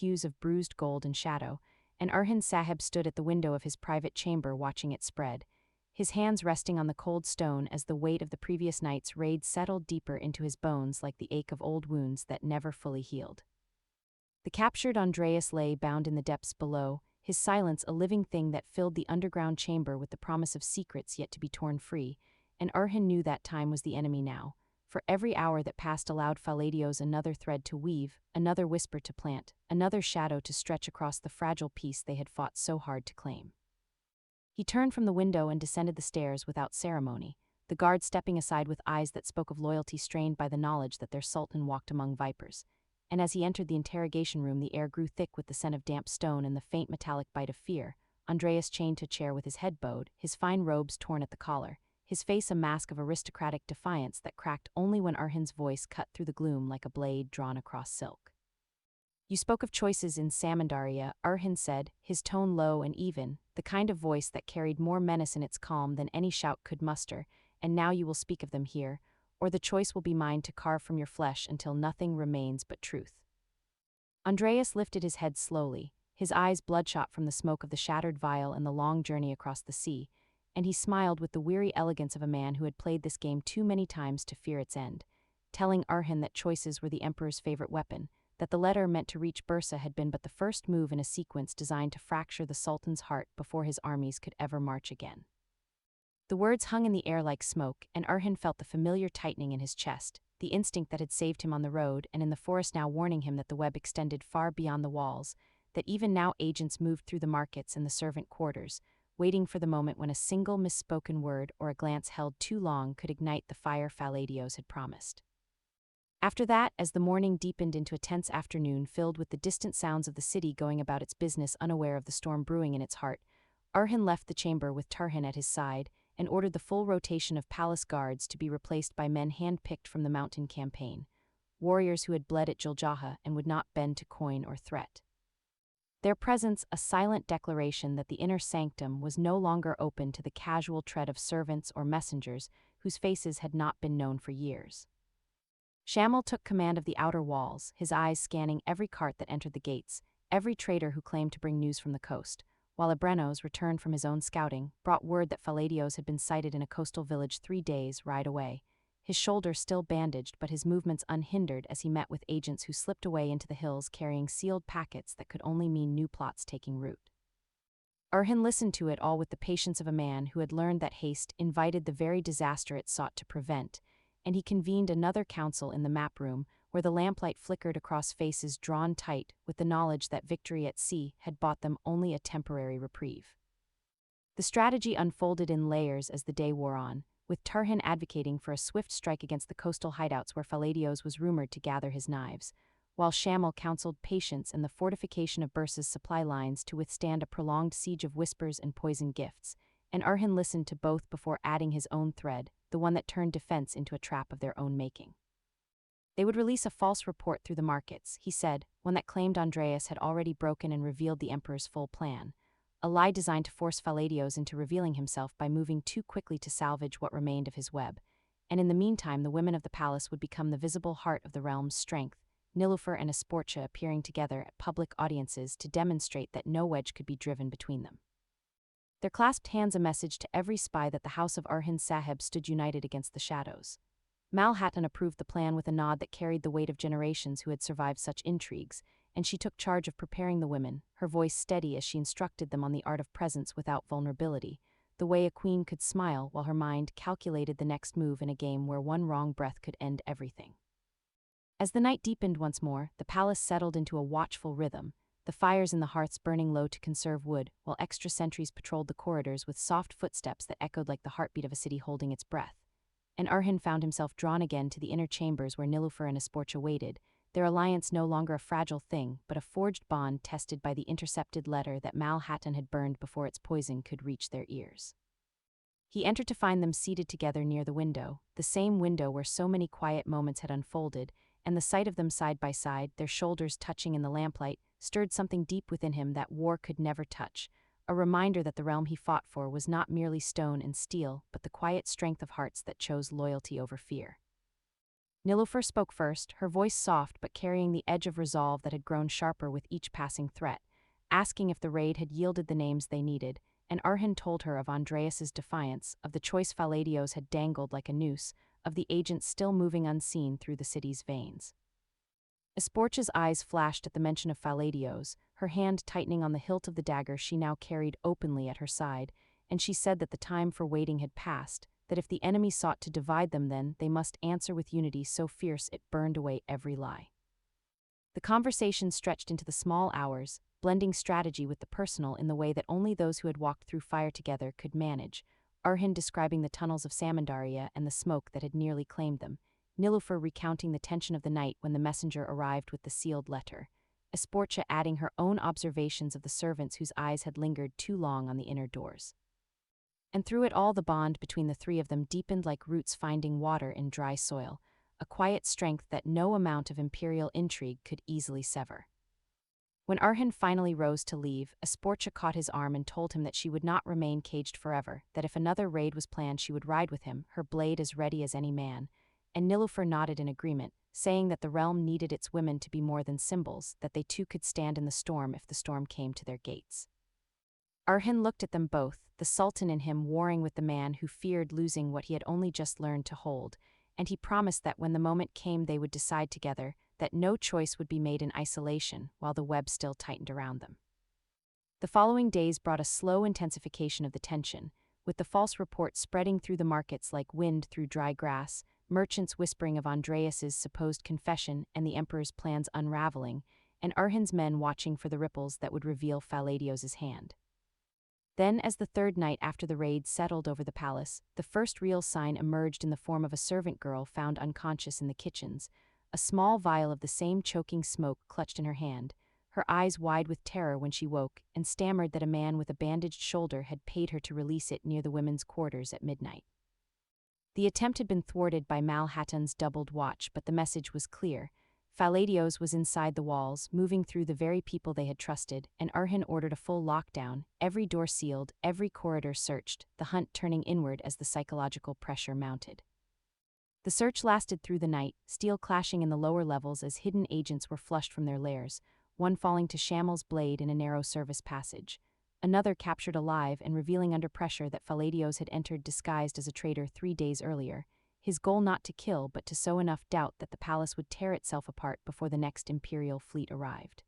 hues of bruised gold and shadow, and Arhan Sahib stood at the window of his private chamber watching it spread, his hands resting on the cold stone as the weight of the previous night's raid settled deeper into his bones like the ache of old wounds that never fully healed. The captured Andreas lay bound in the depths below, his silence a living thing that filled the underground chamber with the promise of secrets yet to be torn free, and Arhan knew that time was the enemy now, for every hour that passed allowed Faladios another thread to weave, another whisper to plant, another shadow to stretch across the fragile peace they had fought so hard to claim. He turned from the window and descended the stairs without ceremony, the guard stepping aside with eyes that spoke of loyalty strained by the knowledge that their sultan walked among vipers. And as he entered the interrogation room, the air grew thick with the scent of damp stone and the faint metallic bite of fear. Andreas chained to a chair with his head bowed, his fine robes torn at the collar, his face a mask of aristocratic defiance that cracked only when Arhan's voice cut through the gloom like a blade drawn across silk. "You spoke of choices in Samandaria," Arhan said, his tone low and even, the kind of voice that carried more menace in its calm than any shout could muster, "and now you will speak of them here, or the choice will be mine to carve from your flesh until nothing remains but truth." Andreas lifted his head slowly, his eyes bloodshot from the smoke of the shattered vial and the long journey across the sea, and he smiled with the weary elegance of a man who had played this game too many times to fear its end, telling Arhan that choices were the emperor's favorite weapon, that the letter meant to reach Bursa had been but the first move in a sequence designed to fracture the sultan's heart before his armies could ever march again. The words hung in the air like smoke, and Arhan felt the familiar tightening in his chest, the instinct that had saved him on the road and in the forest now warning him that the web extended far beyond the walls, that even now agents moved through the markets and the servant quarters, waiting for the moment when a single misspoken word or a glance held too long could ignite the fire Faladios had promised. After that, as the morning deepened into a tense afternoon filled with the distant sounds of the city going about its business unaware of the storm brewing in its heart, Arhan left the chamber with Tarihin at his side and ordered the full rotation of palace guards to be replaced by men hand-picked from the mountain campaign, warriors who had bled at Juljaha and would not bend to coin or threat. Their presence a silent declaration that the inner sanctum was no longer open to the casual tread of servants or messengers whose faces had not been known for years. Shamil took command of the outer walls, his eyes scanning every cart that entered the gates, every trader who claimed to bring news from the coast, while Abrenos, returned from his own scouting, brought word that Faladios had been sighted in a coastal village 3 days' ride away, his shoulder still bandaged but his movements unhindered as he met with agents who slipped away into the hills carrying sealed packets that could only mean new plots taking root. Arhan listened to it all with the patience of a man who had learned that haste invited the very disaster it sought to prevent, and he convened another council in the map room where the lamplight flickered across faces drawn tight with the knowledge that victory at sea had bought them only a temporary reprieve. The strategy unfolded in layers as the day wore on, with Tarihin advocating for a swift strike against the coastal hideouts where Faladios was rumored to gather his knives, while Shamil counseled patience and the fortification of Bursa's supply lines to withstand a prolonged siege of whispers and poisoned gifts, and Arhan listened to both before adding his own thread, the one that turned defense into a trap of their own making. They would release a false report through the markets, he said, one that claimed Andreas had already broken and revealed the emperor's full plan, a lie designed to force Faladios into revealing himself by moving too quickly to salvage what remained of his web, and in the meantime the women of the palace would become the visible heart of the realm's strength, Nilufer and Asportia appearing together at public audiences to demonstrate that no wedge could be driven between them. Their clasped hands a message to every spy that the house of Arhan Sahib stood united against the shadows. Malhatan approved the plan with a nod that carried the weight of generations who had survived such intrigues, and she took charge of preparing the women, her voice steady as she instructed them on the art of presence without vulnerability, the way a queen could smile while her mind calculated the next move in a game where one wrong breath could end everything. As the night deepened once more, the palace settled into a watchful rhythm, the fires in the hearths burning low to conserve wood, while extra sentries patrolled the corridors with soft footsteps that echoed like the heartbeat of a city holding its breath. And Arhan found himself drawn again to the inner chambers where Nilufer and Asportia waited, their alliance no longer a fragile thing, but a forged bond tested by the intercepted letter that Malhatan had burned before its poison could reach their ears. He entered to find them seated together near the window, the same window where so many quiet moments had unfolded, and the sight of them side by side, their shoulders touching in the lamplight, stirred something deep within him that war could never touch, a reminder that the realm he fought for was not merely stone and steel, but the quiet strength of hearts that chose loyalty over fear. Nilufer spoke first, her voice soft but carrying the edge of resolve that had grown sharper with each passing threat, asking if the raid had yielded the names they needed, and Orhan told her of Andreas's defiance, of the choice Faladios had dangled like a noose, of the agents still moving unseen through the city's veins. Esporcha's eyes flashed at the mention of Faladios, her hand tightening on the hilt of the dagger she now carried openly at her side, and she said that the time for waiting had passed, that if the enemy sought to divide them then they must answer with unity so fierce it burned away every lie. The conversation stretched into the small hours, blending strategy with the personal in the way that only those who had walked through fire together could manage, Orhan describing the tunnels of Samandaria and the smoke that had nearly claimed them, Nilufer recounting the tension of the night when the messenger arrived with the sealed letter, Esporcha adding her own observations of the servants whose eyes had lingered too long on the inner doors. And through it all the bond between the three of them deepened like roots finding water in dry soil, a quiet strength that no amount of imperial intrigue could easily sever. When Orhan finally rose to leave, Esporcha caught his arm and told him that she would not remain caged forever, that if another raid was planned she would ride with him, her blade as ready as any man, and Nilufer nodded in agreement, saying that the realm needed its women to be more than symbols, that they too could stand in the storm if the storm came to their gates. Orhan looked at them both, the sultan in him warring with the man who feared losing what he had only just learned to hold, and he promised that when the moment came they would decide together, that no choice would be made in isolation while the web still tightened around them. The following days brought a slow intensification of the tension, with the false reports spreading through the markets like wind through dry grass, merchants whispering of Andreas's supposed confession and the emperor's plans unraveling, and Orhan's men watching for the ripples that would reveal Faladios's hand. Then, as the third night after the raid settled over the palace, the first real sign emerged in the form of a servant girl found unconscious in the kitchens, a small vial of the same choking smoke clutched in her hand, her eyes wide with terror when she woke, and stammered that a man with a bandaged shoulder had paid her to release it near the women's quarters at midnight. The attempt had been thwarted by Malhattan's doubled watch, but the message was clear. Faladios was inside the walls, moving through the very people they had trusted, and Orhan ordered a full lockdown, every door sealed, every corridor searched, the hunt turning inward as the psychological pressure mounted. The search lasted through the night, steel clashing in the lower levels as hidden agents were flushed from their lairs, one falling to Shamel's blade in a narrow service passage, another captured alive and revealing under pressure that Faladios had entered disguised as a traitor 3 days earlier, his goal not to kill but to sow enough doubt that the palace would tear itself apart before the next imperial fleet arrived.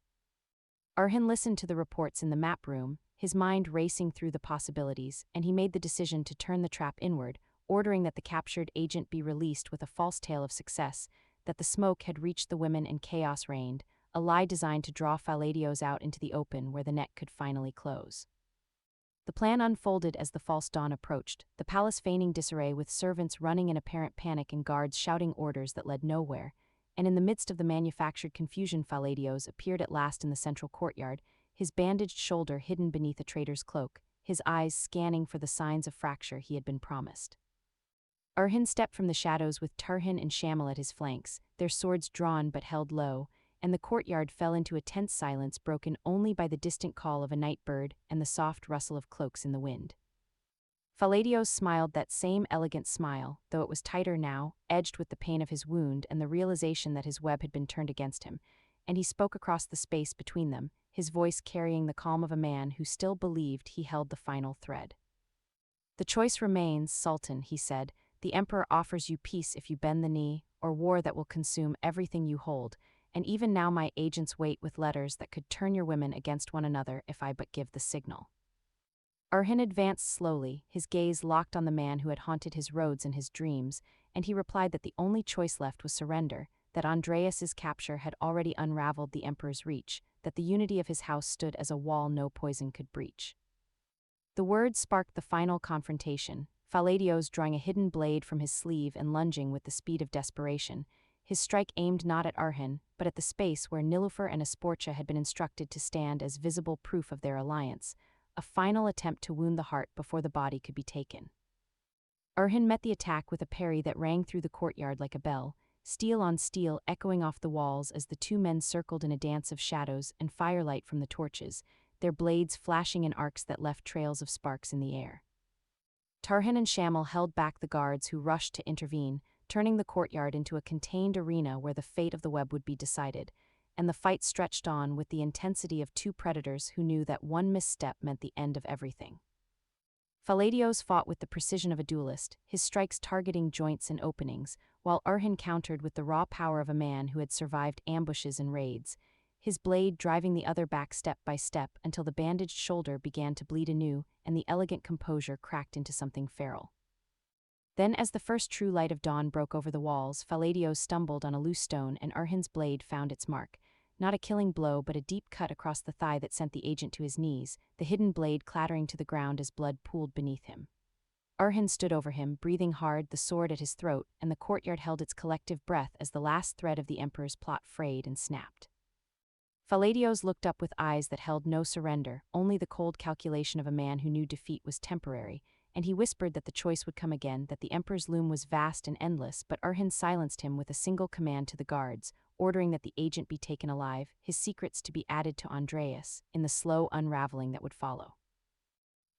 Orhan listened to the reports in the map room, his mind racing through the possibilities, and he made the decision to turn the trap inward, ordering that the captured agent be released with a false tale of success, that the smoke had reached the women and chaos reigned, a lie designed to draw Faladios out into the open where the net could finally close. The plan unfolded as the false dawn approached, the palace feigning disarray with servants running in apparent panic and guards shouting orders that led nowhere, and in the midst of the manufactured confusion Faladios appeared at last in the central courtyard, his bandaged shoulder hidden beneath a traitor's cloak, his eyes scanning for the signs of fracture he had been promised. Orhan stepped from the shadows with Tarihin and Shamil at his flanks, their swords drawn but held low, and the courtyard fell into a tense silence broken only by the distant call of a night bird and the soft rustle of cloaks in the wind. Faladios smiled that same elegant smile, though it was tighter now, edged with the pain of his wound and the realization that his web had been turned against him, and he spoke across the space between them, his voice carrying the calm of a man who still believed he held the final thread. "The choice remains, Sultan," he said. "The Emperor offers you peace if you bend the knee, or war that will consume everything you hold, and even now my agents wait with letters that could turn your women against one another if I but give the signal." Orhan advanced slowly, his gaze locked on the man who had haunted his roads and his dreams, and he replied that the only choice left was surrender, that Andreas's capture had already unraveled the Emperor's reach, that the unity of his house stood as a wall no poison could breach. The words sparked the final confrontation, Faladios drawing a hidden blade from his sleeve and lunging with the speed of desperation, his strike aimed not at Orhan, but at the space where Nilufer and Esporcha had been instructed to stand as visible proof of their alliance, a final attempt to wound the heart before the body could be taken. Orhan met the attack with a parry that rang through the courtyard like a bell, steel on steel echoing off the walls as the two men circled in a dance of shadows and firelight from the torches, their blades flashing in arcs that left trails of sparks in the air. Tarihin and Shamil held back the guards who rushed to intervene, turning the courtyard into a contained arena where the fate of the web would be decided, and the fight stretched on with the intensity of two predators who knew that one misstep meant the end of everything. Faladios fought with the precision of a duelist, his strikes targeting joints and openings, while Orhan countered with the raw power of a man who had survived ambushes and raids, his blade driving the other back step by step until the bandaged shoulder began to bleed anew and the elegant composure cracked into something feral. Then, as the first true light of dawn broke over the walls, Faladios stumbled on a loose stone and Orhan's blade found its mark. Not a killing blow, but a deep cut across the thigh that sent the agent to his knees, the hidden blade clattering to the ground as blood pooled beneath him. Orhan stood over him, breathing hard, the sword at his throat, and the courtyard held its collective breath as the last thread of the Emperor's plot frayed and snapped. Faladios looked up with eyes that held no surrender, only the cold calculation of a man who knew defeat was temporary, and he whispered that the choice would come again, that the Emperor's loom was vast and endless, but Orhan silenced him with a single command to the guards, ordering that the agent be taken alive, his secrets to be added to Andreas, in the slow unraveling that would follow.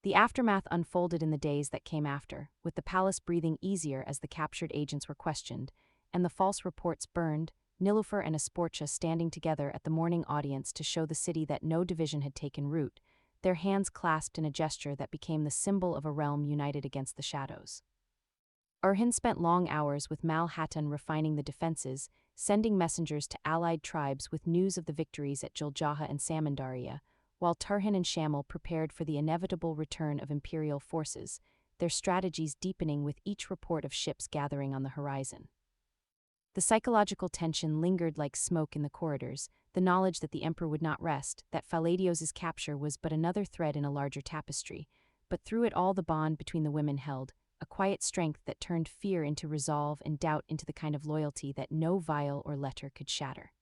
The aftermath unfolded in the days that came after, with the palace breathing easier as the captured agents were questioned, and the false reports burned, Nilufer and Asportia standing together at the morning audience to show the city that no division had taken root, their hands clasped in a gesture that became the symbol of a realm united against the shadows. Orhan spent long hours with Mal Hatun refining the defenses, sending messengers to allied tribes with news of the victories at Juljaha and Samandaria, while Tarihin and Shamil prepared for the inevitable return of imperial forces, their strategies deepening with each report of ships gathering on the horizon. The psychological tension lingered like smoke in the corridors, the knowledge that the Emperor would not rest, that Faladios' capture was but another thread in a larger tapestry, but through it all the bond between the women held, a quiet strength that turned fear into resolve and doubt into the kind of loyalty that no vial or letter could shatter.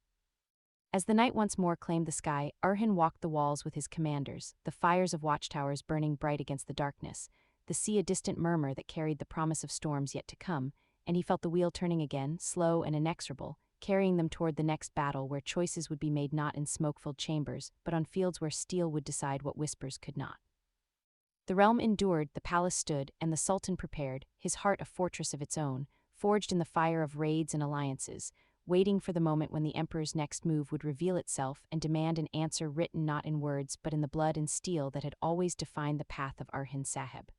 As the night once more claimed the sky, Orhan walked the walls with his commanders, the fires of watchtowers burning bright against the darkness, the sea a distant murmur that carried the promise of storms yet to come, and he felt the wheel turning again, slow and inexorable, carrying them toward the next battle where choices would be made not in smoke-filled chambers, but on fields where steel would decide what whispers could not. The realm endured, the palace stood, and the Sultan prepared, his heart a fortress of its own, forged in the fire of raids and alliances, waiting for the moment when the Emperor's next move would reveal itself and demand an answer written not in words but in the blood and steel that had always defined the path of Orhan Sahib.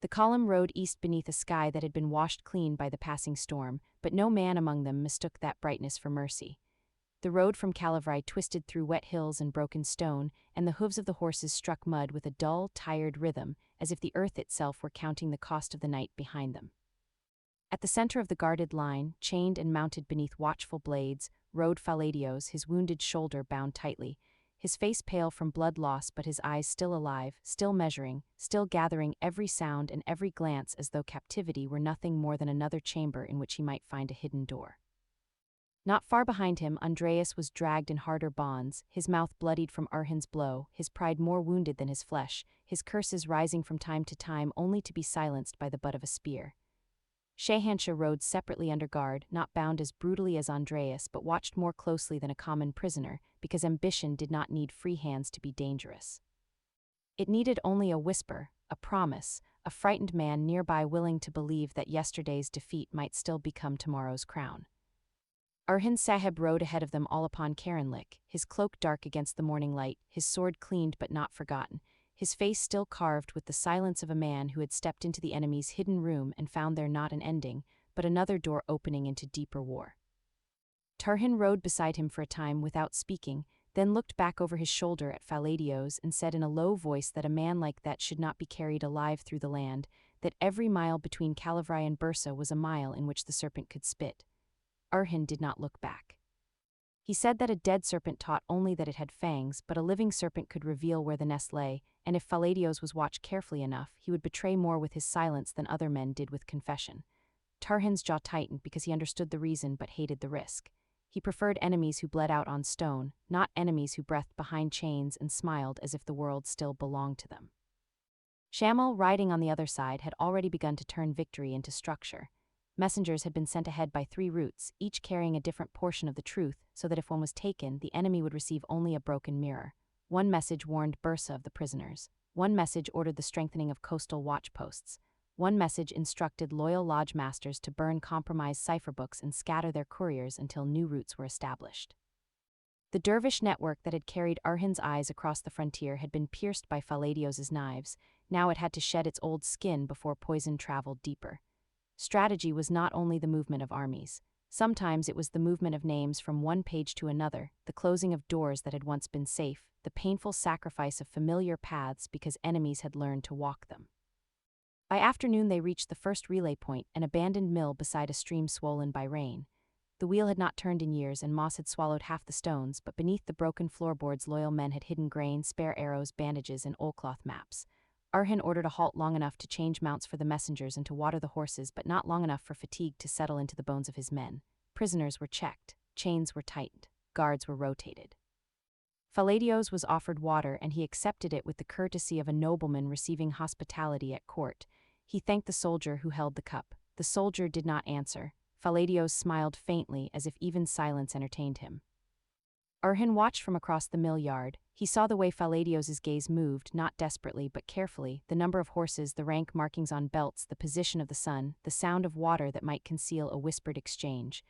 The column rode east beneath a sky that had been washed clean by the passing storm, but no man among them mistook that brightness for mercy. The road from Calavrai twisted through wet hills and broken stone, and the hooves of the horses struck mud with a dull, tired rhythm, as if the earth itself were counting the cost of the night behind them. At the center of the guarded line, chained and mounted beneath watchful blades, rode Faladios, his wounded shoulder bound tightly, his face pale from blood loss but his eyes still alive, still measuring, still gathering every sound and every glance as though captivity were nothing more than another chamber in which he might find a hidden door. Not far behind him, Andreas was dragged in harder bonds, his mouth bloodied from Orhan's blow, his pride more wounded than his flesh, his curses rising from time to time only to be silenced by the butt of a spear. Shahansha rode separately under guard, not bound as brutally as Andreas but watched more closely than a common prisoner, because ambition did not need free hands to be dangerous. It needed only a whisper, a promise, a frightened man nearby willing to believe that yesterday's defeat might still become tomorrow's crown. Orhan Sahib rode ahead of them all upon Karanlik, his cloak dark against the morning light, his sword cleaned but not forgotten, his face still carved with the silence of a man who had stepped into the enemy's hidden room and found there not an ending, but another door opening into deeper war. Tarihin rode beside him for a time without speaking, then looked back over his shoulder at Faladios and said in a low voice that a man like that should not be carried alive through the land, that every mile between Calavrai and Bursa was a mile in which the serpent could spit. Orhan did not look back. He said that a dead serpent taught only that it had fangs, but a living serpent could reveal where the nest lay, and if Faladios was watched carefully enough, he would betray more with his silence than other men did with confession. Tarihin's jaw tightened because he understood the reason but hated the risk. He preferred enemies who bled out on stone, not enemies who breathed behind chains and smiled as if the world still belonged to them. Shamil, riding on the other side, had already begun to turn victory into structure. Messengers had been sent ahead by 3 routes, each carrying a different portion of the truth, so that if one was taken, the enemy would receive only a broken mirror. One message warned Bursa of the prisoners. One message ordered the strengthening of coastal watchposts. One message instructed loyal lodge masters to burn compromised cipher books and scatter their couriers until new routes were established. The dervish network that had carried Arhin's eyes across the frontier had been pierced by Faladios's knives. Now it had to shed its old skin before poison traveled deeper. Strategy was not only the movement of armies. Sometimes it was the movement of names from one page to another, the closing of doors that had once been safe, the painful sacrifice of familiar paths because enemies had learned to walk them. By afternoon they reached the first relay point, an abandoned mill beside a stream swollen by rain. The wheel had not turned in years and moss had swallowed half the stones, but beneath the broken floorboards loyal men had hidden grain, spare arrows, bandages, and oilcloth maps. Arhin ordered a halt long enough to change mounts for the messengers and to water the horses, but not long enough for fatigue to settle into the bones of his men. Prisoners were checked, chains were tightened, guards were rotated. Faladios was offered water and he accepted it with the courtesy of a nobleman receiving hospitality at court. He thanked the soldier who held the cup. The soldier did not answer. Faladios smiled faintly as if even silence entertained him. Arhin watched from across the mill yard. He saw the way Faladios's gaze moved, not desperately but carefully, the number of horses, the rank markings on belts, the position of the sun, the sound of water that might conceal a whispered exchange.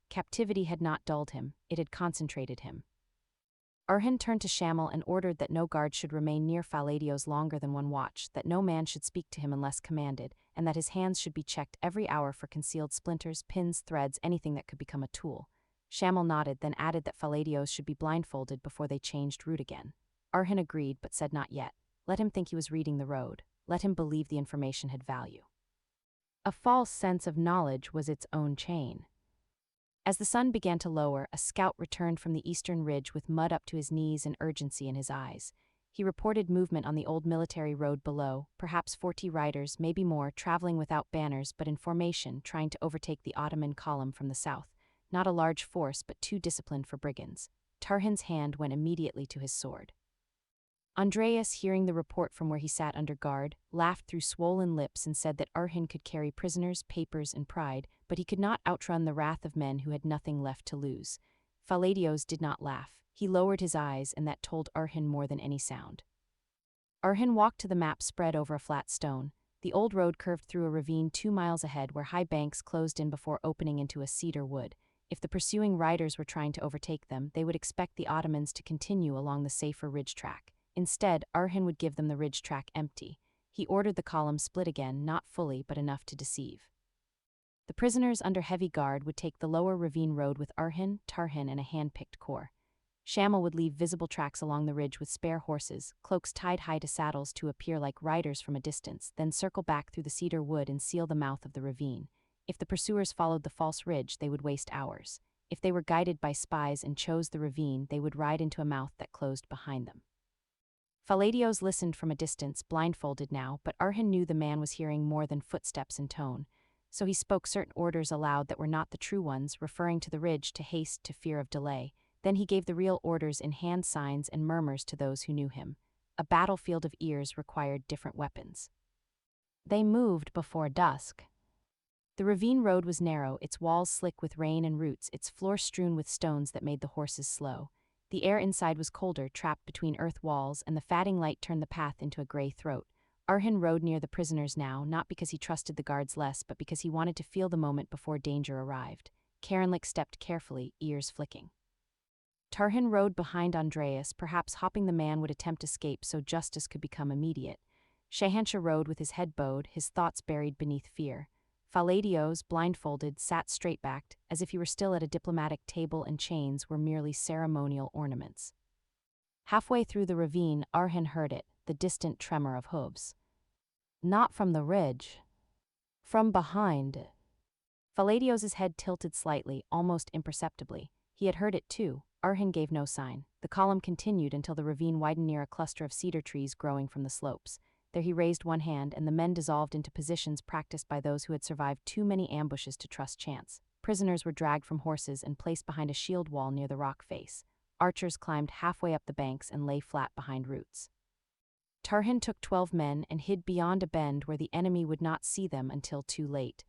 Captivity had not dulled him, it had concentrated him. Arhin turned to Shamil and ordered that no guard should remain near Faladios longer than one watch, that no man should speak to him unless commanded, and that his hands should be checked every hour for concealed splinters, pins, threads, anything that could become a tool. Shamil nodded, then added that Faladios should be blindfolded before they changed route again. Arhin agreed, but said not yet. Let him think he was reading the road. Let him believe the information had value. A false sense of knowledge was its own chain. As the sun began to lower, a scout returned from the eastern ridge with mud up to his knees and urgency in his eyes. He reported movement on the old military road below, perhaps 40 riders, maybe more, traveling without banners but in formation, trying to overtake the Ottoman column from the south. Not a large force, but too disciplined for brigands. Tarhin's hand went immediately to his sword. Andreas, hearing the report from where he sat under guard, laughed through swollen lips and said that Arhin could carry prisoners, papers, and pride, but he could not outrun the wrath of men who had nothing left to lose. Faladios did not laugh. He lowered his eyes, and that told Arhin more than any sound. Arhin walked to the map spread over a flat stone. The old road curved through a ravine 2 miles ahead where high banks closed in before opening into a cedar wood. If the pursuing riders were trying to overtake them, they would expect the Ottomans to continue along the safer ridge track. Instead, Arhin would give them the ridge track empty. He ordered the column split again, not fully, but enough to deceive. The prisoners under heavy guard would take the lower ravine road with Arhin, Tarihin, and a hand-picked corps. Shamil would leave visible tracks along the ridge with spare horses, cloaks tied high to saddles to appear like riders from a distance, then circle back through the cedar wood and seal the mouth of the ravine. If the pursuers followed the false ridge, they would waste hours. If they were guided by spies and chose the ravine, they would ride into a mouth that closed behind them. Faladios listened from a distance, blindfolded now, but Arhin knew the man was hearing more than footsteps in tone. So he spoke certain orders aloud that were not the true ones, referring to the ridge, to haste, to fear of delay. Then he gave the real orders in hand signs and murmurs to those who knew him. A battlefield of ears required different weapons. They moved before dusk. The ravine road was narrow, its walls slick with rain and roots, its floor strewn with stones that made the horses slow. The air inside was colder, trapped between earth walls, and the fading light turned the path into a gray throat. Arhin rode near the prisoners now, not because he trusted the guards less, but because he wanted to feel the moment before danger arrived. Karenlik stepped carefully, ears flicking. Tarihin rode behind Andreas, perhaps hoping the man would attempt escape so justice could become immediate. Shahansha rode with his head bowed, his thoughts buried beneath fear. Faladios, blindfolded, sat straight-backed, as if he were still at a diplomatic table and chains were merely ceremonial ornaments. Halfway through the ravine, Arhin heard it, the distant tremor of hooves. Not from the ridge. From behind. Faladios's head tilted slightly, almost imperceptibly. He had heard it too. Arhin gave no sign. The column continued until the ravine widened near a cluster of cedar trees growing from the slopes. There he raised one hand, and the men dissolved into positions practiced by those who had survived too many ambushes to trust chance. Prisoners were dragged from horses and placed behind a shield wall near the rock face. Archers climbed halfway up the banks and lay flat behind roots. Tarihin took 12 men and hid beyond a bend where the enemy would not see them until too late.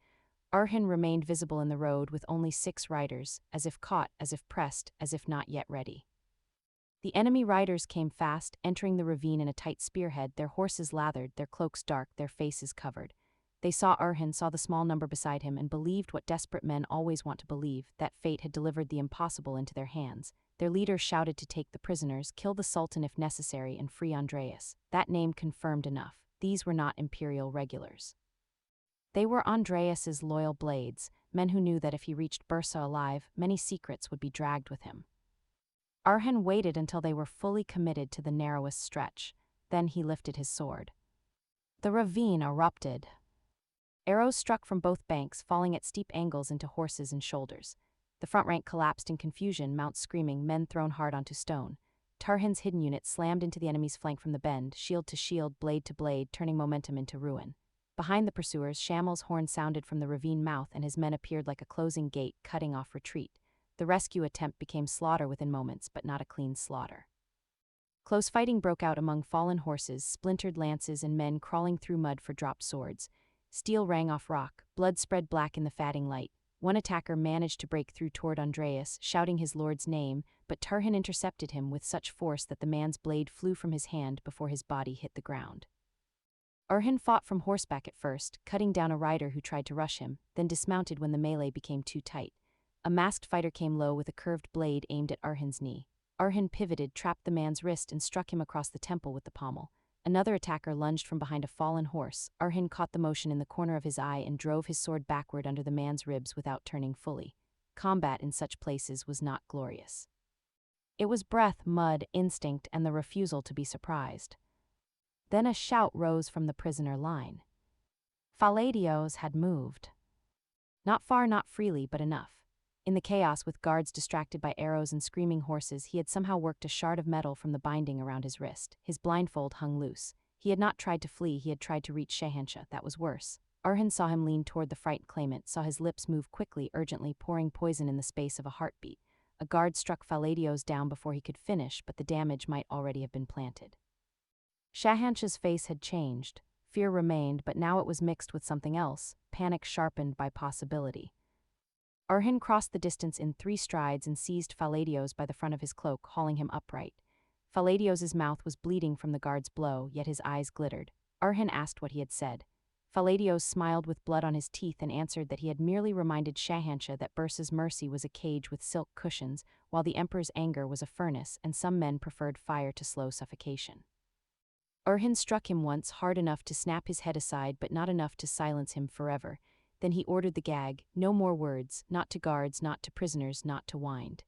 Arhin remained visible in the road with only 6 riders, as if caught, as if pressed, as if not yet ready. The enemy riders came fast, entering the ravine in a tight spearhead, their horses lathered, their cloaks dark, their faces covered. They saw Orhan, saw the small number beside him, and believed what desperate men always want to believe, that fate had delivered the impossible into their hands. Their leader shouted to take the prisoners, kill the sultan if necessary, and free Andreas. That name confirmed enough. These were not imperial regulars. They were Andreas's loyal blades, men who knew that if he reached Bursa alive, many secrets would be dragged with him. Orhan waited until they were fully committed to the narrowest stretch. Then he lifted his sword. The ravine erupted. Arrows struck from both banks, falling at steep angles into horses and shoulders. The front rank collapsed in confusion, mounts screaming, men thrown hard onto stone. Tarihin's hidden unit slammed into the enemy's flank from the bend, shield to shield, blade to blade, turning momentum into ruin. Behind the pursuers, Shamil's horn sounded from the ravine mouth, and his men appeared like a closing gate, cutting off retreat. The rescue attempt became slaughter within moments, but not a clean slaughter. Close fighting broke out among fallen horses, splintered lances, and men crawling through mud for dropped swords. Steel rang off rock, blood spread black in the fading light. One attacker managed to break through toward Andreas, shouting his lord's name, but Tarihin intercepted him with such force that the man's blade flew from his hand before his body hit the ground. Orhan fought from horseback at first, cutting down a rider who tried to rush him, then dismounted when the melee became too tight. A masked fighter came low with a curved blade aimed at Orhan's knee. Orhan pivoted, trapped the man's wrist, and struck him across the temple with the pommel. Another attacker lunged from behind a fallen horse. Orhan caught the motion in the corner of his eye and drove his sword backward under the man's ribs without turning fully. Combat in such places was not glorious. It was breath, mud, instinct, and the refusal to be surprised. Then a shout rose from the prisoner line. Faladios had moved. Not far, not freely, but enough. In the chaos, with guards distracted by arrows and screaming horses, he had somehow worked a shard of metal from the binding around his wrist. His blindfold hung loose. He had not tried to flee, he had tried to reach Shahanshah. That was worse. Orhan saw him lean toward the frightened claimant, saw his lips move quickly, urgently, pouring poison in the space of a heartbeat. A guard struck Faladios down before he could finish, but the damage might already have been planted. Shahanshah's face had changed. Fear remained, but now it was mixed with something else, panic sharpened by possibility. Orhan crossed the distance in 3 strides and seized Faladios by the front of his cloak, hauling him upright. Faladios' mouth was bleeding from the guard's blow, yet his eyes glittered. Orhan asked what he had said. Faladios smiled with blood on his teeth and answered that he had merely reminded Shahanshah that Bursa's mercy was a cage with silk cushions, while the emperor's anger was a furnace, and some men preferred fire to slow suffocation. Orhan struck him once, hard enough to snap his head aside, but not enough to silence him forever. Then he ordered the gag, no more words, not to guards, not to prisoners, not to wind.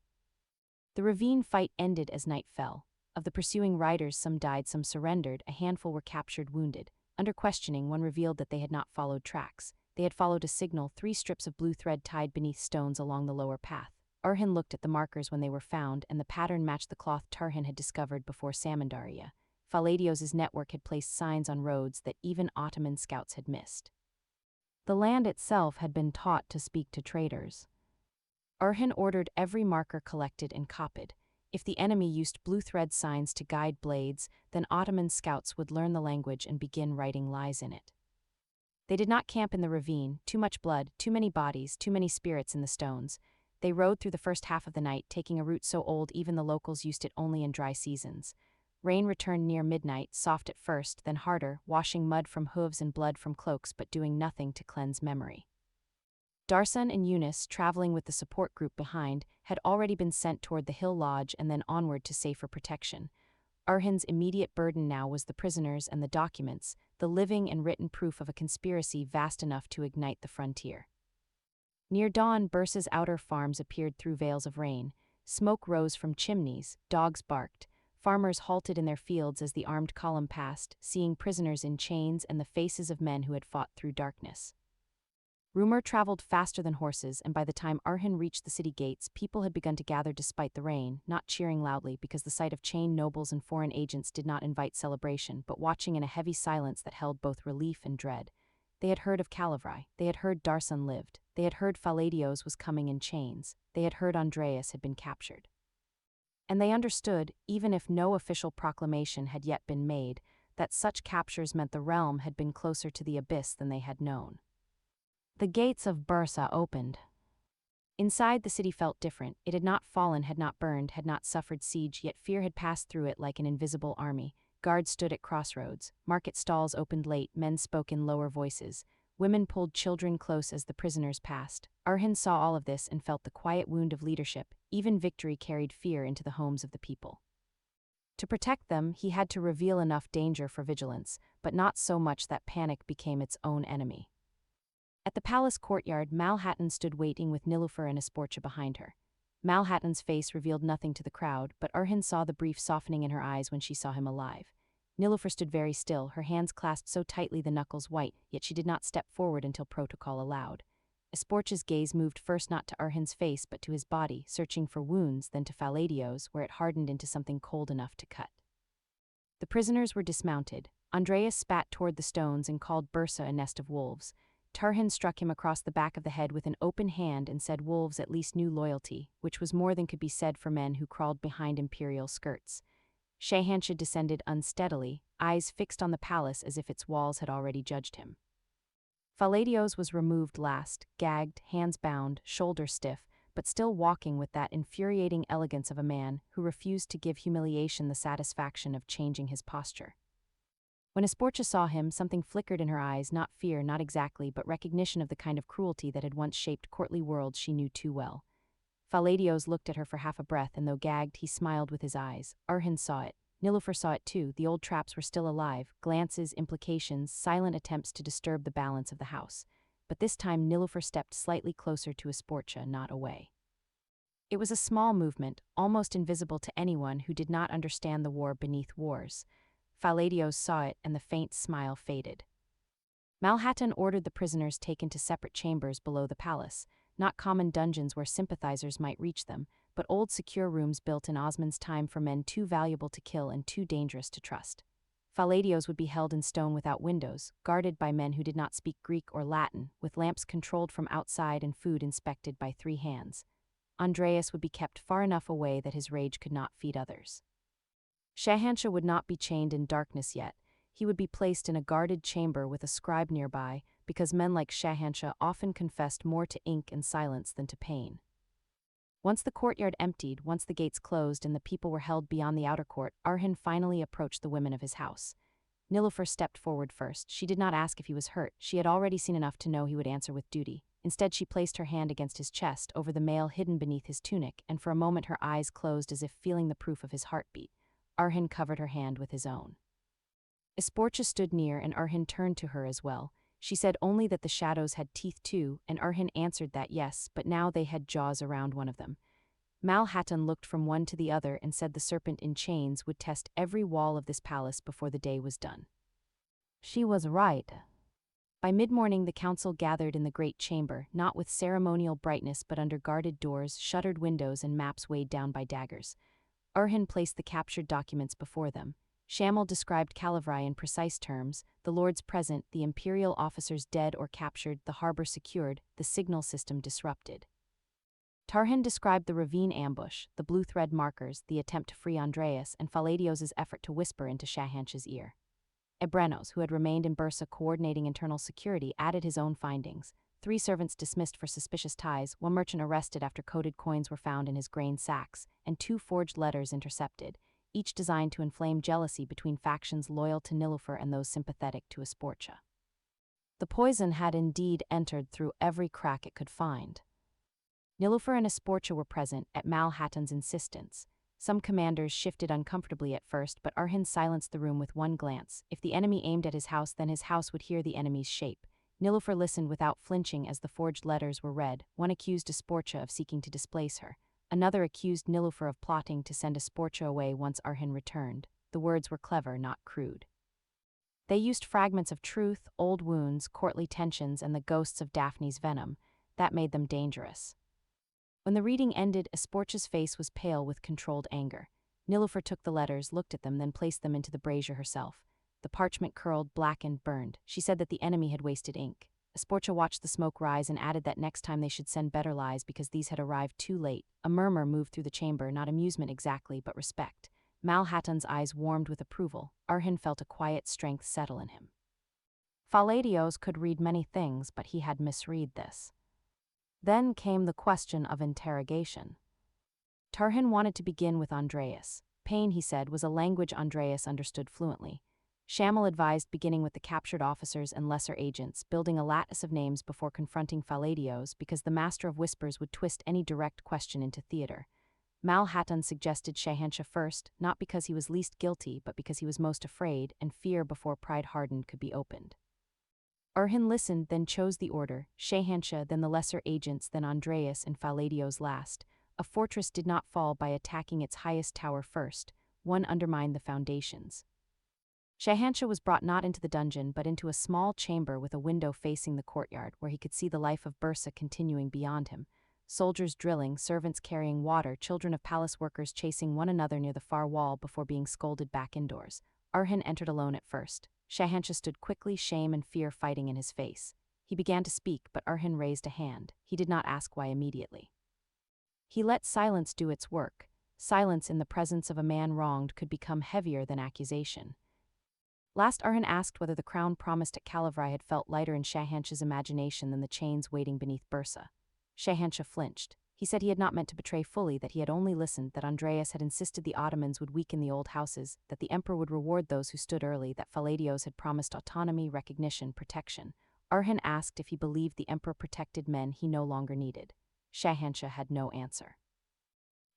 The ravine fight ended as night fell. Of the pursuing riders, some died, some surrendered, a handful were captured, wounded. Under questioning, one revealed that they had not followed tracks. They had followed a signal, 3 strips of blue thread tied beneath stones along the lower path. Orhan looked at the markers when they were found, and the pattern matched the cloth Tarihin had discovered before Samandaria. Faladios' network had placed signs on roads that even Ottoman scouts had missed. The land itself had been taught to speak to traitors. Orhan ordered every marker collected and copied. If the enemy used blue thread signs to guide blades, then Ottoman scouts would learn the language and begin writing lies in it. They did not camp in the ravine, too much blood, too many bodies, too many spirits in the stones. They rode through the first half of the night, taking a route so old even the locals used it only in dry seasons. Rain returned near midnight, soft at first, then harder, washing mud from hooves and blood from cloaks but doing nothing to cleanse memory. Darsan and Yunus, traveling with the support group behind, had already been sent toward the hill lodge and then onward to safer protection. Orhan's immediate burden now was the prisoners and the documents, the living and written proof of a conspiracy vast enough to ignite the frontier. Near dawn, Bursa's outer farms appeared through veils of rain. Smoke rose from chimneys, dogs barked. Farmers halted in their fields as the armed column passed, seeing prisoners in chains and the faces of men who had fought through darkness. Rumor traveled faster than horses, and by the time Orhan reached the city gates, people had begun to gather despite the rain, not cheering loudly because the sight of chained nobles and foreign agents did not invite celebration, but watching in a heavy silence that held both relief and dread. They had heard of Calavrai, they had heard Darsan lived, they had heard Faladios was coming in chains, they had heard Andreas had been captured. And they understood, even if no official proclamation had yet been made, that such captures meant the realm had been closer to the abyss than they had known. The gates of Bursa opened. Inside, the city felt different. It had not fallen, had not burned, had not suffered siege, yet fear had passed through it like an invisible army. Guards stood at crossroads. Market stalls opened late, men spoke in lower voices. Women pulled children close as the prisoners passed. Arhan saw all of this and felt the quiet wound of leadership. Even victory carried fear into the homes of the people. To protect them, he had to reveal enough danger for vigilance, but not so much that panic became its own enemy. At the palace courtyard, Malhattan stood waiting with Nilüfer and Esporça behind her. Malhattan's face revealed nothing to the crowd, but Arhan saw the brief softening in her eyes when she saw him alive. Nilüfer stood very still, her hands clasped so tightly the knuckles white, yet she did not step forward until protocol allowed. Esporça's gaze moved first not to Arhan's face but to his body, searching for wounds, then to Faladio's, where it hardened into something cold enough to cut. The prisoners were dismounted. Andreas spat toward the stones and called Bursa a nest of wolves. Tarhan struck him across the back of the head with an open hand and said wolves at least knew loyalty, which was more than could be said for men who crawled behind imperial skirts. Şehansha descended unsteadily, eyes fixed on the palace as if its walls had already judged him. Faladio's was removed last, gagged, hands bound, shoulders stiff, but still walking with that infuriating elegance of a man who refused to give humiliation the satisfaction of changing his posture. When Esporça saw him, something flickered in her eyes, not fear, not exactly, but recognition of the kind of cruelty that had once shaped courtly worlds she knew too well. Faladio's looked at her for half a breath, and though gagged, he smiled with his eyes. Arhan saw it. Nilüfer saw it too. The old traps were still alive, glances, implications, silent attempts to disturb the balance of the house. But this time Nilüfer stepped slightly closer to Esporça, not away. It was a small movement, almost invisible to anyone who did not understand the war beneath wars. Faladio's saw it, and the faint smile faded. Malhattan ordered the prisoners taken to separate chambers below the palace, not common dungeons where sympathizers might reach them, but old secure rooms built in Osman's time for men too valuable to kill and too dangerous to trust. Faladio's would be held in stone without windows, guarded by men who did not speak Greek or Latin, with lamps controlled from outside and food inspected by 3 hands. Andreas would be kept far enough away that his rage could not feed others. Şehansha would not be chained in darkness yet. He would be placed in a guarded chamber with a scribe nearby, because men like Şehansha often confessed more to ink and silence than to pain. Once the courtyard emptied, once the gates closed and the people were held beyond the outer court, Arhan finally approached the women of his house. Nilüfer stepped forward first. She did not ask if he was hurt. She had already seen enough to know he would answer with duty. Instead, she placed her hand against his chest, over the mail hidden beneath his tunic, and for a moment her eyes closed as if feeling the proof of his heartbeat. Arhan covered her hand with his own. Esporça stood near, and Arhan turned to her as well. She said only that the shadows had teeth too, and Arhan answered that yes, but now they had jaws around one of them. Malhattan looked from one to the other and said the serpent in chains would test every wall of this palace before the day was done. She was right. By mid-morning the council gathered in the great chamber, not with ceremonial brightness but under guarded doors, shuttered windows, and maps weighed down by daggers. Arhan placed the captured documents before them. Shamil described Kalavrai in precise terms: the lords present, the imperial officers dead or captured, the harbor secured, the signal system disrupted. Tarhin described the ravine ambush, the blue thread markers, the attempt to free Andreas, and Faladios's effort to whisper into Şehansha's ear. Ebrenos, who had remained in Bursa coordinating internal security, added his own findings. 3 servants dismissed for suspicious ties, 1 merchant arrested after coded coins were found in his grain sacks, and 2 forged letters intercepted, each designed to inflame jealousy between factions loyal to Nilüfer and those sympathetic to Esporça. The poison had indeed entered through every crack it could find. Nilüfer and Esporça were present, at Malhattan's insistence. Some commanders shifted uncomfortably at first, but Arhan silenced the room with one glance. If the enemy aimed at his house, then his house would hear the enemy's shape. Nilüfer listened without flinching as the forged letters were read. One accused Esporça of seeking to displace her. Another accused Nilüfer of plotting to send Esporça away once Arhan returned. The words were clever, not crude. They used fragments of truth, old wounds, courtly tensions, and the ghosts of Daphne's venom. That made them dangerous. When the reading ended, Esporça's face was pale with controlled anger. Nilüfer took the letters, looked at them, then placed them into the brazier herself. The parchment curled, blackened, burned. She said that the enemy had wasted ink. Esporça watched the smoke rise and added that next time they should send better lies because these had arrived too late. A murmur moved through the chamber, not amusement exactly, but respect. Malhattan's eyes warmed with approval. Arhan felt a quiet strength settle in him. Faladios could read many things, but he had misread this. Then came the question of interrogation. Tarhin wanted to begin with Andreas. Pain, he said, was a language Andreas understood fluently. Shamil advised beginning with the captured officers and lesser agents, building a lattice of names before confronting Faladios because the Master of Whispers would twist any direct question into theater. Malhatun suggested Shahansha first, not because he was least guilty but because he was most afraid, and fear before pride hardened could be opened. Orhan listened, then chose the order, Shahansha, then the lesser agents, then Andreas and Faladios last. A fortress did not fall by attacking its highest tower first, one undermined the foundations. Shahansha was brought not into the dungeon but into a small chamber with a window facing the courtyard where he could see the life of Bursa continuing beyond him. Soldiers drilling, servants carrying water, children of palace workers chasing one another near the far wall before being scolded back indoors. Orhan entered alone at first. Shahansha stood quickly, shame and fear fighting in his face. He began to speak, but Orhan raised a hand. He did not ask why immediately. He let silence do its work. Silence in the presence of a man wronged could become heavier than accusation. Last, Orhan asked whether the crown promised at Kalavrai had felt lighter in Shahansha's imagination than the chains waiting beneath Bursa. Shahansha flinched. He said he had not meant to betray fully, that he had only listened, that Andreas had insisted the Ottomans would weaken the old houses, that the emperor would reward those who stood early, that Faladios had promised autonomy, recognition, protection. Orhan asked if he believed the emperor protected men he no longer needed. Shahansha had no answer.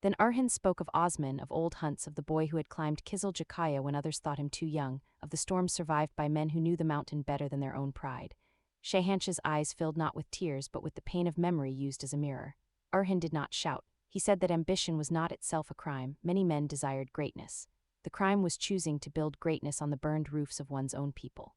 Then Orhan spoke of Osman, of old hunts, of the boy who had climbed Kizil Jakaya when others thought him too young, of the storms survived by men who knew the mountain better than their own pride. Shahansha's eyes filled not with tears but with the pain of memory used as a mirror. Orhan did not shout. He said that ambition was not itself a crime. Many men desired greatness. The crime was choosing to build greatness on the burned roofs of one's own people.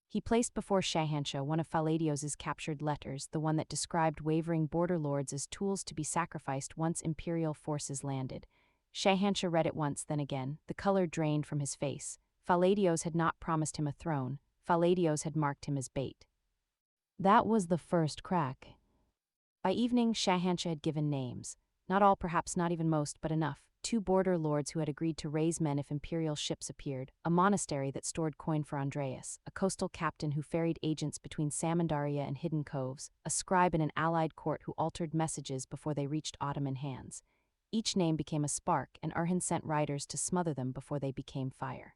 He placed before Shahansha one of Faladios's captured letters, the one that described wavering border lords as tools to be sacrificed once imperial forces landed. Shahansha read it once, then again. The color drained from his face. Faladios had not promised him a throne. Faladios had marked him as bait. That was the first crack. By evening, Shahansha had given names. Not all, perhaps not even most, but enough. 2 border lords who had agreed to raise men if imperial ships appeared, a monastery that stored coin for Andreas, a coastal captain who ferried agents between Samandaria and hidden coves, a scribe in an allied court who altered messages before they reached Ottoman hands. Each name became a spark, and Orhan sent riders to smother them before they became fire.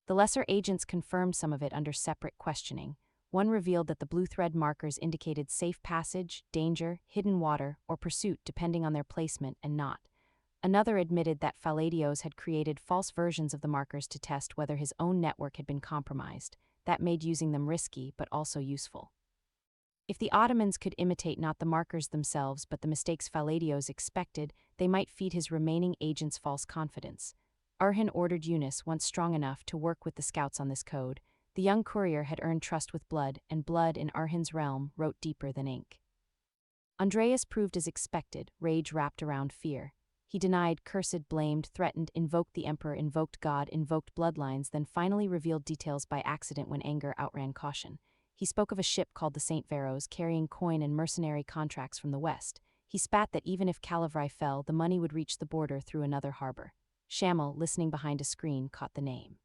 The lesser agents confirmed some of it under separate questioning. One revealed that the blue thread markers indicated safe passage, danger, hidden water, or pursuit depending on their placement and not. Another admitted that Faladios had created false versions of the markers to test whether his own network had been compromised. That made using them risky but also useful. If the Ottomans could imitate not the markers themselves but the mistakes Faladios expected, they might feed his remaining agents false confidence. Orhan ordered Yunus, once strong enough, to work with the scouts on this code. The young courier had earned trust with blood, and blood in Orhan's realm wrote deeper than ink. Andreas proved as expected, rage wrapped around fear. He denied, cursed, blamed, threatened, invoked the emperor, invoked God, invoked bloodlines, then finally revealed details by accident when anger outran caution. He spoke of a ship called the St. Veros carrying coin and mercenary contracts from the west. He spat that even if Kalavrai fell, the money would reach the border through another harbor. Shamil, listening behind a screen, caught the name.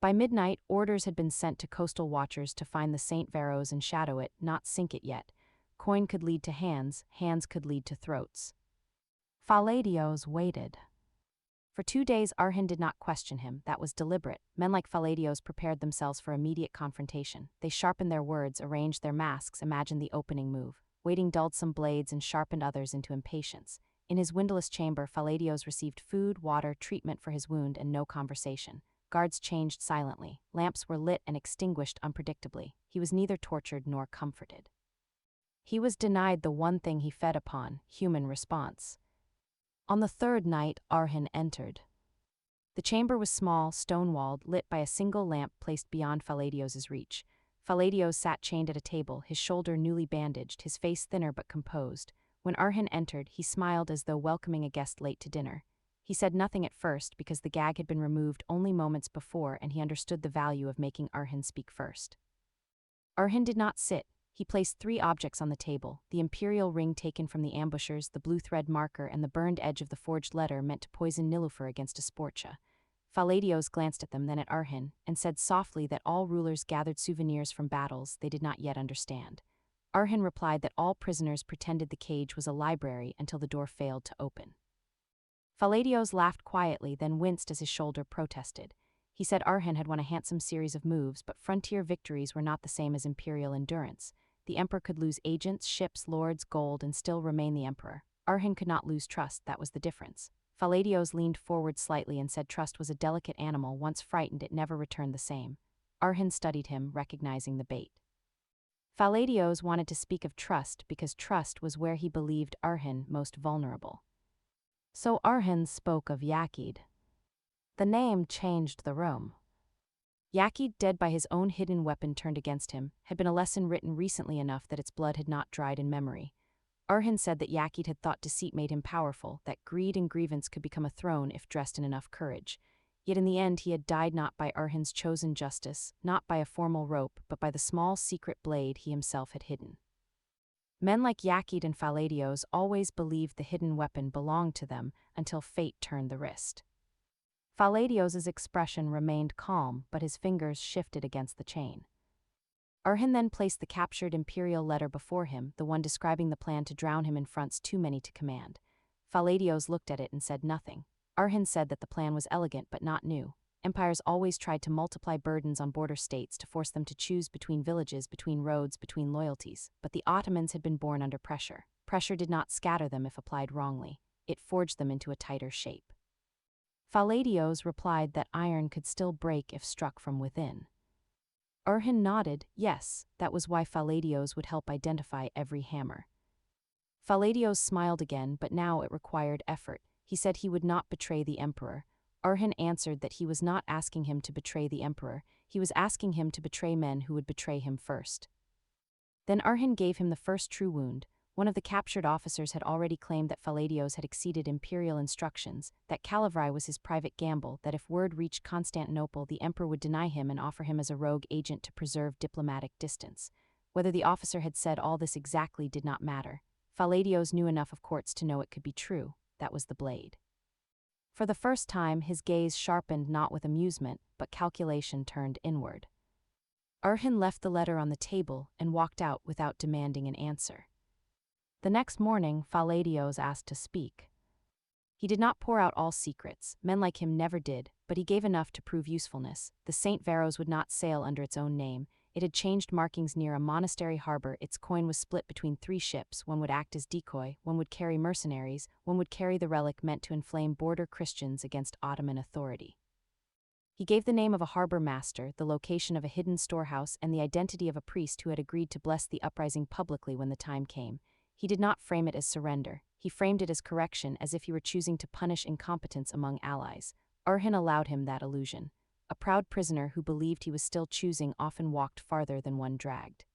By midnight, orders had been sent to coastal watchers to find the St. Veros and shadow it, not sink it yet. Coin could lead to hands, hands could lead to throats. Faladios waited. For 2 days, Orhan did not question him. That was deliberate. Men like Faladios prepared themselves for immediate confrontation. They sharpened their words, arranged their masks, imagined the opening move. Waiting dulled some blades and sharpened others into impatience. In his windowless chamber, Faladios received food, water, treatment for his wound, and no conversation. Guards changed silently. Lamps were lit and extinguished unpredictably. He was neither tortured nor comforted. He was denied the one thing he fed upon, human response. On the 3rd night, Orhan entered. The chamber was small, stone-walled, lit by a single lamp placed beyond Faladios's reach. Faladios sat chained at a table, his shoulder newly bandaged, his face thinner but composed. When Orhan entered, he smiled as though welcoming a guest late to dinner. He said nothing at first because the gag had been removed only moments before and he understood the value of making Orhan speak first. Orhan did not sit. He placed 3 objects on the table, the imperial ring taken from the ambushers, the blue thread marker, and the burned edge of the forged letter meant to poison Nilüfer against a sporcha. Faladios glanced at them, then at Orhan, and said softly that all rulers gathered souvenirs from battles they did not yet understand. Orhan replied that all prisoners pretended the cage was a library until the door failed to open. Faladios laughed quietly, then winced as his shoulder protested. He said Arhan had won a handsome series of moves, but frontier victories were not the same as imperial endurance. The emperor could lose agents, ships, lords, gold, and still remain the emperor. Arhan could not lose trust, that was the difference. Palladios leaned forward slightly and said trust was a delicate animal, once frightened it never returned the same. Arhan studied him, recognizing the bait. Palladios wanted to speak of trust because trust was where he believed Arhan most vulnerable. So Arhan spoke of Yakid. The name changed the room. Yakid, dead by his own hidden weapon turned against him, had been a lesson written recently enough that its blood had not dried in memory. Arhan said that Yakid had thought deceit made him powerful, that greed and grievance could become a throne if dressed in enough courage. Yet in the end he had died not by Arhan's chosen justice, not by a formal rope, but by the small secret blade he himself had hidden. Men like Yakid and Palladios always believed the hidden weapon belonged to them until fate turned the wrist. Palladios's expression remained calm, but his fingers shifted against the chain. Arhan then placed the captured imperial letter before him, the one describing the plan to drown him in fronts too many to command. Palladios looked at it and said nothing. Arhan said that the plan was elegant but not new. Empires always tried to multiply burdens on border states to force them to choose between villages, between roads, between loyalties, but the Ottomans had been born under pressure. Pressure did not scatter them if applied wrongly. It forged them into a tighter shape. Palladios replied that iron could still break if struck from within. Arhan nodded, yes, that was why Palladios would help identify every hammer. Palladios smiled again, but now it required effort. He said he would not betray the emperor. Arhan answered that he was not asking him to betray the emperor, he was asking him to betray men who would betray him first. Then Arhan gave him the first true wound. One of the captured officers had already claimed that Palladios had exceeded imperial instructions, that Calavry was his private gamble, that if word reached Constantinople the emperor would deny him and offer him as a rogue agent to preserve diplomatic distance. Whether the officer had said all this exactly did not matter. Palladios knew enough of courts to know it could be true. That was the blade. For the first time his gaze sharpened not with amusement, but calculation turned inward. Arhan left the letter on the table and walked out without demanding an answer. The next morning, Palladios asked to speak. He did not pour out all secrets, men like him never did, but he gave enough to prove usefulness. The St. Varos would not sail under its own name. It had changed markings near a monastery harbor. Its coin was split between 3 ships. One would act as decoy, one would carry mercenaries, one would carry the relic meant to inflame border Christians against Ottoman authority. He gave the name of a harbor master, the location of a hidden storehouse, and the identity of a priest who had agreed to bless the uprising publicly when the time came. He did not frame it as surrender. He framed it as correction, as if he were choosing to punish incompetence among allies. Arhan allowed him that illusion. A proud prisoner who believed he was still choosing often walked farther than one dragged.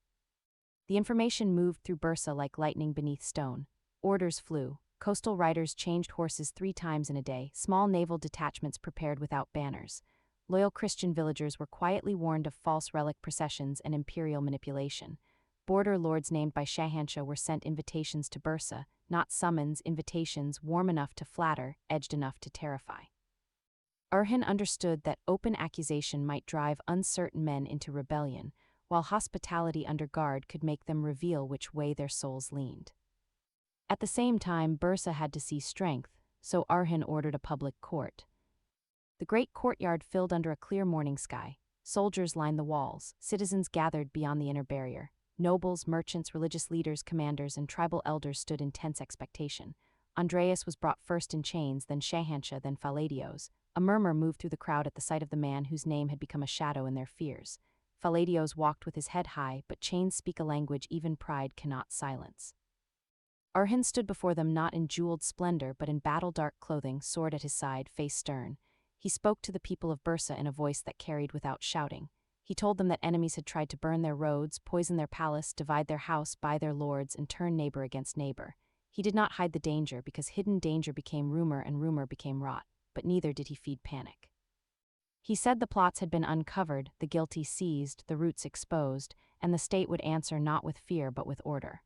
The information moved through Bursa like lightning beneath stone. Orders flew. Coastal riders changed horses 3 times in a day. Small naval detachments prepared without banners. Loyal Christian villagers were quietly warned of false relic processions and imperial manipulation. Border lords named by Shahanshah were sent invitations to Bursa, not summons, invitations warm enough to flatter, edged enough to terrify. Arhan understood that open accusation might drive uncertain men into rebellion, while hospitality under guard could make them reveal which way their souls leaned. At the same time, Bursa had to see strength, so Arhan ordered a public court. The great courtyard filled under a clear morning sky. Soldiers lined the walls, citizens gathered beyond the inner barrier. Nobles, merchants, religious leaders, commanders, and tribal elders stood in tense expectation. Andreas was brought first in chains, then Shahanshah, then Palladios. A murmur moved through the crowd at the sight of the man whose name had become a shadow in their fears. Palladios walked with his head high, but chains speak a language even pride cannot silence. Arhan stood before them not in jeweled splendor but in battle-dark clothing, sword at his side, face stern. He spoke to the people of Bursa in a voice that carried without shouting. He told them that enemies had tried to burn their roads, poison their palace, divide their house, buy their lords, and turn neighbor against neighbor. He did not hide the danger, because hidden danger became rumor and rumor became rot, but neither did he feed panic. He said the plots had been uncovered, the guilty seized, the roots exposed, and the state would answer not with fear but with order.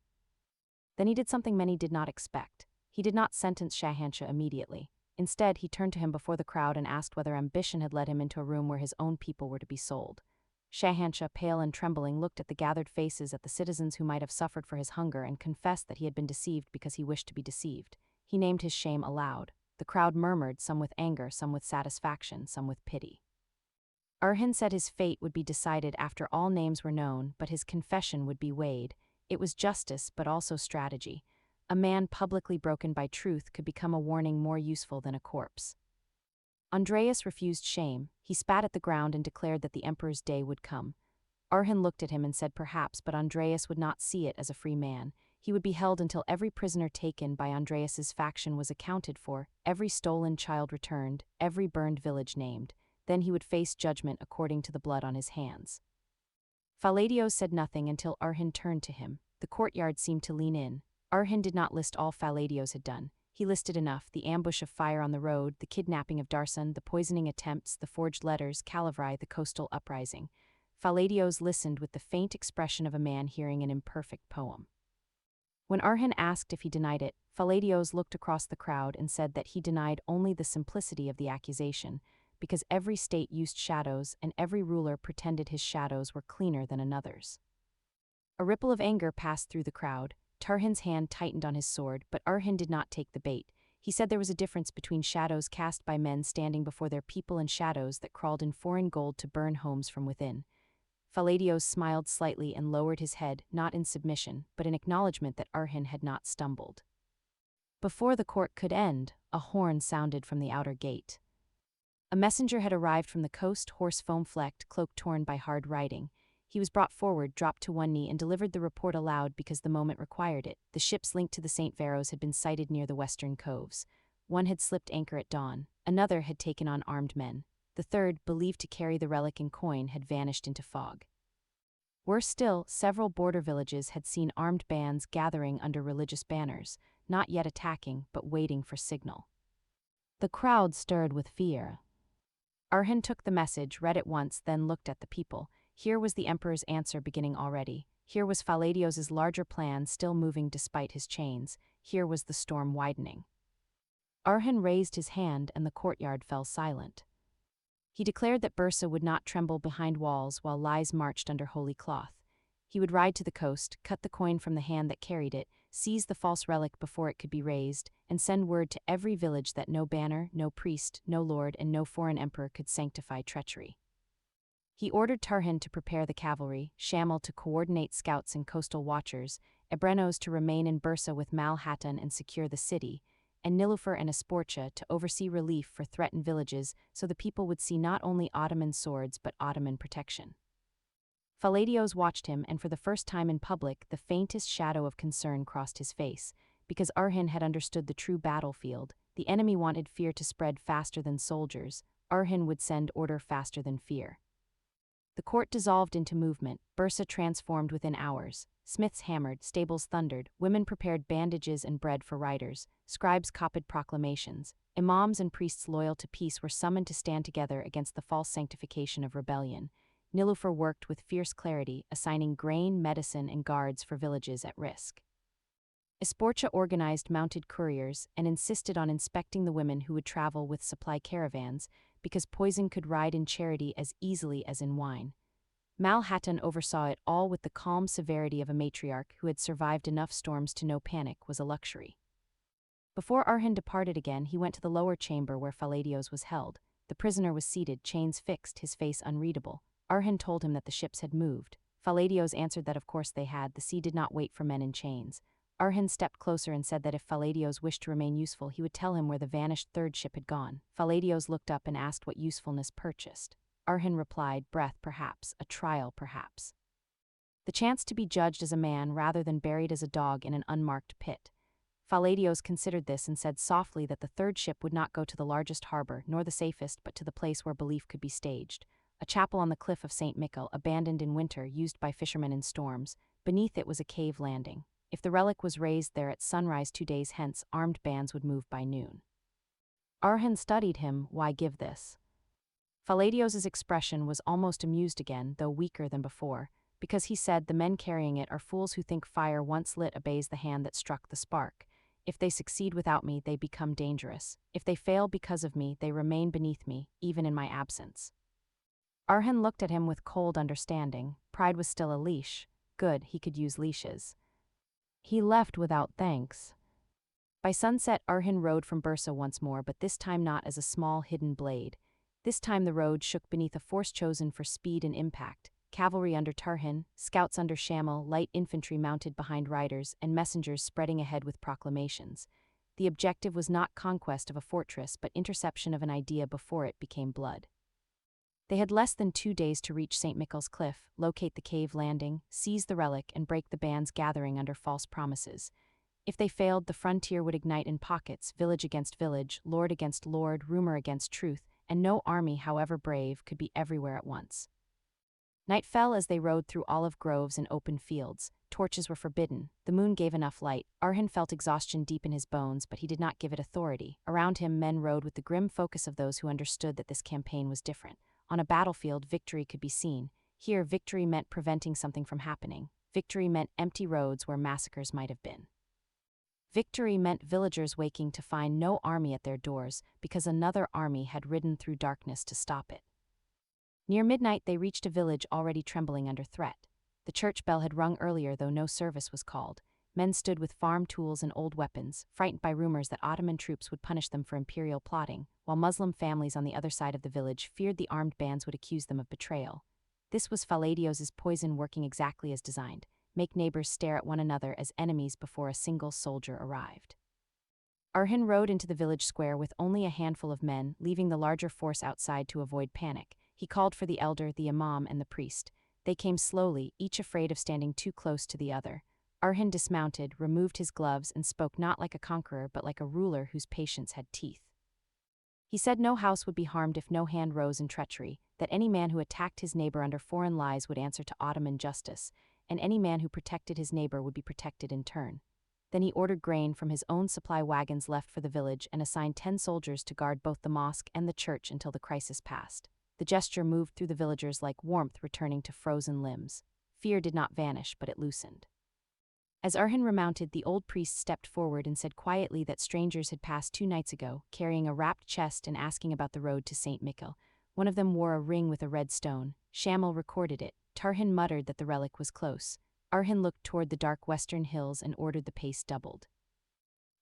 Then he did something many did not expect. He did not sentence Shahanshah immediately. Instead, he turned to him before the crowd and asked whether ambition had led him into a room where his own people were to be sold. Shahanshah, pale and trembling, looked at the gathered faces, at the citizens who might have suffered for his hunger, and confessed that he had been deceived because he wished to be deceived. He named his shame aloud. The crowd murmured, some with anger, some with satisfaction, some with pity. Arhan said his fate would be decided after all names were known, but his confession would be weighed. It was justice, but also strategy. A man publicly broken by truth could become a warning more useful than a corpse. Andreas refused shame. He spat at the ground and declared that the emperor's day would come. Arhan looked at him and said perhaps, but Andreas would not see it as a free man. He would be held until every prisoner taken by Andreas's faction was accounted for, every stolen child returned, every burned village named. Then he would face judgment according to the blood on his hands. Faladios said nothing until Arhan turned to him. The courtyard seemed to lean in. Arhan did not list all Faladios had done. He listed enough: the ambush of fire on the road, the kidnapping of Darsan, the poisoning attempts, the forged letters, Calavrai, the coastal uprising. Faladios listened with the faint expression of a man hearing an imperfect poem. When Arhan asked if he denied it, Faladios looked across the crowd and said that he denied only the simplicity of the accusation, because every state used shadows and every ruler pretended his shadows were cleaner than another's. A ripple of anger passed through the crowd. Tarhin's hand tightened on his sword, but Arhan did not take the bait. He said there was a difference between shadows cast by men standing before their people and shadows that crawled in foreign gold to burn homes from within. Faladios smiled slightly and lowered his head, not in submission, but in acknowledgement that Arhan had not stumbled. Before the court could end, a horn sounded from the outer gate. A messenger had arrived from the coast, horse foam-flecked, cloak torn by hard riding. He was brought forward, dropped to one knee, and delivered the report aloud because the moment required it. The ships linked to the St. Varos had been sighted near the western coves. One had slipped anchor at dawn. Another had taken on armed men. The third, believed to carry the relic in coin, had vanished into fog. Worse still, several border villages had seen armed bands gathering under religious banners, not yet attacking, but waiting for signal. The crowd stirred with fear. Arhan took the message, read it once, then looked at the people. Here was the emperor's answer beginning already. Here was Faladios's larger plan still moving despite his chains. Here was the storm widening. Arhan raised his hand and the courtyard fell silent. He declared that Bursa would not tremble behind walls while lies marched under holy cloth. He would ride to the coast, cut the coin from the hand that carried it, seize the false relic before it could be raised, and send word to every village that no banner, no priest, no lord, and no foreign emperor could sanctify treachery. He ordered Tarhin to prepare the cavalry, Shamil to coordinate scouts and coastal watchers, Ebrenos to remain in Bursa with Malhatan and secure the city, and Nilufar and Esportia to oversee relief for threatened villages so the people would see not only Ottoman swords but Ottoman protection. Faladios watched him, and for the first time in public, the faintest shadow of concern crossed his face, because Arhan had understood the true battlefield. The enemy wanted fear to spread faster than soldiers. Arhan would send order faster than fear. The court dissolved into movement. Bursa transformed within hours. Smiths hammered, stables thundered, women prepared bandages and bread for riders, scribes copied proclamations. Imams and priests loyal to peace were summoned to stand together against the false sanctification of rebellion. Nilufar worked with fierce clarity, assigning grain, medicine, and guards for villages at risk. Esportia organized mounted couriers and insisted on inspecting the women who would travel with supply caravans, because poison could ride in charity as easily as in wine. Malhatan oversaw it all with the calm severity of a matriarch who had survived enough storms to know panic was a luxury. Before Arhan departed again, he went to the lower chamber where Faladios was held. The prisoner was seated, chains fixed, his face unreadable. Arhan told him that the ships had moved. Faladios answered that of course they had. The sea did not wait for men in chains. Arhan stepped closer and said that if Faladios wished to remain useful, he would tell him where the vanished third ship had gone. Faladios looked up and asked what usefulness purchased. Arhan replied, breath perhaps, a trial perhaps. The chance to be judged as a man rather than buried as a dog in an unmarked pit. Faladios considered this and said softly that the third ship would not go to the largest harbor, nor the safest, but to the place where belief could be staged. A chapel on the cliff of Saint Mikl, abandoned in winter, used by fishermen in storms. Beneath it was a cave landing. If the relic was raised there at sunrise 2 days hence, armed bands would move by noon. Arhan studied him. Why give this? Faladios's expression was almost amused again, though weaker than before, because he said the men carrying it are fools who think fire once lit obeys the hand that struck the spark. If they succeed without me, they become dangerous. If they fail because of me, they remain beneath me, even in my absence. Arhan looked at him with cold understanding. Pride was still a leash. Good, he could use leashes. He left without thanks. By sunset, Arhan rode from Bursa once more, but this time not as a small hidden blade. This time the road shook beneath a force chosen for speed and impact. Cavalry under Tarihin, scouts under Shamil, light infantry mounted behind riders, and messengers spreading ahead with proclamations. The objective was not conquest of a fortress, but interception of an idea before it became blood. They had less than 2 days to reach Saint Mikl's cliff, locate the cave landing, seize the relic, and break the bands gathering under false promises. If they failed, the frontier would ignite in pockets, village against village, lord against lord, rumor against truth, and no army, however brave, could be everywhere at once. Night fell as they rode through olive groves and open fields. Torches were forbidden. The moon gave enough light. Orhan felt exhaustion deep in his bones, but he did not give it authority. Around him, men rode with the grim focus of those who understood that this campaign was different. On a battlefield, victory could be seen. Here, victory meant preventing something from happening. Victory meant empty roads where massacres might have been. Victory meant villagers waking to find no army at their doors because another army had ridden through darkness to stop it. Near midnight, they reached a village already trembling under threat. The church bell had rung earlier, though no service was called. Men stood with farm tools and old weapons, frightened by rumors that Ottoman troops would punish them for imperial plotting, while Muslim families on the other side of the village feared the armed bands would accuse them of betrayal. This was Faladios's poison working exactly as designed, make neighbors stare at one another as enemies before a single soldier arrived. Orhan rode into the village square with only a handful of men, leaving the larger force outside to avoid panic. He called for the elder, the imam, and the priest. They came slowly, each afraid of standing too close to the other. Orhan dismounted, removed his gloves, and spoke not like a conqueror but like a ruler whose patience had teeth. He said no house would be harmed if no hand rose in treachery, that any man who attacked his neighbor under foreign lies would answer to Ottoman justice, and any man who protected his neighbor would be protected in turn. Then he ordered grain from his own supply wagons left for the village and assigned 10 soldiers to guard both the mosque and the church until the crisis passed. The gesture moved through the villagers like warmth returning to frozen limbs. Fear did not vanish, but it loosened. As Orhan remounted, the old priest stepped forward and said quietly that strangers had passed 2 nights ago, carrying a wrapped chest and asking about the road to Saint Mikl. One of them wore a ring with a red stone. Shamil recorded it. Tarihin muttered that the relic was close. Orhan looked toward the dark western hills and ordered the pace doubled.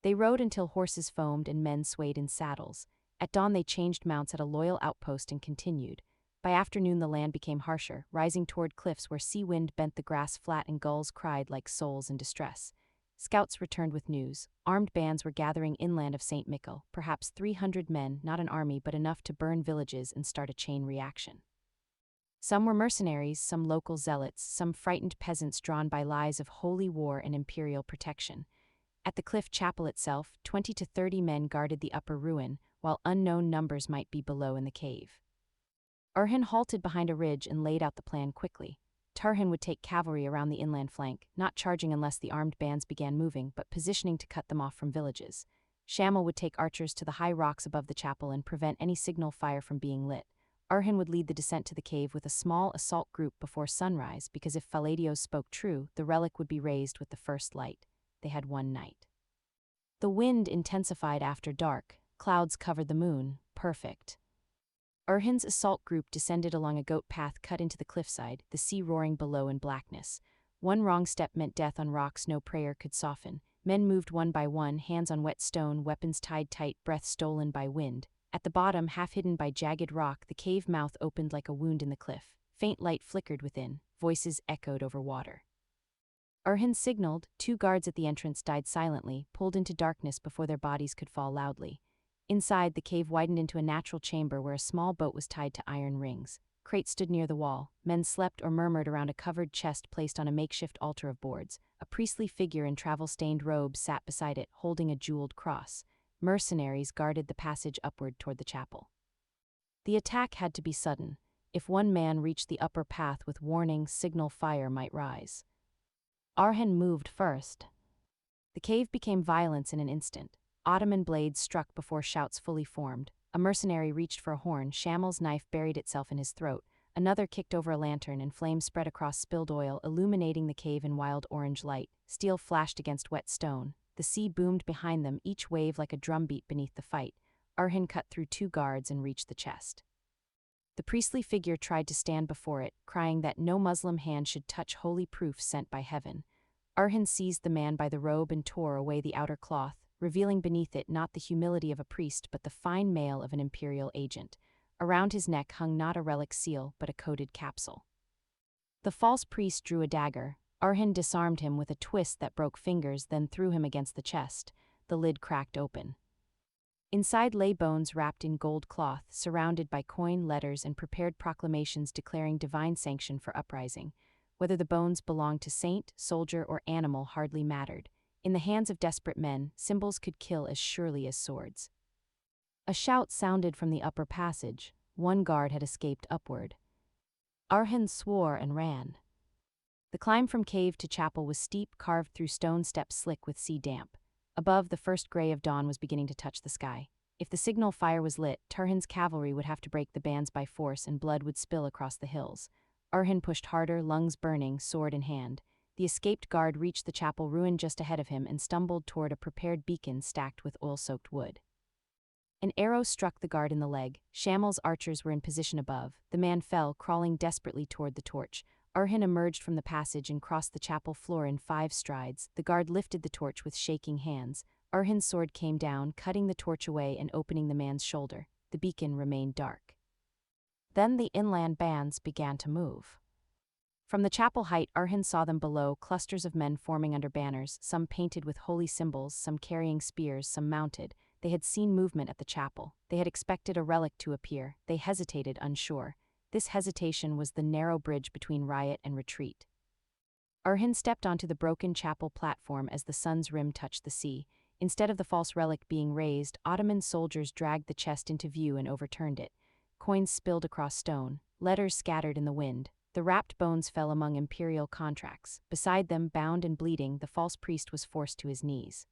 They rode until horses foamed and men swayed in saddles. At dawn they changed mounts at a loyal outpost and continued. By afternoon the land became harsher, rising toward cliffs where sea wind bent the grass flat and gulls cried like souls in distress. Scouts returned with news. Armed bands were gathering inland of Saint Mikl, perhaps 300 men, not an army but enough to burn villages and start a chain reaction. Some were mercenaries, some local zealots, some frightened peasants drawn by lies of holy war and imperial protection. At the cliff chapel itself, 20 to 30 men guarded the upper ruin, while unknown numbers might be below in the cave. Orhan halted behind a ridge and laid out the plan quickly. Tarihin would take cavalry around the inland flank, not charging unless the armed bands began moving, but positioning to cut them off from villages. Shamil would take archers to the high rocks above the chapel and prevent any signal fire from being lit. Orhan would lead the descent to the cave with a small assault group before sunrise, because if Faladios spoke true, the relic would be raised with the first light. They had 1 night. The wind intensified after dark. Clouds covered the moon. Perfect. Orhan's assault group descended along a goat path cut into the cliffside, the sea roaring below in blackness. One wrong step meant death on rocks no prayer could soften. Men moved one by one, hands on wet stone, weapons tied tight, breath stolen by wind. At the bottom, half hidden by jagged rock, the cave mouth opened like a wound in the cliff. Faint light flickered within. Voices echoed over water. Orhan signaled. 2 guards at the entrance died silently, pulled into darkness before their bodies could fall loudly. Inside, the cave widened into a natural chamber where a small boat was tied to iron rings. Crates stood near the wall. Men slept or murmured around a covered chest placed on a makeshift altar of boards. A priestly figure in travel-stained robes sat beside it, holding a jeweled cross. Mercenaries guarded the passage upward toward the chapel. The attack had to be sudden. If one man reached the upper path with warning, signal fire might rise. Orhan moved first. The cave became violence in an instant. Ottoman blades struck before shouts fully formed. A mercenary reached for a horn. Shamil's knife buried itself in his throat. Another kicked over a lantern and flames spread across spilled oil, illuminating the cave in wild orange light. Steel flashed against wet stone. The sea boomed behind them, each wave like a drumbeat beneath the fight. Orhan cut through 2 guards and reached the chest. The priestly figure tried to stand before it, crying that no Muslim hand should touch holy proof sent by heaven. Orhan seized the man by the robe and tore away the outer cloth, revealing beneath it not the humility of a priest but the fine mail of an imperial agent. Around his neck hung not a relic seal but a coded capsule. The false priest drew a dagger. Orhan disarmed him with a twist that broke fingers, then threw him against the chest. The lid cracked open. Inside lay bones wrapped in gold cloth, surrounded by coin, letters, and prepared proclamations declaring divine sanction for uprising. Whether the bones belonged to saint, soldier, or animal hardly mattered. In the hands of desperate men, symbols could kill as surely as swords. A shout sounded from the upper passage. One guard had escaped upward. Orhan swore and ran. The climb from cave to chapel was steep, carved through stone steps slick with sea damp. Above, the first gray of dawn was beginning to touch the sky. If the signal fire was lit, Tarihin's cavalry would have to break the bands by force and blood would spill across the hills. Orhan pushed harder, lungs burning, sword in hand. The escaped guard reached the chapel ruin just ahead of him and stumbled toward a prepared beacon stacked with oil-soaked wood. An arrow struck the guard in the leg. Shamil's archers were in position above. The man fell, crawling desperately toward the torch. Orhan emerged from the passage and crossed the chapel floor in 5 strides. The guard lifted the torch with shaking hands. Orhan's sword came down, cutting the torch away and opening the man's shoulder. The beacon remained dark. Then the inland bands began to move. From the chapel height, Orhan saw them below, clusters of men forming under banners, some painted with holy symbols, some carrying spears, some mounted. They had seen movement at the chapel. They had expected a relic to appear. They hesitated, unsure. This hesitation was the narrow bridge between riot and retreat. Orhan stepped onto the broken chapel platform as the sun's rim touched the sea. Instead of the false relic being raised, Ottoman soldiers dragged the chest into view and overturned it. Coins spilled across stone, letters scattered in the wind. The wrapped bones fell among imperial contracts. Beside them, bound and bleeding, the false priest was forced to his knees.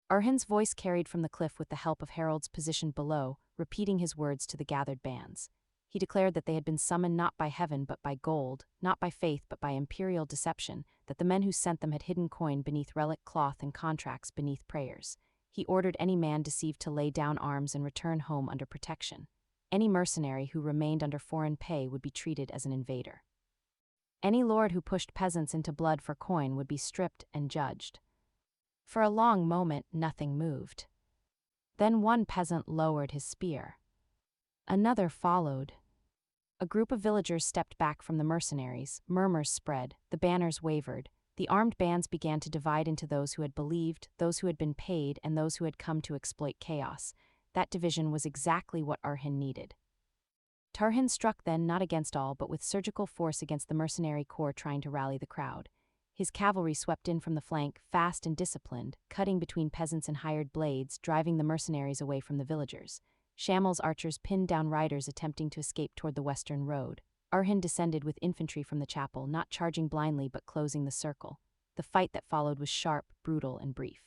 Orhan's voice carried from the cliff with the help of heralds positioned below, repeating his words to the gathered bands. He declared that they had been summoned not by heaven but by gold, not by faith but by imperial deception, that the men who sent them had hidden coin beneath relic cloth and contracts beneath prayers. He ordered any man deceived to lay down arms and return home under protection. Any mercenary who remained under foreign pay would be treated as an invader. Any lord who pushed peasants into blood for coin would be stripped and judged. For a long moment, nothing moved. Then one peasant lowered his spear. Another followed. A group of villagers stepped back from the mercenaries. Murmurs spread. The banners wavered. The armed bands began to divide into those who had believed, those who had been paid, and those who had come to exploit chaos. That division was exactly what Orhan needed. Tarihin struck then not against all but with surgical force against the mercenary corps trying to rally the crowd. His cavalry swept in from the flank, fast and disciplined, cutting between peasants and hired blades, driving the mercenaries away from the villagers. Shamil's archers pinned down riders attempting to escape toward the western road. Orhan descended with infantry from the chapel, not charging blindly but closing the circle. The fight that followed was sharp, brutal, and brief.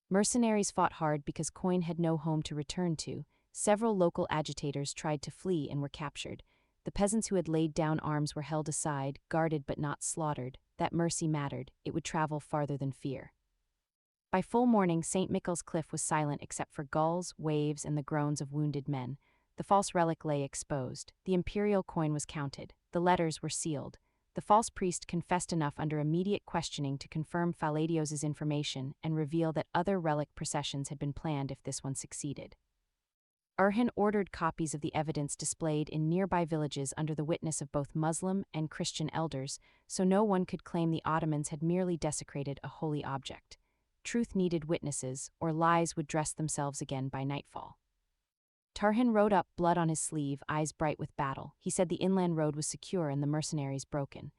Mercenaries fought hard because coin had no home to return to. Several local agitators tried to flee and were captured. The peasants who had laid down arms were held aside, guarded but not slaughtered. That mercy mattered. It would travel farther than fear. By full morning, Saint Mikl's cliff was silent except for gulls, waves, and the groans of wounded men. The false relic lay exposed. The imperial coin was counted. The letters were sealed. The false priest confessed enough under immediate questioning to confirm Faladios's information and reveal that other relic processions had been planned if this one succeeded. Orhan ordered copies of the evidence displayed in nearby villages under the witness of both Muslim and Christian elders, so no one could claim the Ottomans had merely desecrated a holy object. Truth needed witnesses, or lies would dress themselves again by nightfall. Tarihin rode up, blood on his sleeve, eyes bright with battle. He said the inland road was secure and the mercenaries broken.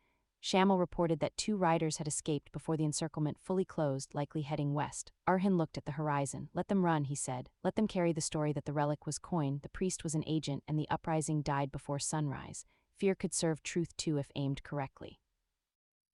Shamil reported that 2 riders had escaped before the encirclement fully closed, likely heading west. Orhan looked at the horizon. Let them run, he said. Let them carry the story that the relic was coin, the priest was an agent, and the uprising died before sunrise. Fear could serve truth too if aimed correctly.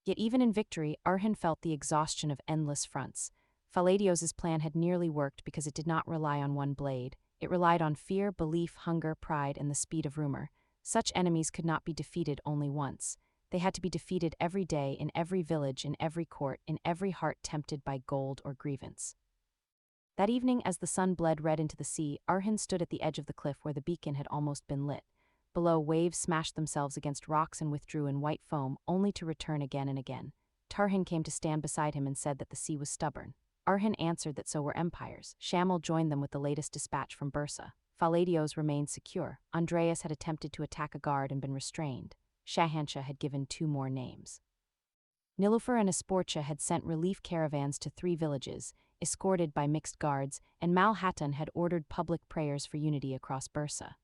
Yet even in victory, Orhan felt the exhaustion of endless fronts. Faladios's plan had nearly worked because it did not rely on one blade. It relied on fear, belief, hunger, pride, and the speed of rumor. Such enemies could not be defeated only once. They had to be defeated every day, in every village, in every court, in every heart tempted by gold or grievance. That evening, as the sun bled red into the sea, Orhan stood at the edge of the cliff where the beacon had almost been lit. Below, waves smashed themselves against rocks and withdrew in white foam, only to return again and again. Tarihin came to stand beside him and said that the sea was stubborn. Orhan answered that so were empires. Shamil joined them with the latest dispatch from Bursa. Faladios remained secure. Andreas had attempted to attack a guard and been restrained. Shahansha had given 2 more names. Nilüfer and Esporça had sent relief caravans to 3 villages, escorted by mixed guards, and Malhatun had ordered public prayers for unity across Bursa.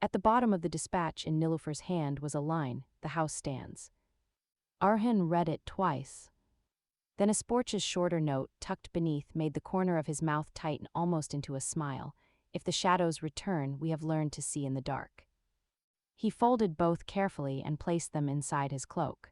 At the bottom of the dispatch in Nilüfer's hand was a line, "The house stands." Orhan read it twice. Then Esporça's shorter note, tucked beneath, made the corner of his mouth tighten almost into a smile. "If the shadows return, we have learned to see in the dark." He folded both carefully and placed them inside his cloak.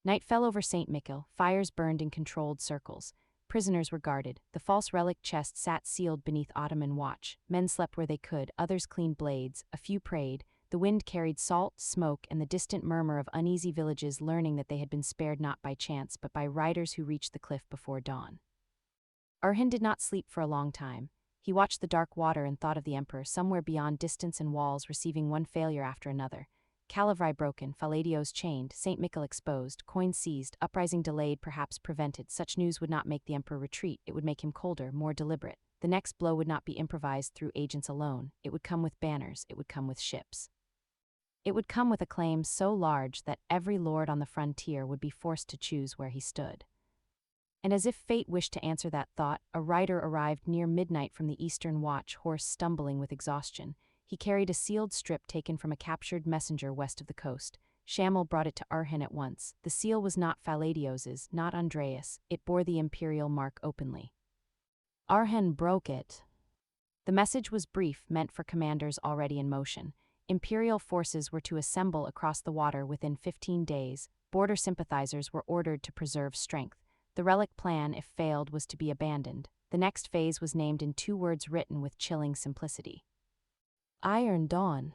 Night fell over Saint Mikl, fires burned in controlled circles. Prisoners were guarded, the false relic chest sat sealed beneath Ottoman watch. Men slept where they could, others cleaned blades, a few prayed. The wind carried salt, smoke, and the distant murmur of uneasy villages learning that they had been spared not by chance but by riders who reached the cliff before dawn. Orhan did not sleep for a long time. He watched the dark water and thought of the emperor somewhere beyond distance and walls receiving one failure after another. Calavry broken, Faladios chained, Saint Mikl exposed, coins seized, uprising delayed, perhaps prevented. Such news would not make the emperor retreat, it would make him colder, more deliberate. The next blow would not be improvised through agents alone, it would come with banners, it would come with ships. It would come with a claim so large that every lord on the frontier would be forced to choose where he stood. And as if fate wished to answer that thought, a rider arrived near midnight from the Eastern Watch, horse stumbling with exhaustion. He carried a sealed strip taken from a captured messenger west of the coast. Shamil brought it to Orhan at once. The seal was not Faladios's, not Andreas. It bore the imperial mark openly. Orhan broke it. The message was brief, meant for commanders already in motion. Imperial forces were to assemble across the water within 15 days. Border sympathizers were ordered to preserve strength. The relic plan, if failed, was to be abandoned. The next phase was named in 2 words written with chilling simplicity. Iron Dawn.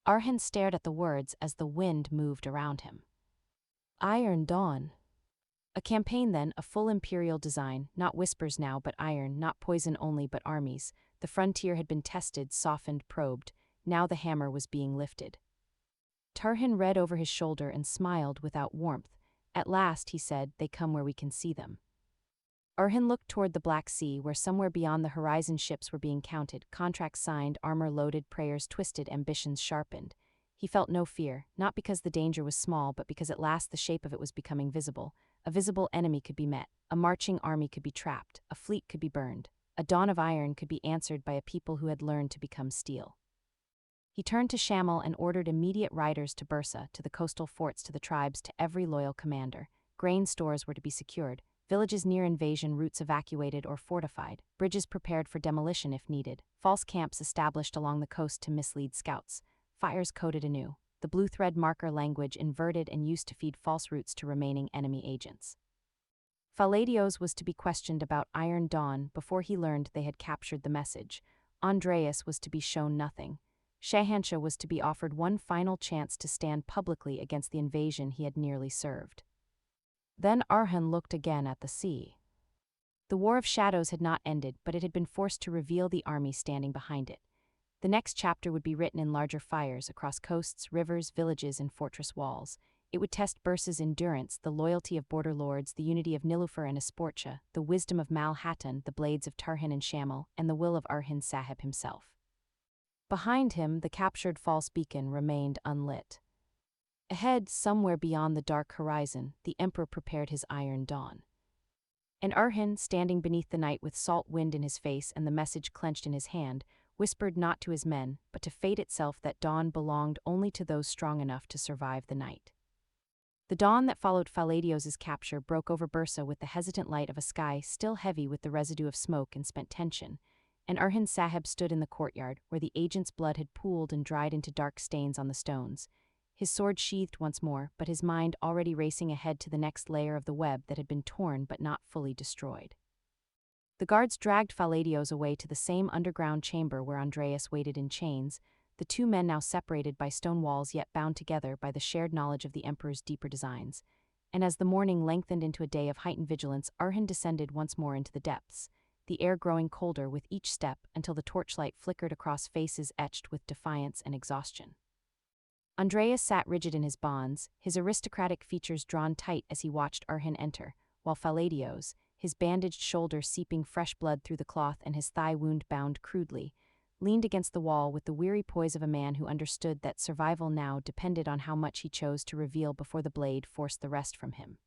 Orhan stared at the words as the wind moved around him. Iron Dawn. A campaign then, a full imperial design, not whispers now but iron, not poison only but armies. The frontier had been tested, softened, probed. Now the hammer was being lifted. Tarihin read over his shoulder and smiled without warmth. At last, he said, they come where we can see them. Orhan looked toward the Black Sea, where somewhere beyond the horizon ships were being counted, contracts signed, armor loaded, prayers twisted, ambitions sharpened. He felt no fear, not because the danger was small, but because at last the shape of it was becoming visible. A visible enemy could be met, a marching army could be trapped, a fleet could be burned, a dawn of iron could be answered by a people who had learned to become steel. He turned to Shamil and ordered immediate riders to Bursa, to the coastal forts, to the tribes, to every loyal commander. Grain stores were to be secured, villages near invasion routes evacuated or fortified, bridges prepared for demolition if needed, false camps established along the coast to mislead scouts, fires coded anew, the blue thread marker language inverted and used to feed false routes to remaining enemy agents. Faladios was to be questioned about Iron Dawn before he learned they had captured the message. Andreas was to be shown nothing. Shahansha was to be offered one final chance to stand publicly against the invasion he had nearly served. Then Orhan looked again at the sea. The War of Shadows had not ended, but it had been forced to reveal the army standing behind it. The next chapter would be written in larger fires across coasts, rivers, villages, and fortress walls. It would test Bursa's endurance, the loyalty of border lords, the unity of Nilüfer and Esporça, the wisdom of Malhatun, the blades of Tarihin and Shamil, and the will of Orhan Sahib himself. Behind him, the captured false beacon remained unlit. Ahead, somewhere beyond the dark horizon, the emperor prepared his Iron Dawn. And Orhan, standing beneath the night with salt wind in his face and the message clenched in his hand, whispered not to his men, but to fate itself that dawn belonged only to those strong enough to survive the night. The dawn that followed Faladios's capture broke over Bursa with the hesitant light of a sky still heavy with the residue of smoke and spent tension, and Orhan Sahib stood in the courtyard where the agent's blood had pooled and dried into dark stains on the stones. His sword sheathed once more, but his mind already racing ahead to the next layer of the web that had been torn but not fully destroyed. The guards dragged Faladios away to the same underground chamber where Andreas waited in chains, the 2 men now separated by stone walls yet bound together by the shared knowledge of the emperor's deeper designs. And as the morning lengthened into a day of heightened vigilance, Orhan descended once more into the depths, the air growing colder with each step until the torchlight flickered across faces etched with defiance and exhaustion. Andreas sat rigid in his bonds, his aristocratic features drawn tight as he watched Orhan enter, while Faladios, his bandaged shoulder seeping fresh blood through the cloth and his thigh wound bound crudely, leaned against the wall with the weary poise of a man who understood that survival now depended on how much he chose to reveal before the blade forced the rest from him.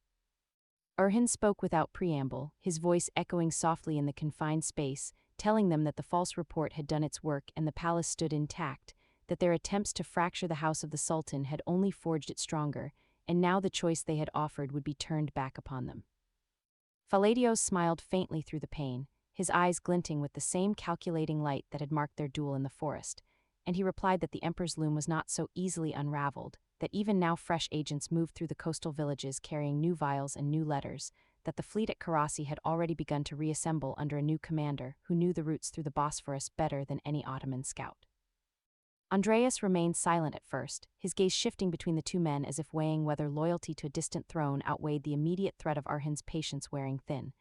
Orhan spoke without preamble, his voice echoing softly in the confined space, telling them that the false report had done its work and the palace stood intact, that their attempts to fracture the house of the Sultan had only forged it stronger, and now the choice they had offered would be turned back upon them. Faladios smiled faintly through the pane, his eyes glinting with the same calculating light that had marked their duel in the forest, and he replied that the emperor's loom was not so easily unraveled, that even now fresh agents moved through the coastal villages carrying new vials and new letters, that the fleet at Karasi had already begun to reassemble under a new commander who knew the routes through the Bosphorus better than any Ottoman scout. Andreas remained silent at first, his gaze shifting between the two men as if weighing whether loyalty to a distant throne outweighed the immediate threat of Orhan's patience wearing thin.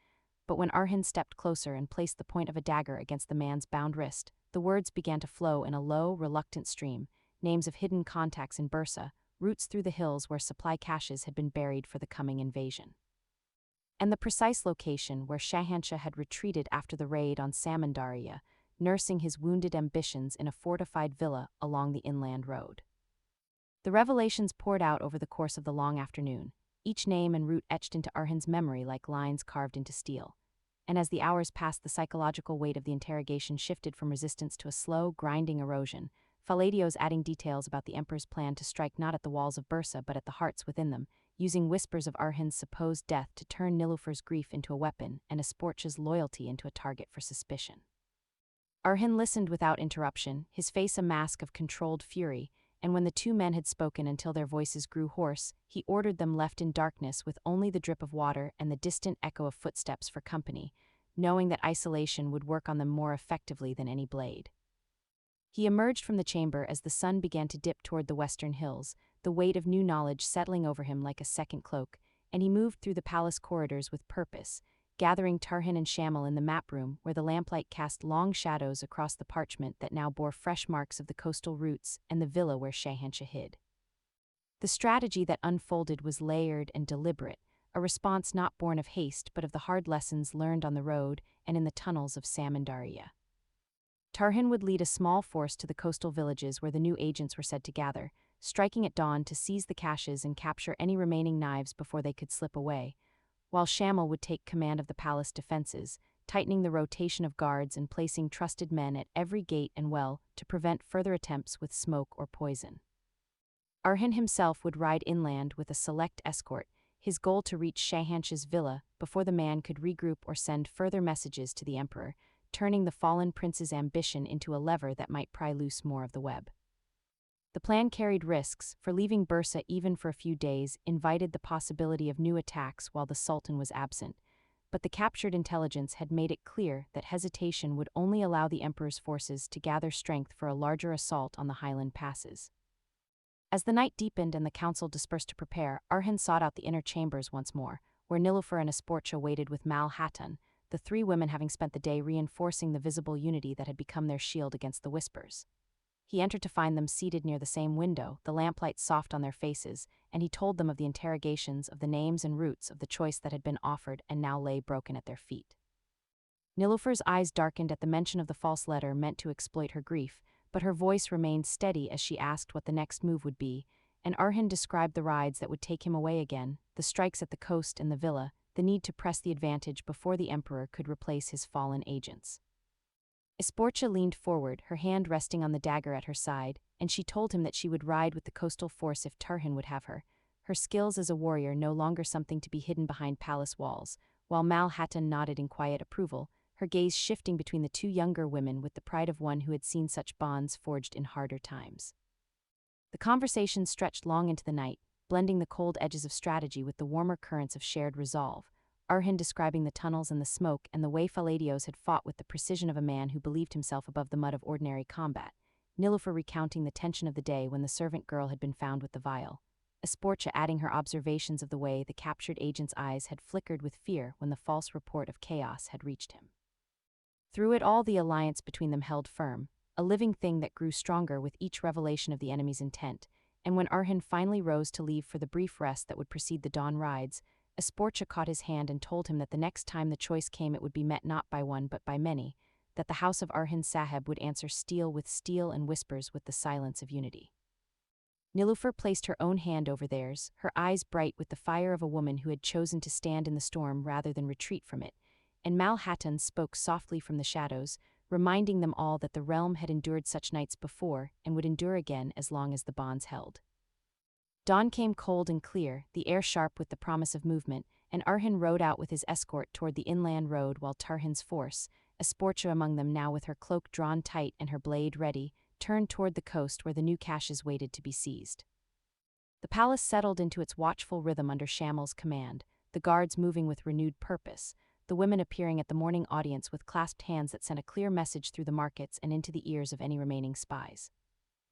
But when Orhan stepped closer and placed the point of a dagger against the man's bound wrist, the words began to flow in a low, reluctant stream, names of hidden contacts in Bursa, routes through the hills where supply caches had been buried for the coming invasion, and the precise location where Shahanshah had retreated after the raid on Samandaria, nursing his wounded ambitions in a fortified villa along the inland road. The revelations poured out over the course of the long afternoon, each name and route etched into Orhan's memory like lines carved into steel. And as the hours passed, the psychological weight of the interrogation shifted from resistance to a slow, grinding erosion, Faladios adding details about the emperor's plan to strike not at the walls of Bursa but at the hearts within them, using whispers of Orhan's supposed death to turn Nilufer's grief into a weapon and Esporcha's loyalty into a target for suspicion. Orhan listened without interruption, his face a mask of controlled fury, and when the two men had spoken until their voices grew hoarse, he ordered them left in darkness with only the drip of water and the distant echo of footsteps for company, knowing that isolation would work on them more effectively than any blade. He emerged from the chamber as the sun began to dip toward the western hills, the weight of new knowledge settling over him like a second cloak, and he moved through the palace corridors with purpose, gathering Tarihin and Shamil in the map room where the lamplight cast long shadows across the parchment that now bore fresh marks of the coastal routes and the villa where Shahanshah hid. The strategy that unfolded was layered and deliberate, a response not born of haste but of the hard lessons learned on the road and in the tunnels of Samandaria. Tarihin would lead a small force to the coastal villages where the new agents were said to gather, striking at dawn to seize the caches and capture any remaining knives before they could slip away, while Shamil would take command of the palace defenses, tightening the rotation of guards and placing trusted men at every gate and well to prevent further attempts with smoke or poison. Orhan himself would ride inland with a select escort, his goal to reach Shahanshah's villa before the man could regroup or send further messages to the emperor, turning the fallen prince's ambition into a lever that might pry loose more of the web. The plan carried risks, for leaving Bursa even for a few days invited the possibility of new attacks while the Sultan was absent, but the captured intelligence had made it clear that hesitation would only allow the emperor's forces to gather strength for a larger assault on the highland passes. As the night deepened and the council dispersed to prepare, Orhan sought out the inner chambers once more, where Nilufer and Esporcha waited with Mal Hatun, the three women having spent the day reinforcing the visible unity that had become their shield against the whispers. He entered to find them seated near the same window, the lamplight soft on their faces, and he told them of the interrogations, of the names and routes of the choice that had been offered and now lay broken at their feet. Nilufer's eyes darkened at the mention of the false letter meant to exploit her grief, but her voice remained steady as she asked what the next move would be, and Orhan described the rides that would take him away again, the strikes at the coast and the villa, the need to press the advantage before the emperor could replace his fallen agents. Esporcha leaned forward, her hand resting on the dagger at her side, and she told him that she would ride with the coastal force if Tarihin would have her, her skills as a warrior no longer something to be hidden behind palace walls, while Mal Hatun nodded in quiet approval, her gaze shifting between the two younger women with the pride of one who had seen such bonds forged in harder times. The conversation stretched long into the night, blending the cold edges of strategy with the warmer currents of shared resolve, Orhan describing the tunnels and the smoke and the way Faladios had fought with the precision of a man who believed himself above the mud of ordinary combat, Nilufer recounting the tension of the day when the servant girl had been found with the vial, Esporcha adding her observations of the way the captured agent's eyes had flickered with fear when the false report of chaos had reached him. Through it all, the alliance between them held firm, a living thing that grew stronger with each revelation of the enemy's intent, and when Orhan finally rose to leave for the brief rest that would precede the dawn rides, Esporcha caught his hand and told him that the next time the choice came it would be met not by one but by many, that the house of Arhan Sahib would answer steel with steel and whispers with the silence of unity. Nilüfer placed her own hand over theirs, her eyes bright with the fire of a woman who had chosen to stand in the storm rather than retreat from it, and Malhatan spoke softly from the shadows, reminding them all that the realm had endured such nights before and would endure again as long as the bonds held. Dawn came cold and clear, the air sharp with the promise of movement, and Arhan rode out with his escort toward the inland road while Tarihin's force, a sportia among them now with her cloak drawn tight and her blade ready, turned toward the coast where the new caches waited to be seized. The palace settled into its watchful rhythm under Shamel's command, the guards moving with renewed purpose, the women appearing at the morning audience with clasped hands that sent a clear message through the markets and into the ears of any remaining spies.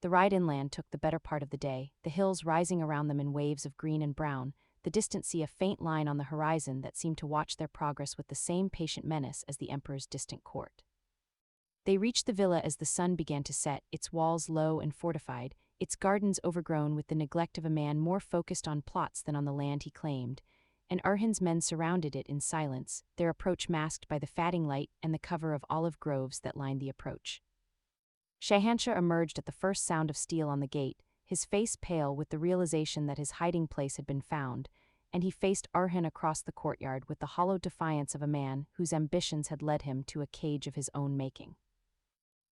The ride inland took the better part of the day, the hills rising around them in waves of green and brown, the distant sea a faint line on the horizon that seemed to watch their progress with the same patient menace as the emperor's distant court. They reached the villa as the sun began to set, its walls low and fortified, its gardens overgrown with the neglect of a man more focused on plots than on the land he claimed, and Arhan's men surrounded it in silence, their approach masked by the fatting light and the cover of olive groves that lined the approach. Shahanshah emerged at the first sound of steel on the gate, his face pale with the realization that his hiding place had been found, and he faced Arhan across the courtyard with the hollow defiance of a man whose ambitions had led him to a cage of his own making.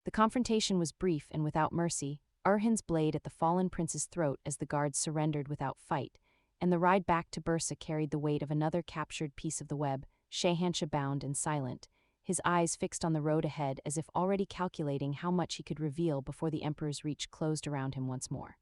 The confrontation was brief and without mercy, Arhan's blade at the fallen prince's throat as the guards surrendered without fight, and the ride back to Bursa carried the weight of another captured piece of the web, Shahanshah bound and silent, his eyes fixed on the road ahead as if already calculating how much he could reveal before the emperor's reach closed around him once more.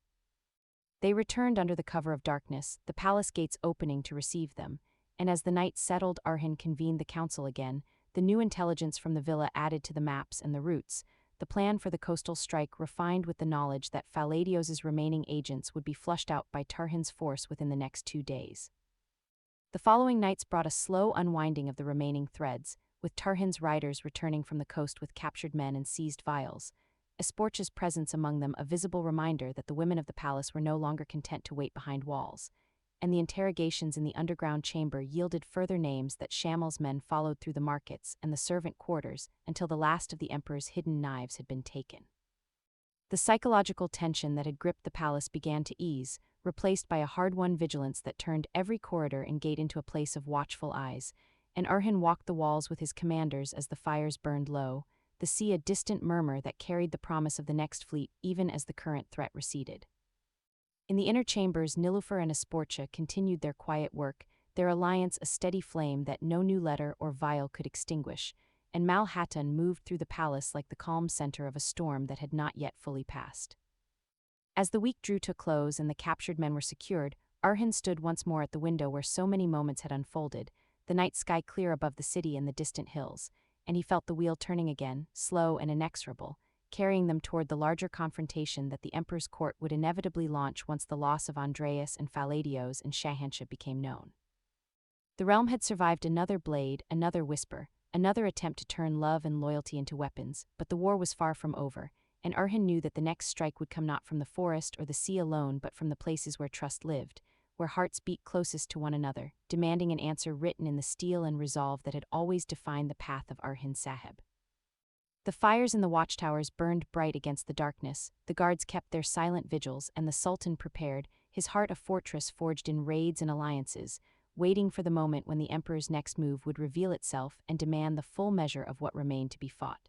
They returned under the cover of darkness, the palace gates opening to receive them, and as the night settled Arhan convened the council again, the new intelligence from the villa added to the maps and the routes, the plan for the coastal strike refined with the knowledge that Faladios's remaining agents would be flushed out by Tarhin's force within the next 2 days. The following nights brought a slow unwinding of the remaining threads, with Tarhin's riders returning from the coast with captured men and seized vials, Esporcha's presence among them a visible reminder that the women of the palace were no longer content to wait behind walls, and the interrogations in the underground chamber yielded further names that Shamel's men followed through the markets and the servant quarters until the last of the emperor's hidden knives had been taken. The psychological tension that had gripped the palace began to ease, replaced by a hard-won vigilance that turned every corridor and gate into a place of watchful eyes, and Arhan walked the walls with his commanders as the fires burned low, the sea a distant murmur that carried the promise of the next fleet even as the current threat receded. In the inner chambers, Nilüfer and Esporcha continued their quiet work, their alliance a steady flame that no new letter or vial could extinguish, and Malhatan moved through the palace like the calm center of a storm that had not yet fully passed. As the week drew to a close and the captured men were secured, Arhan stood once more at the window where so many moments had unfolded, the night sky clear above the city and the distant hills, and he felt the wheel turning again, slow and inexorable, carrying them toward the larger confrontation that the emperor's court would inevitably launch once the loss of Andreas and Faladios and Shahanshah became known. The realm had survived another blade, another whisper, another attempt to turn love and loyalty into weapons, but the war was far from over, and Arhan knew that the next strike would come not from the forest or the sea alone but from the places where trust lived, where hearts beat closest to one another, demanding an answer written in the steel and resolve that had always defined the path of Arhan Sahib. The fires in the watchtowers burned bright against the darkness, the guards kept their silent vigils, and the Sultan prepared, his heart a fortress forged in raids and alliances, waiting for the moment when the emperor's next move would reveal itself and demand the full measure of what remained to be fought.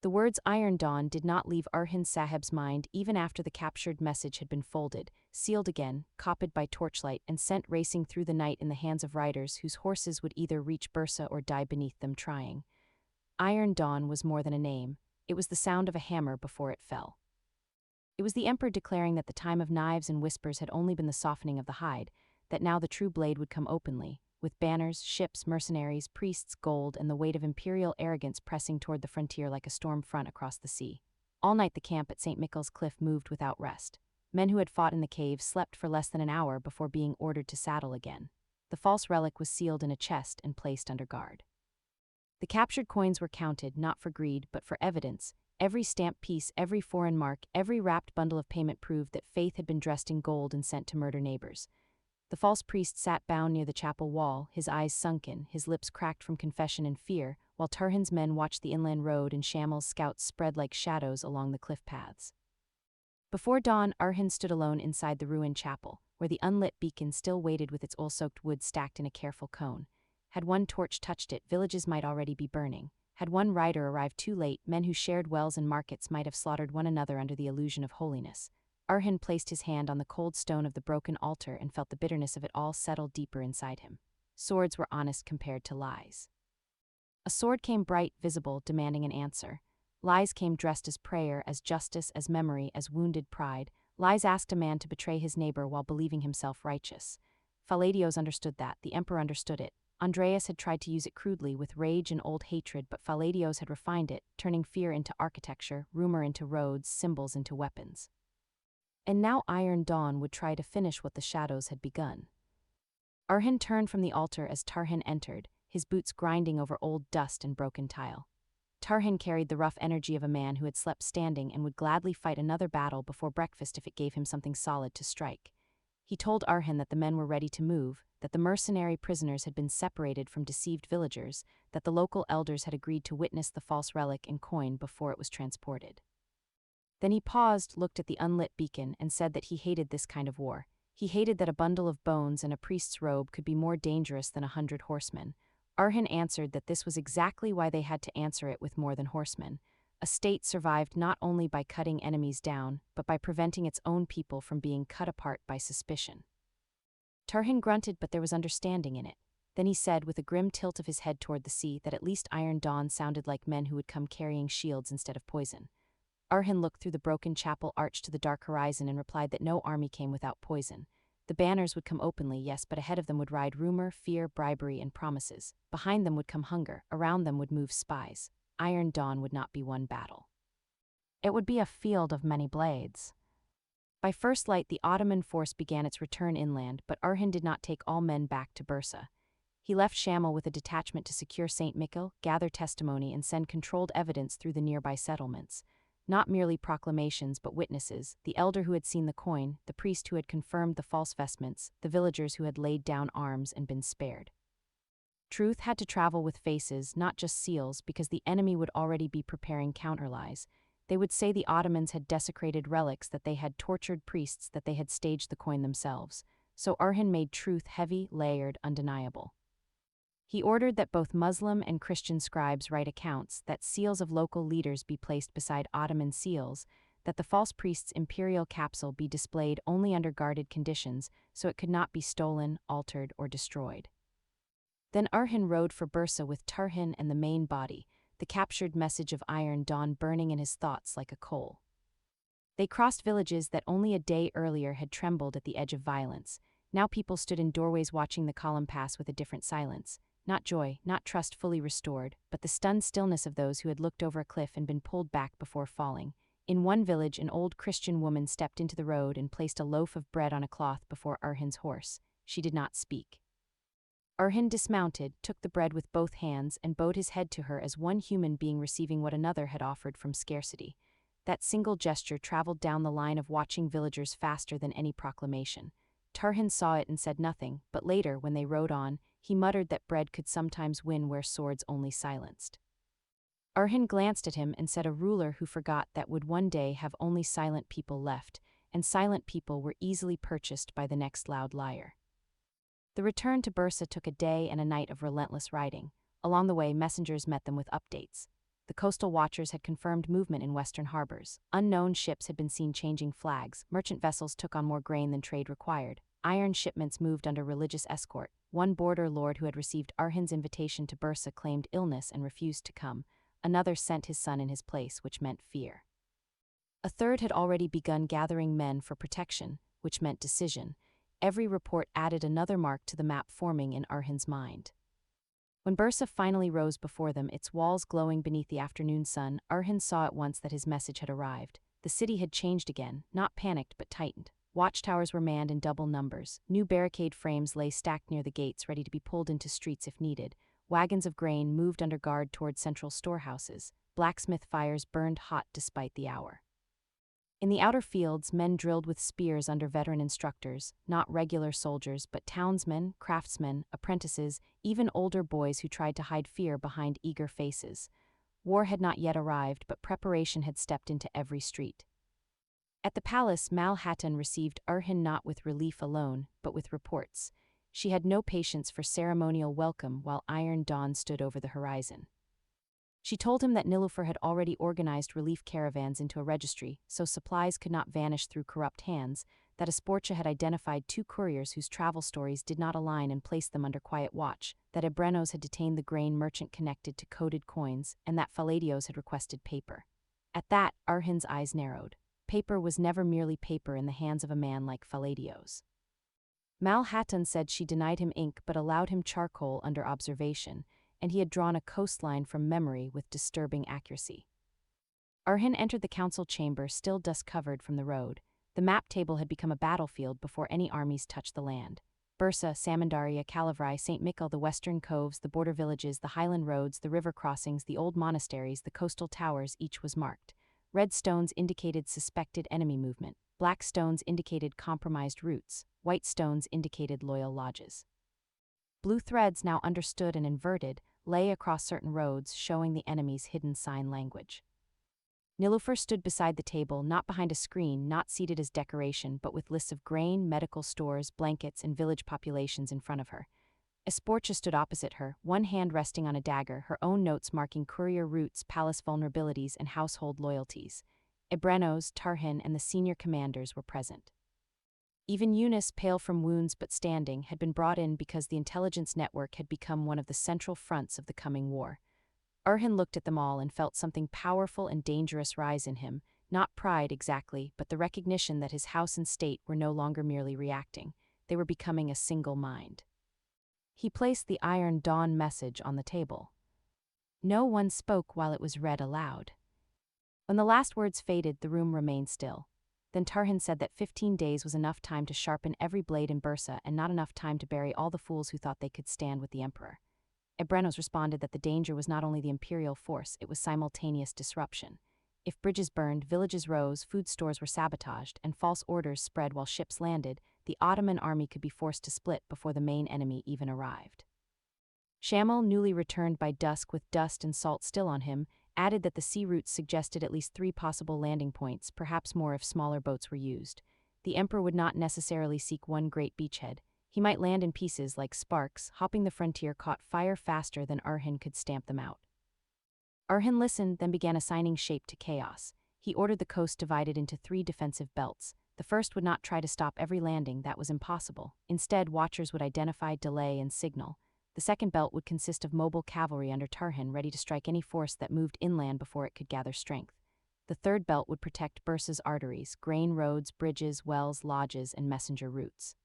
The words Iron Dawn did not leave Arhan Sahib's mind even after the captured message had been folded, sealed again, copied by torchlight, and sent racing through the night in the hands of riders whose horses would either reach Bursa or die beneath them trying. Iron Dawn was more than a name, it was the sound of a hammer before it fell. It was the emperor declaring that the time of knives and whispers had only been the softening of the hide, that now the true blade would come openly, with banners, ships, mercenaries, priests, gold, and the weight of imperial arrogance pressing toward the frontier like a storm front across the sea. All night the camp at Saint Mikl's cliff moved without rest. Men who had fought in the cave slept for less than an hour before being ordered to saddle again. The false relic was sealed in a chest and placed under guard. The captured coins were counted, not for greed, but for evidence. Every stamp piece, every foreign mark, every wrapped bundle of payment proved that faith had been dressed in gold and sent to murder neighbors. The false priest sat bound near the chapel wall, his eyes sunken, his lips cracked from confession and fear, while Tarihin's men watched the inland road and Shamil's scouts spread like shadows along the cliff paths. Before dawn, Arhin stood alone inside the ruined chapel, where the unlit beacon still waited with its oil-soaked wood stacked in a careful cone. Had one torch touched it, villages might already be burning. Had one rider arrived too late, men who shared wells and markets might have slaughtered one another under the illusion of holiness. Arhin placed his hand on the cold stone of the broken altar and felt the bitterness of it all settle deeper inside him. Swords were honest compared to lies. A sword came bright, visible, demanding an answer. Lies came dressed as prayer, as justice, as memory, as wounded pride. Lies asked a man to betray his neighbor while believing himself righteous. Palladios understood that, the emperor understood it. Andreas had tried to use it crudely, with rage and old hatred, but Palladios had refined it, turning fear into architecture, rumor into roads, symbols into weapons. And now Iron Dawn would try to finish what the shadows had begun. Arhin turned from the altar as Tarihin entered, his boots grinding over old dust and broken tile. Tarihin carried the rough energy of a man who had slept standing and would gladly fight another battle before breakfast if it gave him something solid to strike. He told Arhin that the men were ready to move, that the mercenary prisoners had been separated from deceived villagers, that the local elders had agreed to witness the false relic and coin before it was transported. Then he paused, looked at the unlit beacon, and said that he hated this kind of war. He hated that a bundle of bones and a priest's robe could be more dangerous than 100 horsemen. Arhin answered that this was exactly why they had to answer it with more than horsemen. A state survived not only by cutting enemies down, but by preventing its own people from being cut apart by suspicion. Tarihin grunted, but there was understanding in it. Then he said, with a grim tilt of his head toward the sea, that at least Iron Dawn sounded like men who would come carrying shields instead of poison. Arhin looked through the broken chapel arch to the dark horizon and replied that no army came without poison. The banners would come openly, yes, but ahead of them would ride rumor, fear, bribery, and promises. Behind them would come hunger, around them would move spies. Iron Dawn would not be one battle. It would be a field of many blades. By first light, the Ottoman force began its return inland, but Arhin did not take all men back to Bursa. He left Shamil with a detachment to secure Saint Mikl, gather testimony, and send controlled evidence through the nearby settlements. Not merely proclamations, but witnesses, the elder who had seen the coin, the priest who had confirmed the false vestments, the villagers who had laid down arms and been spared. Truth had to travel with faces, not just seals, because the enemy would already be preparing counterlies. They would say the Ottomans had desecrated relics, that they had tortured priests, that they had staged the coin themselves. So Arhin made truth heavy, layered, undeniable. He ordered that both Muslim and Christian scribes write accounts, that seals of local leaders be placed beside Ottoman seals, that the false priest's imperial capsule be displayed only under guarded conditions, so it could not be stolen, altered, or destroyed. Then Arhin rode for Bursa with Tarihin and the main body, the captured message of Iron Dawn burning in his thoughts like a coal. They crossed villages that only a day earlier had trembled at the edge of violence. Now people stood in doorways watching the column pass with a different silence. Not joy, not trust fully restored, but the stunned stillness of those who had looked over a cliff and been pulled back before falling. In one village, an old Christian woman stepped into the road and placed a loaf of bread on a cloth before Arhin's horse. She did not speak. Arhin dismounted, took the bread with both hands, and bowed his head to her as one human being receiving what another had offered from scarcity. That single gesture traveled down the line of watching villagers faster than any proclamation. Tarihin saw it and said nothing, but later, when they rode on, he muttered that bread could sometimes win where swords only silenced. Arhin glanced at him and said a ruler who forgot that would one day have only silent people left, and silent people were easily purchased by the next loud liar. The return to Bursa took a day and a night of relentless riding. Along the way, messengers met them with updates. The coastal watchers had confirmed movement in western harbors. Unknown ships had been seen changing flags. Merchant vessels took on more grain than trade required. Iron shipments moved under religious escort. One border lord who had received Arhin's invitation to Bursa claimed illness and refused to come. Another sent his son in his place, which meant fear. A third had already begun gathering men for protection, which meant decision. Every report added another mark to the map forming in Arhin's mind. When Bursa finally rose before them, its walls glowing beneath the afternoon sun, Arhin saw at once that his message had arrived. The city had changed again, not panicked but tightened. Watchtowers were manned in double numbers. New barricade frames lay stacked near the gates, ready to be pulled into streets if needed. Wagons of grain moved under guard toward central storehouses. Blacksmith fires burned hot despite the hour. In the outer fields, men drilled with spears under veteran instructors, not regular soldiers but townsmen, craftsmen, apprentices, even older boys who tried to hide fear behind eager faces. War had not yet arrived, but preparation had stepped into every street. At the palace, Malhattan received Orhan not with relief alone, but with reports. She had no patience for ceremonial welcome while Iron Dawn stood over the horizon. She told him that Nilüfer had already organized relief caravans into a registry, so supplies could not vanish through corrupt hands, that Esporça had identified 2 couriers whose travel stories did not align and placed them under quiet watch, that Ebrenos had detained the grain merchant connected to coded coins, and that Faladios had requested paper. At that, Orhan's eyes narrowed. Paper was never merely paper in the hands of a man like Faladios. Malhattan said she denied him ink but allowed him charcoal under observation, and he had drawn a coastline from memory with disturbing accuracy. Orhan entered the council chamber still dust-covered from the road. The map table had become a battlefield before any armies touched the land. Bursa, Samandaria, Calavrai, Saint Mikl, the western coves, the border villages, the highland roads, the river crossings, the old monasteries, the coastal towers, each was marked. Red stones indicated suspected enemy movement. Black stones indicated compromised routes. White stones indicated loyal lodges. Blue threads, now understood and inverted, lay across certain roads, showing the enemy's hidden sign language. Nilüfer stood beside the table, not behind a screen, not seated as decoration, but with lists of grain, medical stores, blankets, and village populations in front of her. Esporça stood opposite her, one hand resting on a dagger, her own notes marking courier routes, palace vulnerabilities, and household loyalties. Ebrenos, Tarihin, and the senior commanders were present. Even Yunus, pale from wounds but standing, had been brought in because the intelligence network had become one of the central fronts of the coming war. Orhan looked at them all and felt something powerful and dangerous rise in him, not pride exactly, but the recognition that his house and state were no longer merely reacting, they were becoming a single mind. He placed the Iron Dawn message on the table. No one spoke while it was read aloud. When the last words faded, the room remained still. Then Tarihin said that 15 days was enough time to sharpen every blade in Bursa and not enough time to bury all the fools who thought they could stand with the emperor. Ebrenos responded that the danger was not only the imperial force, it was simultaneous disruption. If bridges burned, villages rose, food stores were sabotaged, and false orders spread while ships landed, the Ottoman army could be forced to split before the main enemy even arrived. Shamil, newly returned by dusk with dust and salt still on him, added that the sea routes suggested at least 3 possible landing points, perhaps more if smaller boats were used. The emperor would not necessarily seek one great beachhead. He might land in pieces like sparks, hopping the frontier caught fire faster than Orhan could stamp them out. Orhan listened, then began assigning shape to chaos. He ordered the coast divided into 3 defensive belts. The first would not try to stop every landing, that was impossible. Instead, watchers would identify, delay, and signal. The second belt would consist of mobile cavalry under Tarihin ready to strike any force that moved inland before it could gather strength. The third belt would protect Bursa's arteries, grain roads, bridges, wells, lodges, and messenger routes.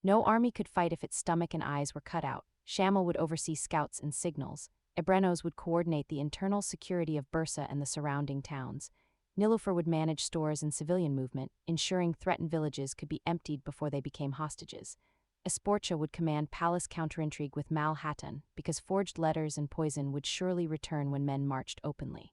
No army could fight if its stomach and eyes were cut out. Shamil would oversee scouts and signals. Ebrenos would coordinate the internal security of Bursa and the surrounding towns. Nilüfer would manage stores and civilian movement, ensuring threatened villages could be emptied before they became hostages. Esporça would command palace counterintrigue with Malhattan, because forged letters and poison would surely return when men marched openly.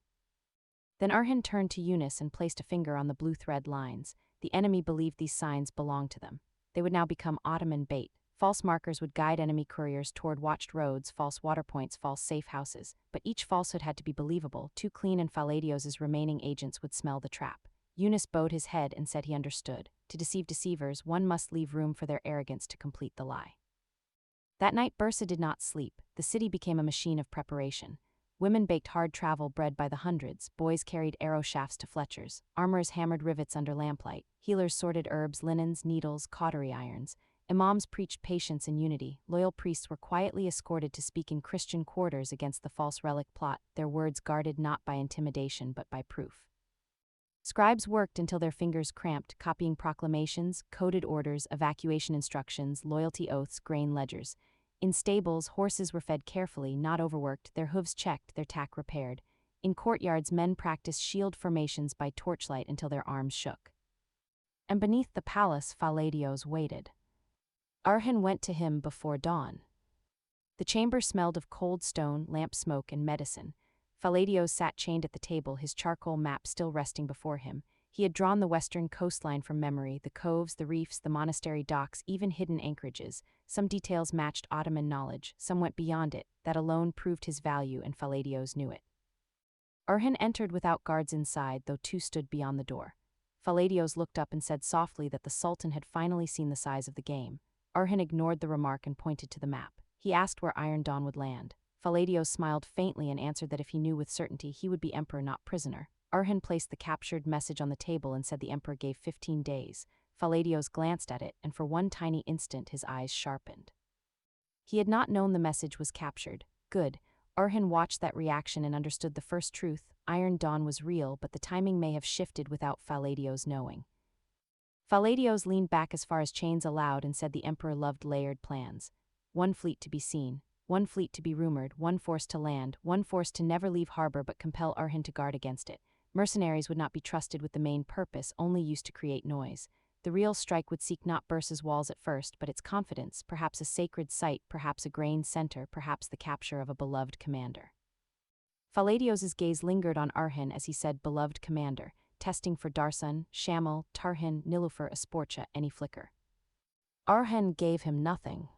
Then Orhan turned to Yunus and placed a finger on the blue thread lines. The enemy believed these signs belonged to them. They would now become Ottoman bait. False markers would guide enemy couriers toward watched roads, false water points, false safe houses. But each falsehood had to be believable. Too clean and Faladios' remaining agents would smell the trap. Yunus bowed his head and said he understood. To deceive deceivers, one must leave room for their arrogance to complete the lie. That night Bursa did not sleep. The city became a machine of preparation. Women baked hard travel bread by the hundreds, boys carried arrow shafts to Fletchers, armorers hammered rivets under lamplight, healers sorted herbs, linens, needles, cautery irons. Imams preached patience and unity. Loyal priests were quietly escorted to speak in Christian quarters against the false relic plot, their words guarded not by intimidation but by proof. Scribes worked until their fingers cramped, copying proclamations, coded orders, evacuation instructions, loyalty oaths, grain ledgers. In stables, horses were fed carefully, not overworked, their hooves checked, their tack repaired. In courtyards, men practiced shield formations by torchlight until their arms shook. And beneath the palace, Faladios waited. Orhan went to him before dawn. The chamber smelled of cold stone, lamp smoke, and medicine. Faladios sat chained at the table, his charcoal map still resting before him. He had drawn the western coastline from memory, the coves, the reefs, the monastery docks, even hidden anchorages. Some details matched Ottoman knowledge, some went beyond it. That alone proved his value, and Faladios knew it. Orhan entered without guards inside, though two stood beyond the door. Faladios looked up and said softly that the Sultan had finally seen the size of the game. Orhan ignored the remark and pointed to the map. He asked where Iron Dawn would land. Faladios smiled faintly and answered that if he knew with certainty, he would be emperor, not prisoner. Orhan placed the captured message on the table and said the emperor gave 15 days. Faladios glanced at it, and for one tiny instant his eyes sharpened. He had not known the message was captured. Good. Orhan watched that reaction and understood the first truth. Iron Dawn was real, but the timing may have shifted without Faladios knowing. Faladios leaned back as far as chains allowed and said the emperor loved layered plans. One fleet to be seen, one fleet to be rumored, one force to land, one force to never leave harbor but compel Orhan to guard against it. Mercenaries would not be trusted with the main purpose, only used to create noise. The real strike would seek not Bursa's walls at first, but its confidence, perhaps a sacred site, perhaps a grain center, perhaps the capture of a beloved commander. Faladios's gaze lingered on Orhan as he said beloved commander, testing for Darsun, Shamil, Tarihin, Nilüfer, Asporça, any flicker. Orhan gave him nothing.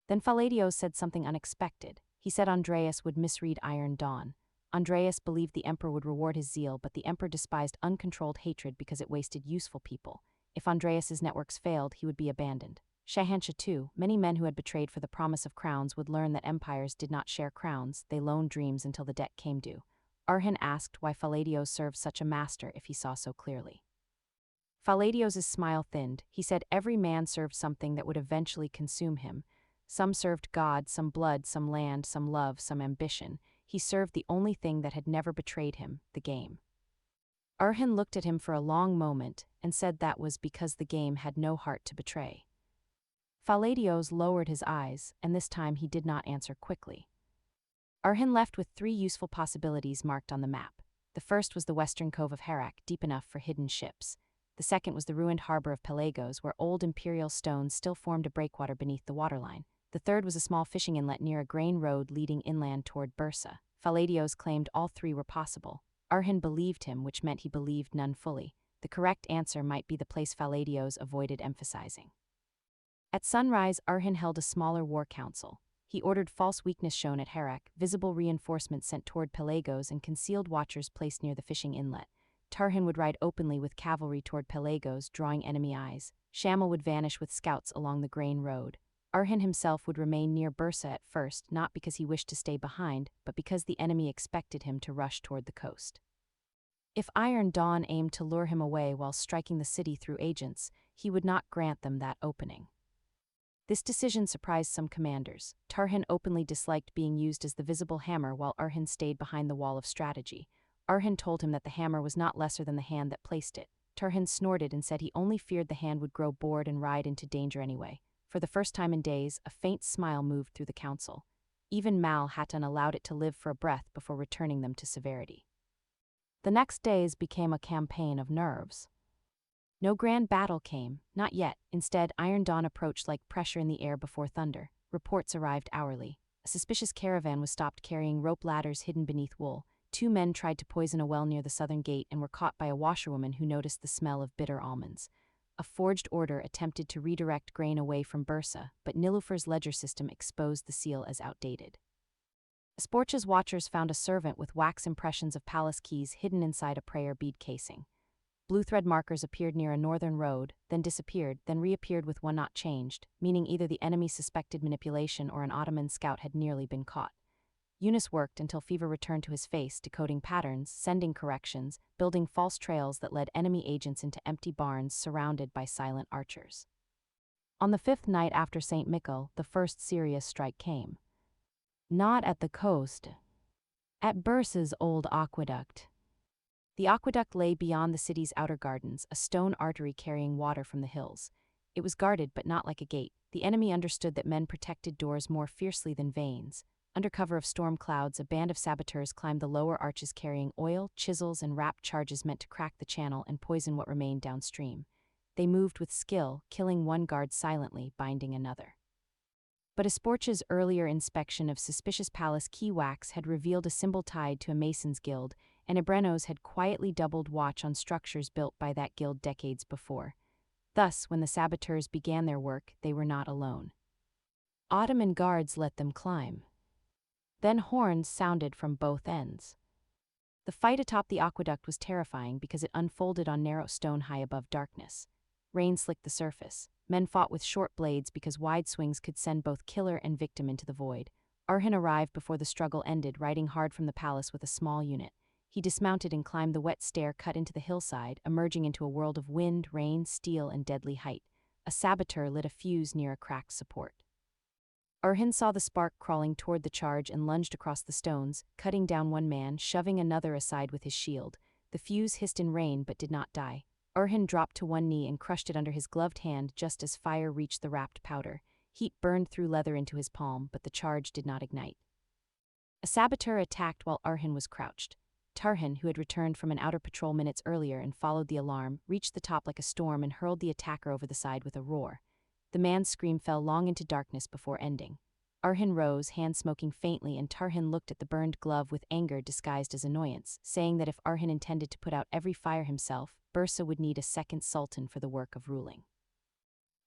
Then Faladios said something unexpected. He said Andreas would misread Iron Dawn. Andreas believed the emperor would reward his zeal, but the emperor despised uncontrolled hatred because it wasted useful people. If Andreas's networks failed, he would be abandoned. Shahanshah too, many men who had betrayed for the promise of crowns would learn that empires did not share crowns, they loaned dreams until the debt came due. Orhan asked why Faladios served such a master if he saw so clearly. Faladios's smile thinned. He said every man served something that would eventually consume him. Some served God, some blood, some land, some love, some ambition. He served the only thing that had never betrayed him, the game. Orhan looked at him for a long moment and said that was because the game had no heart to betray. Faladios lowered his eyes, and this time he did not answer quickly. Orhan left with 3 useful possibilities marked on the map. The first was the western cove of Herak, deep enough for hidden ships. The second was the ruined harbor of Pelagos, where old imperial stones still formed a breakwater beneath the waterline. The third was a small fishing inlet near a grain road leading inland toward Bursa. Faladios claimed all 3 were possible. Orhan believed him, which meant he believed none fully. The correct answer might be the place Faladios avoided emphasizing. At sunrise, Orhan held a smaller war council. He ordered false weakness shown at Herak, visible reinforcements sent toward Pelagos, and concealed watchers placed near the fishing inlet. Tarihin would ride openly with cavalry toward Pelagos, drawing enemy eyes. Shamil would vanish with scouts along the grain road. Orhan himself would remain near Bursa at first, not because he wished to stay behind, but because the enemy expected him to rush toward the coast. If Iron Dawn aimed to lure him away while striking the city through agents, he would not grant them that opening. This decision surprised some commanders. Tarihin openly disliked being used as the visible hammer while Orhan stayed behind the wall of strategy. Orhan told him that the hammer was not lesser than the hand that placed it. Tarihin snorted and said he only feared the hand would grow bored and ride into danger anyway. For the first time in days, a faint smile moved through the council. Even Mal Hatun allowed it to live for a breath before returning them to severity. The next days became a campaign of nerves. No grand battle came, not yet. Instead, Iron Dawn approached like pressure in the air before thunder. Reports arrived hourly. A suspicious caravan was stopped carrying rope ladders hidden beneath wool. 2 men tried to poison a well near the southern gate and were caught by a washerwoman who noticed the smell of bitter almonds. A forged order attempted to redirect grain away from Bursa, but Nilüfer's ledger system exposed the seal as outdated. Asporça's watchers found a servant with wax impressions of palace keys hidden inside a prayer bead casing. Blue thread markers appeared near a northern road, then disappeared, then reappeared with one not changed, meaning either the enemy suspected manipulation or an Ottoman scout had nearly been caught. Yunus worked until fever returned to his face, decoding patterns, sending corrections, building false trails that led enemy agents into empty barns surrounded by silent archers. On the 5th night after Saint Mikl, the first serious strike came. Not at the coast. At Bursa's old aqueduct. The aqueduct lay beyond the city's outer gardens, a stone artery carrying water from the hills. It was guarded, but not like a gate. The enemy understood that men protected doors more fiercely than veins. Under cover of storm clouds, a band of saboteurs climbed the lower arches carrying oil, chisels, and wrapped charges meant to crack the channel and poison what remained downstream. They moved with skill, killing one guard silently, binding another. But Asporça's earlier inspection of suspicious palace key wax had revealed a symbol tied to a mason's guild, and Ebrenos had quietly doubled watch on structures built by that guild decades before. Thus, when the saboteurs began their work, they were not alone. Ottoman guards let them climb. Then horns sounded from both ends. The fight atop the aqueduct was terrifying because it unfolded on narrow stone high above darkness. Rain slicked the surface. Men fought with short blades because wide swings could send both killer and victim into the void. Orhan arrived before the struggle ended, riding hard from the palace with a small unit. He dismounted and climbed the wet stair cut into the hillside, emerging into a world of wind, rain, steel, and deadly height. A saboteur lit a fuse near a cracked support. Orhan saw the spark crawling toward the charge and lunged across the stones, cutting down one man, shoving another aside with his shield. The fuse hissed in rain but did not die. Orhan dropped to one knee and crushed it under his gloved hand just as fire reached the wrapped powder. Heat burned through leather into his palm, but the charge did not ignite. A saboteur attacked while Orhan was crouched. Tarihin, who had returned from an outer patrol minutes earlier and followed the alarm, reached the top like a storm and hurled the attacker over the side with a roar. The man's scream fell long into darkness before ending. Orhan rose, hand smoking faintly, and Tarihin looked at the burned glove with anger disguised as annoyance, saying that if Orhan intended to put out every fire himself, Bursa would need a second sultan for the work of ruling.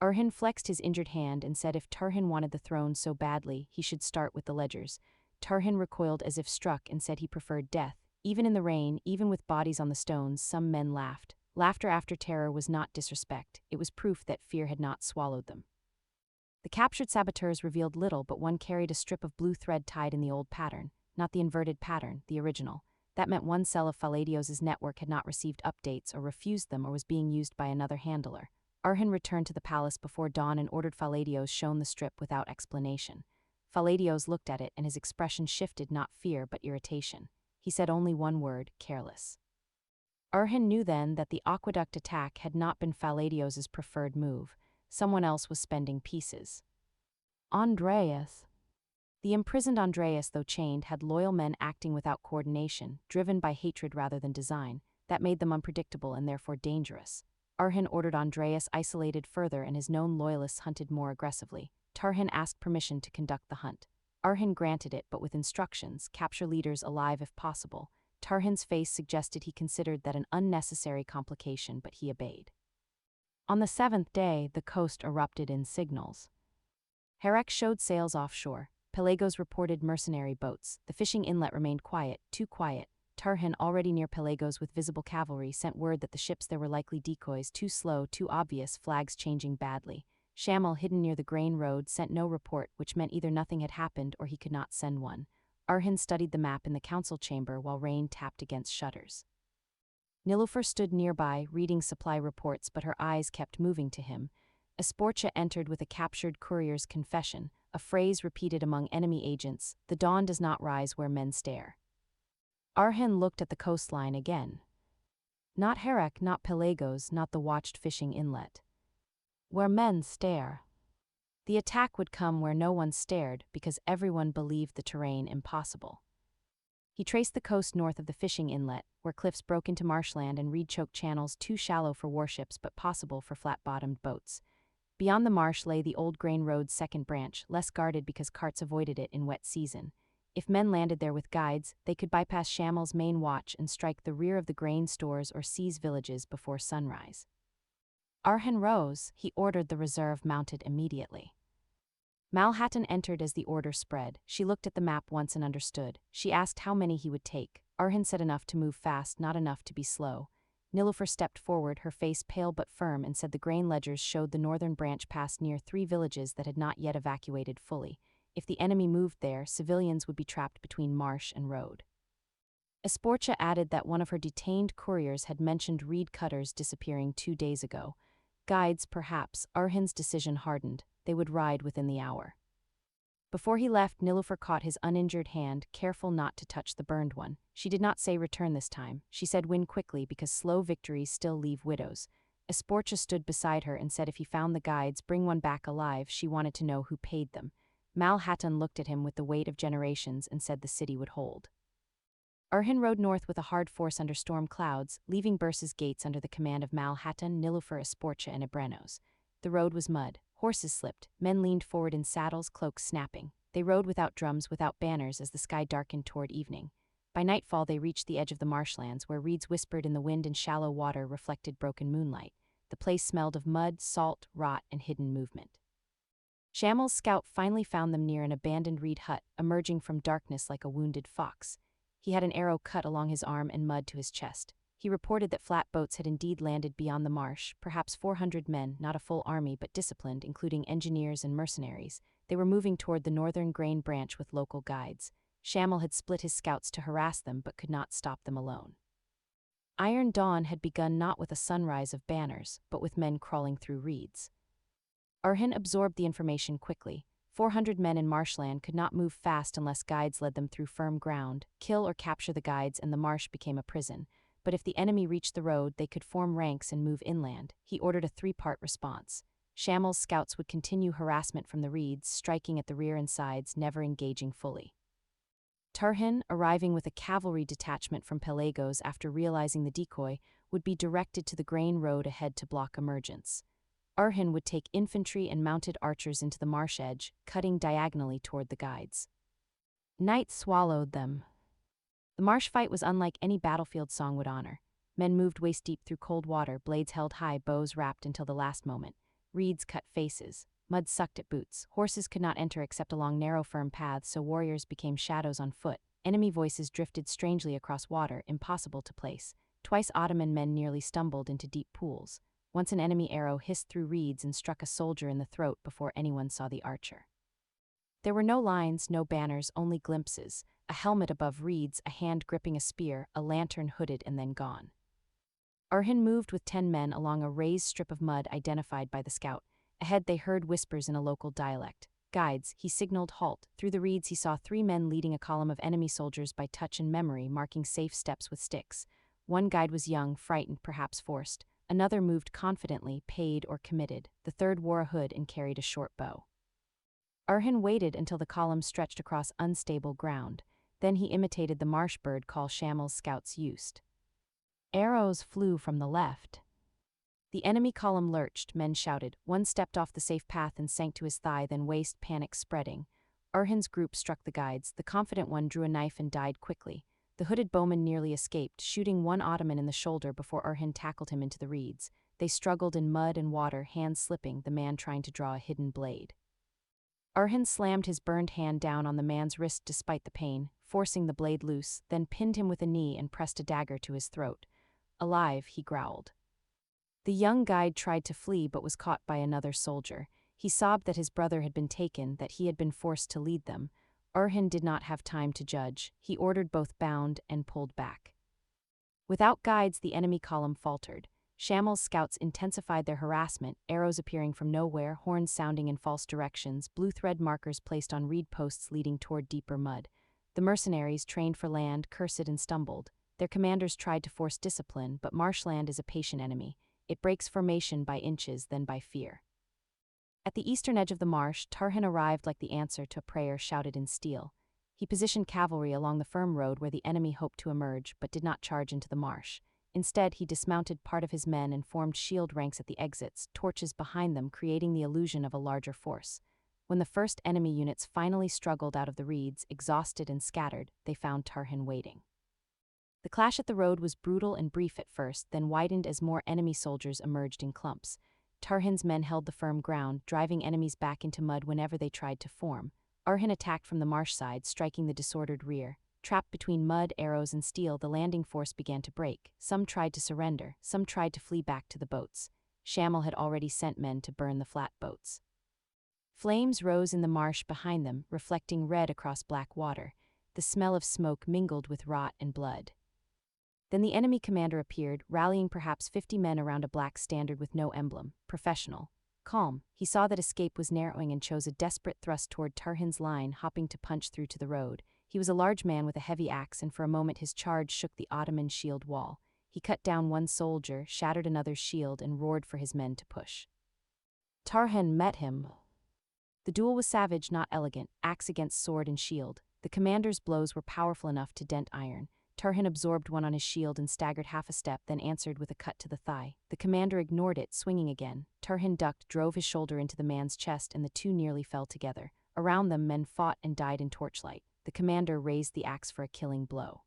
Orhan flexed his injured hand and said if Tarihin wanted the throne so badly, he should start with the ledgers. Tarihin recoiled as if struck and said he preferred death. Even in the rain, even with bodies on the stones, some men laughed. Laughter after terror was not disrespect, it was proof that fear had not swallowed them. The captured saboteurs revealed little, but one carried a strip of blue thread tied in the old pattern, not the inverted pattern, the original. That meant one cell of Faladios' network had not received updates or refused them or was being used by another handler. Orhan returned to the palace before dawn and ordered Faladios shown the strip without explanation. Faladios looked at it and his expression shifted, not fear but irritation. He said only one word: careless. Orhan knew then that the aqueduct attack had not been Faladios' preferred move. Someone else was spending pieces. Andreas. The imprisoned Andreas, though chained, had loyal men acting without coordination, driven by hatred rather than design. That made them unpredictable and therefore dangerous. Orhan ordered Andreas isolated further and his known loyalists hunted more aggressively. Tarihin asked permission to conduct the hunt. Orhan granted it, but with instructions: capture leaders alive if possible. Tarihin's face suggested he considered that an unnecessary complication, but he obeyed. On the seventh day, the coast erupted in signals. Herek showed sails offshore. Pelagos reported mercenary boats. The fishing inlet remained quiet, too quiet. Tarihin, already near Pelagos with visible cavalry, sent word that the ships there were likely decoys, too slow, too obvious, flags changing badly. Shamil, hidden near the grain road, sent no report, which meant either nothing had happened or he could not send one. Orhan studied the map in the council chamber while rain tapped against shutters. Nilüfer stood nearby, reading supply reports, but her eyes kept moving to him. Esporça entered with a captured courier's confession, a phrase repeated among enemy agents: the dawn does not rise where men stare. Orhan looked at the coastline again. Not Herek, not Pelagos, not the watched fishing inlet. Where men stare. The attack would come where no one stared, because everyone believed the terrain impossible. He traced the coast north of the fishing inlet, where cliffs broke into marshland and reed-choked channels too shallow for warships but possible for flat-bottomed boats. Beyond the marsh lay the old grain road's second branch, less guarded because carts avoided it in wet season. If men landed there with guides, they could bypass Shamil's main watch and strike the rear of the grain stores or seize villages before sunrise. Orhan rose. He ordered the reserve mounted immediately. Malhattan entered as the order spread. She looked at the map once and understood. She asked how many he would take. Orhan said enough to move fast, not enough to be slow. Nilüfer stepped forward, her face pale but firm, and said the grain ledgers showed the northern branch passed near 3 villages that had not yet evacuated fully. If the enemy moved there, civilians would be trapped between marsh and road. Esporça added that one of her detained couriers had mentioned reed cutters disappearing 2 days ago. Guides, perhaps. Orhan's decision hardened. They would ride within the hour. Before he left, Nilüfer caught his uninjured hand, careful not to touch the burned one. She did not say return this time. She said win quickly because slow victories still leave widows. Esporça stood beside her and said if he found the guides, bring one back alive. She wanted to know who paid them. Malhattan looked at him with the weight of generations and said the city would hold. Orhan rode north with a hard force under storm clouds, leaving Bursa's gates under the command of Malhattan, Nilüfer, Esporça, and Ebrenos. The road was mud. Horses slipped. Men leaned forward in saddles, cloaks snapping. They rode without drums, without banners as the sky darkened toward evening. By nightfall they reached the edge of the marshlands, where reeds whispered in the wind and shallow water reflected broken moonlight. The place smelled of mud, salt, rot, and hidden movement. Shammel's scout finally found them near an abandoned reed hut, emerging from darkness like a wounded fox. He had an arrow cut along his arm and mud to his chest. He reported that flatboats had indeed landed beyond the marsh, perhaps 400 men, not a full army but disciplined, including engineers and mercenaries. They were moving toward the northern grain branch with local guides. Shammel had split his scouts to harass them but could not stop them alone. Iron Dawn had begun not with a sunrise of banners, but with men crawling through reeds. Orhan absorbed the information quickly. 400 men in marshland could not move fast unless guides led them through firm ground. Kill or capture the guides and the marsh became a prison. But if the enemy reached the road, they could form ranks and move inland. He ordered a three-part response. Shammel's scouts would continue harassment from the reeds, striking at the rear and sides, never engaging fully. Tarihin, arriving with a cavalry detachment from Pelagos after realizing the decoy, would be directed to the grain road ahead to block emergence. Orhan would take infantry and mounted archers into the marsh edge, cutting diagonally toward the guides. Night swallowed them. The marsh fight was unlike any battlefield song would honor. Men moved waist-deep through cold water, blades held high, bows wrapped until the last moment. Reeds cut faces. Mud sucked at boots. Horses could not enter except along narrow, firm paths, so warriors became shadows on foot. Enemy voices drifted strangely across water, impossible to place. Twice Ottoman men nearly stumbled into deep pools. Once an enemy arrow hissed through reeds and struck a soldier in the throat before anyone saw the archer. There were no lines, no banners, only glimpses. A helmet above reeds, a hand gripping a spear, a lantern hooded and then gone. Orhan moved with 10 men along a raised strip of mud identified by the scout. Ahead they heard whispers in a local dialect. Guides, he signaled halt. Through the reeds he saw 3 men leading a column of enemy soldiers by touch and memory, marking safe steps with sticks. One guide was young, frightened, perhaps forced. Another moved confidently, paid or committed. The third wore a hood and carried a short bow. Orhan waited until the column stretched across unstable ground. Then he imitated the marsh bird call Shammel's scouts used. Arrows flew from the left. The enemy column lurched, men shouted. One stepped off the safe path and sank to his thigh, then waist, panic spreading. Orhan's group struck the guides. The confident one drew a knife and died quickly. The hooded bowman nearly escaped, shooting one Ottoman in the shoulder before Orhan tackled him into the reeds. They struggled in mud and water, hands slipping, the man trying to draw a hidden blade. Orhan slammed his burned hand down on the man's wrist despite the pain, forcing the blade loose, then pinned him with a knee and pressed a dagger to his throat. Alive, he growled. The young guide tried to flee but was caught by another soldier. He sobbed that his brother had been taken, that he had been forced to lead them. Orhan did not have time to judge. He ordered both bound and pulled back. Without guides, the enemy column faltered. Shammel's scouts intensified their harassment, arrows appearing from nowhere, horns sounding in false directions, blue thread markers placed on reed posts leading toward deeper mud. The mercenaries, trained for land, cursed and stumbled. Their commanders tried to force discipline, but marshland is a patient enemy. It breaks formation by inches, then by fear. At the eastern edge of the marsh, Tarihin arrived like the answer to a prayer shouted in steel. He positioned cavalry along the firm road where the enemy hoped to emerge, but did not charge into the marsh. Instead, he dismounted part of his men and formed shield ranks at the exits, torches behind them creating the illusion of a larger force. When the first enemy units finally struggled out of the reeds, exhausted and scattered, they found Tarihin waiting. The clash at the road was brutal and brief at first, then widened as more enemy soldiers emerged in clumps. Tarihin's men held the firm ground, driving enemies back into mud whenever they tried to form. Orhan attacked from the marsh side, striking the disordered rear. Trapped between mud, arrows, and steel, the landing force began to break. Some tried to surrender, some tried to flee back to the boats. Shammel had already sent men to burn the flatboats. Flames rose in the marsh behind them, reflecting red across black water. The smell of smoke mingled with rot and blood. Then the enemy commander appeared, rallying perhaps 50 men around a black standard with no emblem. Professional. Calm, he saw that escape was narrowing and chose a desperate thrust toward Tarihin's line, hopping to punch through to the road. He was a large man with a heavy axe, and for a moment his charge shook the Ottoman shield wall. He cut down one soldier, shattered another's shield, and roared for his men to push. Tarihin met him. The duel was savage, not elegant, axe against sword and shield. The commander's blows were powerful enough to dent iron. Tarihin absorbed one on his shield and staggered half a step, then answered with a cut to the thigh. The commander ignored it, swinging again. Tarihin ducked, drove his shoulder into the man's chest, and the two nearly fell together. Around them, men fought and died in torchlight. The commander raised the axe for a killing blow.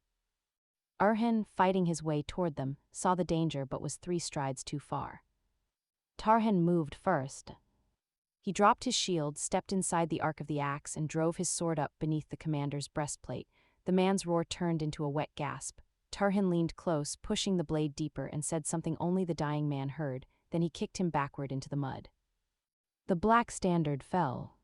Arhan, fighting his way toward them, saw the danger but was 3 strides too far. Tarihin moved first. He dropped his shield, stepped inside the arc of the axe, and drove his sword up beneath the commander's breastplate. The man's roar turned into a wet gasp. Tarihin leaned close, pushing the blade deeper, and said something only the dying man heard. Then he kicked him backward into the mud. The black standard fell.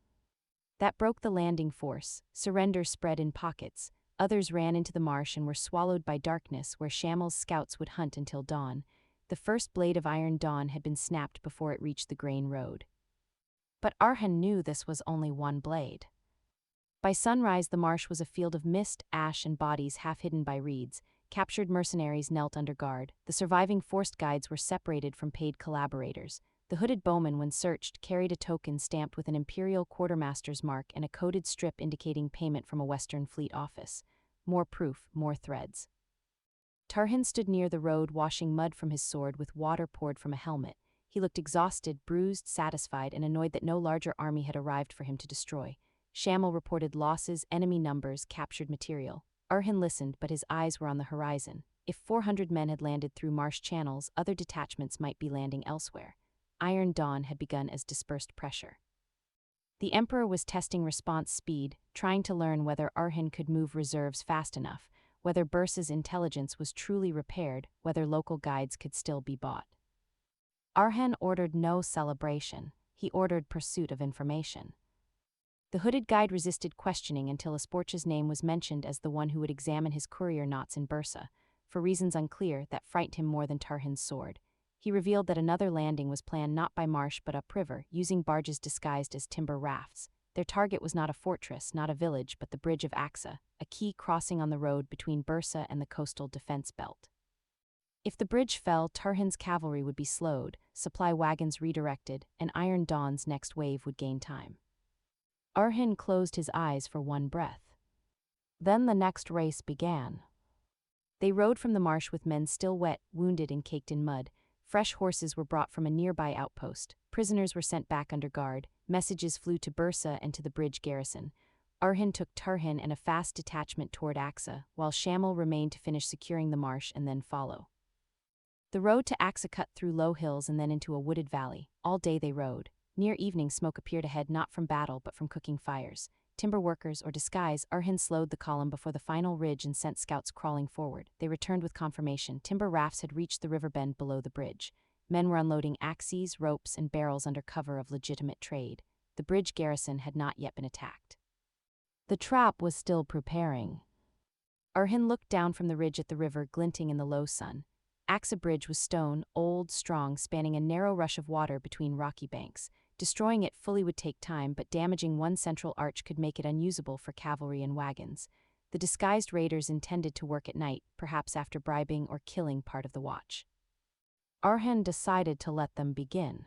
That broke the landing force. Surrender spread in pockets. Others ran into the marsh and were swallowed by darkness, where Shamel's scouts would hunt until dawn. The first blade of iron dawn had been snapped before it reached the grain road. But Arhan knew this was only one blade. By sunrise, the marsh was a field of mist, ash, and bodies half hidden by reeds. Captured mercenaries knelt under guard. The surviving forced guides were separated from paid collaborators. The hooded bowman, when searched, carried a token stamped with an imperial quartermaster's mark and a coded strip indicating payment from a Western Fleet office. More proof, more threads. Tarihin stood near the road, washing mud from his sword with water poured from a helmet. He looked exhausted, bruised, satisfied, and annoyed that no larger army had arrived for him to destroy. Shamil reported losses, enemy numbers, captured material. Arhan listened, but his eyes were on the horizon. If 400 men had landed through marsh channels, other detachments might be landing elsewhere. Iron Dawn had begun as dispersed pressure. The Emperor was testing response speed, trying to learn whether Arhan could move reserves fast enough, whether Bursa's intelligence was truly repaired, whether local guides could still be bought. Arhan ordered no celebration. He ordered pursuit of information. The hooded guide resisted questioning until Asporcha's name was mentioned as the one who would examine his courier knots in Bursa. For reasons unclear, that frightened him more than Tarihin's sword. He revealed that another landing was planned not by marsh but upriver, using barges disguised as timber rafts. Their target was not a fortress, not a village, but the bridge of Aksa, a key crossing on the road between Bursa and the coastal defense belt. If the bridge fell, Tarihin's cavalry would be slowed, supply wagons redirected, and Iron Dawn's next wave would gain time. Arhan closed his eyes for one breath. Then the next race began. They rode from the marsh with men still wet, wounded, and caked in mud. Fresh horses were brought from a nearby outpost. Prisoners were sent back under guard. Messages flew to Bursa and to the bridge garrison. Arhan took Tarihin and a fast detachment toward Aksa, while Shamil remained to finish securing the marsh and then follow. The road to Aksa cut through low hills and then into a wooded valley. All day they rode. Near evening, smoke appeared ahead, not from battle but from cooking fires. Timber workers or disguise, Arhan slowed the column before the final ridge and sent scouts crawling forward. They returned with confirmation. Timber rafts had reached the river bend below the bridge. Men were unloading axes, ropes, and barrels under cover of legitimate trade. The bridge garrison had not yet been attacked. The trap was still preparing. Arhan looked down from the ridge at the river glinting in the low sun. Aksa Bridge was stone, old, strong, spanning a narrow rush of water between rocky banks. Destroying it fully would take time, but damaging one central arch could make it unusable for cavalry and wagons. The disguised raiders intended to work at night, perhaps after bribing or killing part of the watch. Arhan decided to let them begin.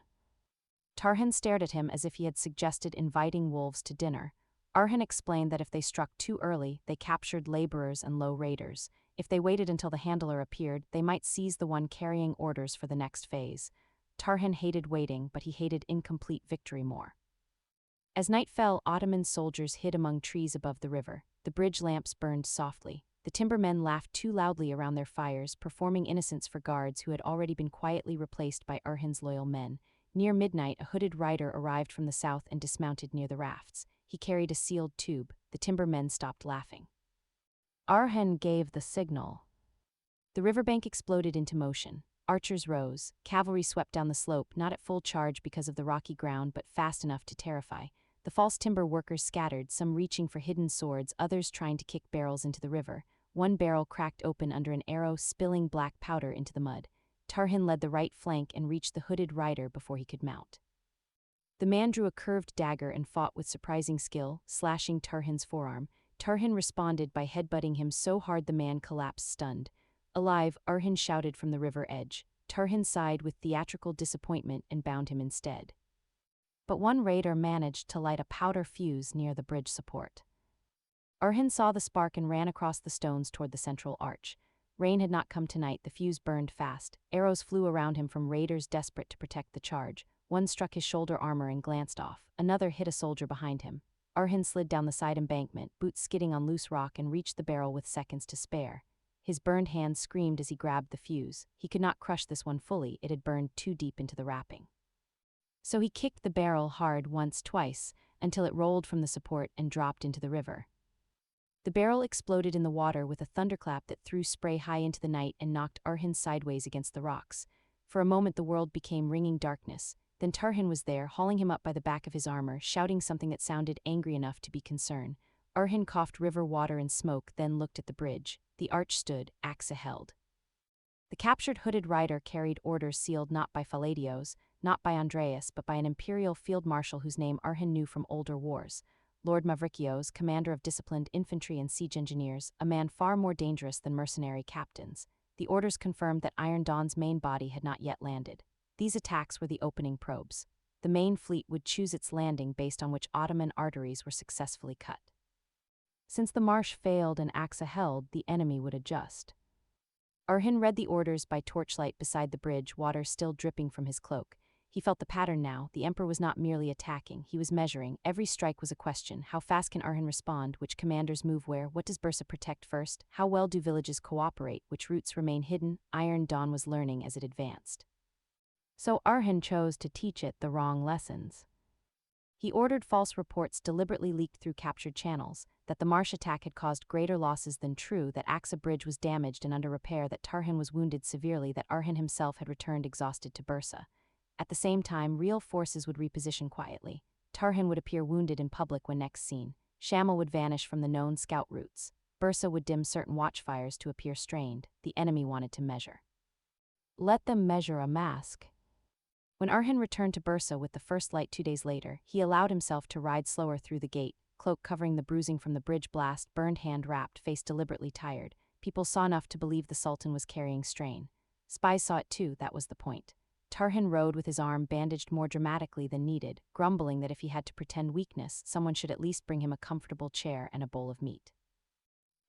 Tarihin stared at him as if he had suggested inviting wolves to dinner. Arhan explained that if they struck too early, they captured laborers and low raiders. If they waited until the handler appeared, they might seize the one carrying orders for the next phase. Tarihin hated waiting, but he hated incomplete victory more. As night fell, Ottoman soldiers hid among trees above the river. The bridge lamps burned softly. The timbermen laughed too loudly around their fires, performing innocence for guards who had already been quietly replaced by Arhan's loyal men. Near midnight, a hooded rider arrived from the south and dismounted near the rafts. He carried a sealed tube. The timbermen stopped laughing. Arhan gave the signal. The riverbank exploded into motion. Archers rose. Cavalry swept down the slope, not at full charge because of the rocky ground, but fast enough to terrify. The false timber workers scattered, some reaching for hidden swords, others trying to kick barrels into the river. One barrel cracked open under an arrow, spilling black powder into the mud. Tarihin led the right flank and reached the hooded rider before he could mount. The man drew a curved dagger and fought with surprising skill, slashing Tarihin's forearm. Tarihin responded by headbutting him so hard the man collapsed stunned. Alive, Arhan shouted from the river edge. Tarihin sighed with theatrical disappointment and bound him instead. But one raider managed to light a powder fuse near the bridge support. Arhan saw the spark and ran across the stones toward the central arch. Rain had not come tonight, the fuse burned fast. Arrows flew around him from raiders desperate to protect the charge. One struck his shoulder armor and glanced off. Another hit a soldier behind him. Arhan slid down the side embankment, boots skidding on loose rock, and reached the barrel with seconds to spare. His burned hand screamed as he grabbed the fuse. He could not crush this one fully, it had burned too deep into the wrapping. So he kicked the barrel hard once, twice, until it rolled from the support and dropped into the river. The barrel exploded in the water with a thunderclap that threw spray high into the night and knocked Arhan sideways against the rocks. For a moment the world became ringing darkness. Then Tarihin was there, hauling him up by the back of his armor, shouting something that sounded angry enough to be concern. Arhan coughed river water and smoke, then looked at the bridge. The arch stood, axe held. The captured hooded rider carried orders sealed not by Faladios, not by Andreas, but by an imperial field marshal whose name Arhan knew from older wars. Lord Mavrikios, commander of disciplined infantry and siege engineers, a man far more dangerous than mercenary captains. The orders confirmed that Iron Dawn's main body had not yet landed. These attacks were the opening probes. The main fleet would choose its landing based on which Ottoman arteries were successfully cut. Since the marsh failed and Axa held, the enemy would adjust. Arhan read the orders by torchlight beside the bridge, water still dripping from his cloak. He felt the pattern now. The emperor was not merely attacking, he was measuring. Every strike was a question. How fast can Arhan respond? Which commanders move where? What does Bursa protect first? How well do villages cooperate? Which routes remain hidden? Iron Dawn was learning as it advanced. So Arhan chose to teach it the wrong lessons. He ordered false reports deliberately leaked through captured channels, that the marsh attack had caused greater losses than true, that Axa Bridge was damaged and under repair, that Tarihin was wounded severely, that Arhan himself had returned exhausted to Bursa. At the same time, real forces would reposition quietly. Tarihin would appear wounded in public when next seen. Shamal would vanish from the known scout routes. Bursa would dim certain watchfires to appear strained. The enemy wanted to measure. Let them measure a mask. When Arhan returned to Bursa with the first light 2 days later, he allowed himself to ride slower through the gate, cloak covering the bruising from the bridge blast, burned hand wrapped, face deliberately tired. People saw enough to believe the Sultan was carrying strain. Spies saw it too, that was the point. Tarihin rode with his arm bandaged more dramatically than needed, grumbling that if he had to pretend weakness, someone should at least bring him a comfortable chair and a bowl of meat.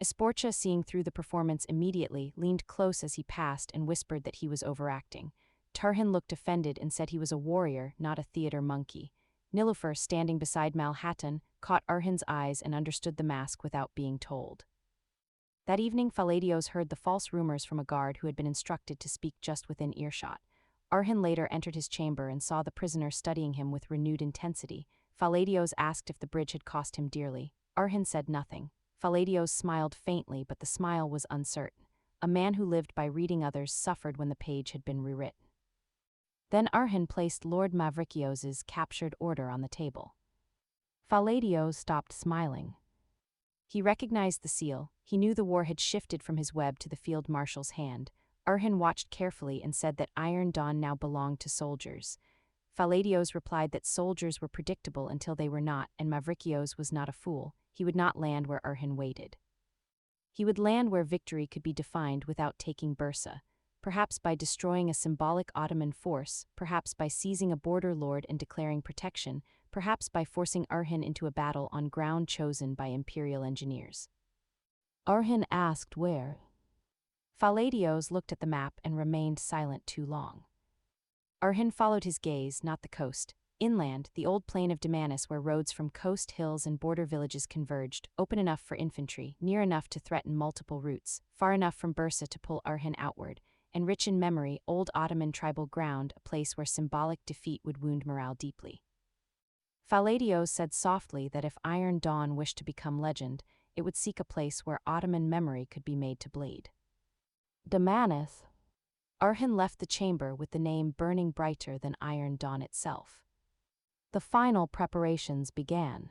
Esporcha, seeing through the performance immediately, leaned close as he passed and whispered that he was overacting. Tarihin looked offended and said he was a warrior, not a theater monkey. Nilüfer, standing beside Malhatun, caught Arhan's eyes and understood the mask without being told. That evening Faladios heard the false rumors from a guard who had been instructed to speak just within earshot. Arhan later entered his chamber and saw the prisoner studying him with renewed intensity. Faladios asked if the bridge had cost him dearly. Arhan said nothing. Faladios smiled faintly, but the smile was uncertain. A man who lived by reading others suffered when the page had been rewritten. Then Arhan placed Lord Mavrikios's captured order on the table. Faladios stopped smiling. He recognized the seal. He knew the war had shifted from his web to the field marshal's hand. Arhan watched carefully and said that Iron Dawn now belonged to soldiers. Faladios replied that soldiers were predictable until they were not, and Mavrikios was not a fool. He would not land where Arhan waited. He would land where victory could be defined without taking Bursa. Perhaps by destroying a symbolic Ottoman force, perhaps by seizing a border lord and declaring protection, perhaps by forcing Arhan into a battle on ground chosen by imperial engineers. Arhan asked where. Faladios looked at the map and remained silent too long. Arhan followed his gaze, not the coast. Inland, the old plain of Damanus where roads from coast hills and border villages converged, open enough for infantry, near enough to threaten multiple routes, far enough from Bursa to pull Arhan outward, and rich in memory, old Ottoman tribal ground, a place where symbolic defeat would wound morale deeply. Faladios said softly that if Iron Dawn wished to become legend, it would seek a place where Ottoman memory could be made to bleed. Damanus. Arhan left the chamber with the name burning brighter than Iron Dawn itself. The final preparations began.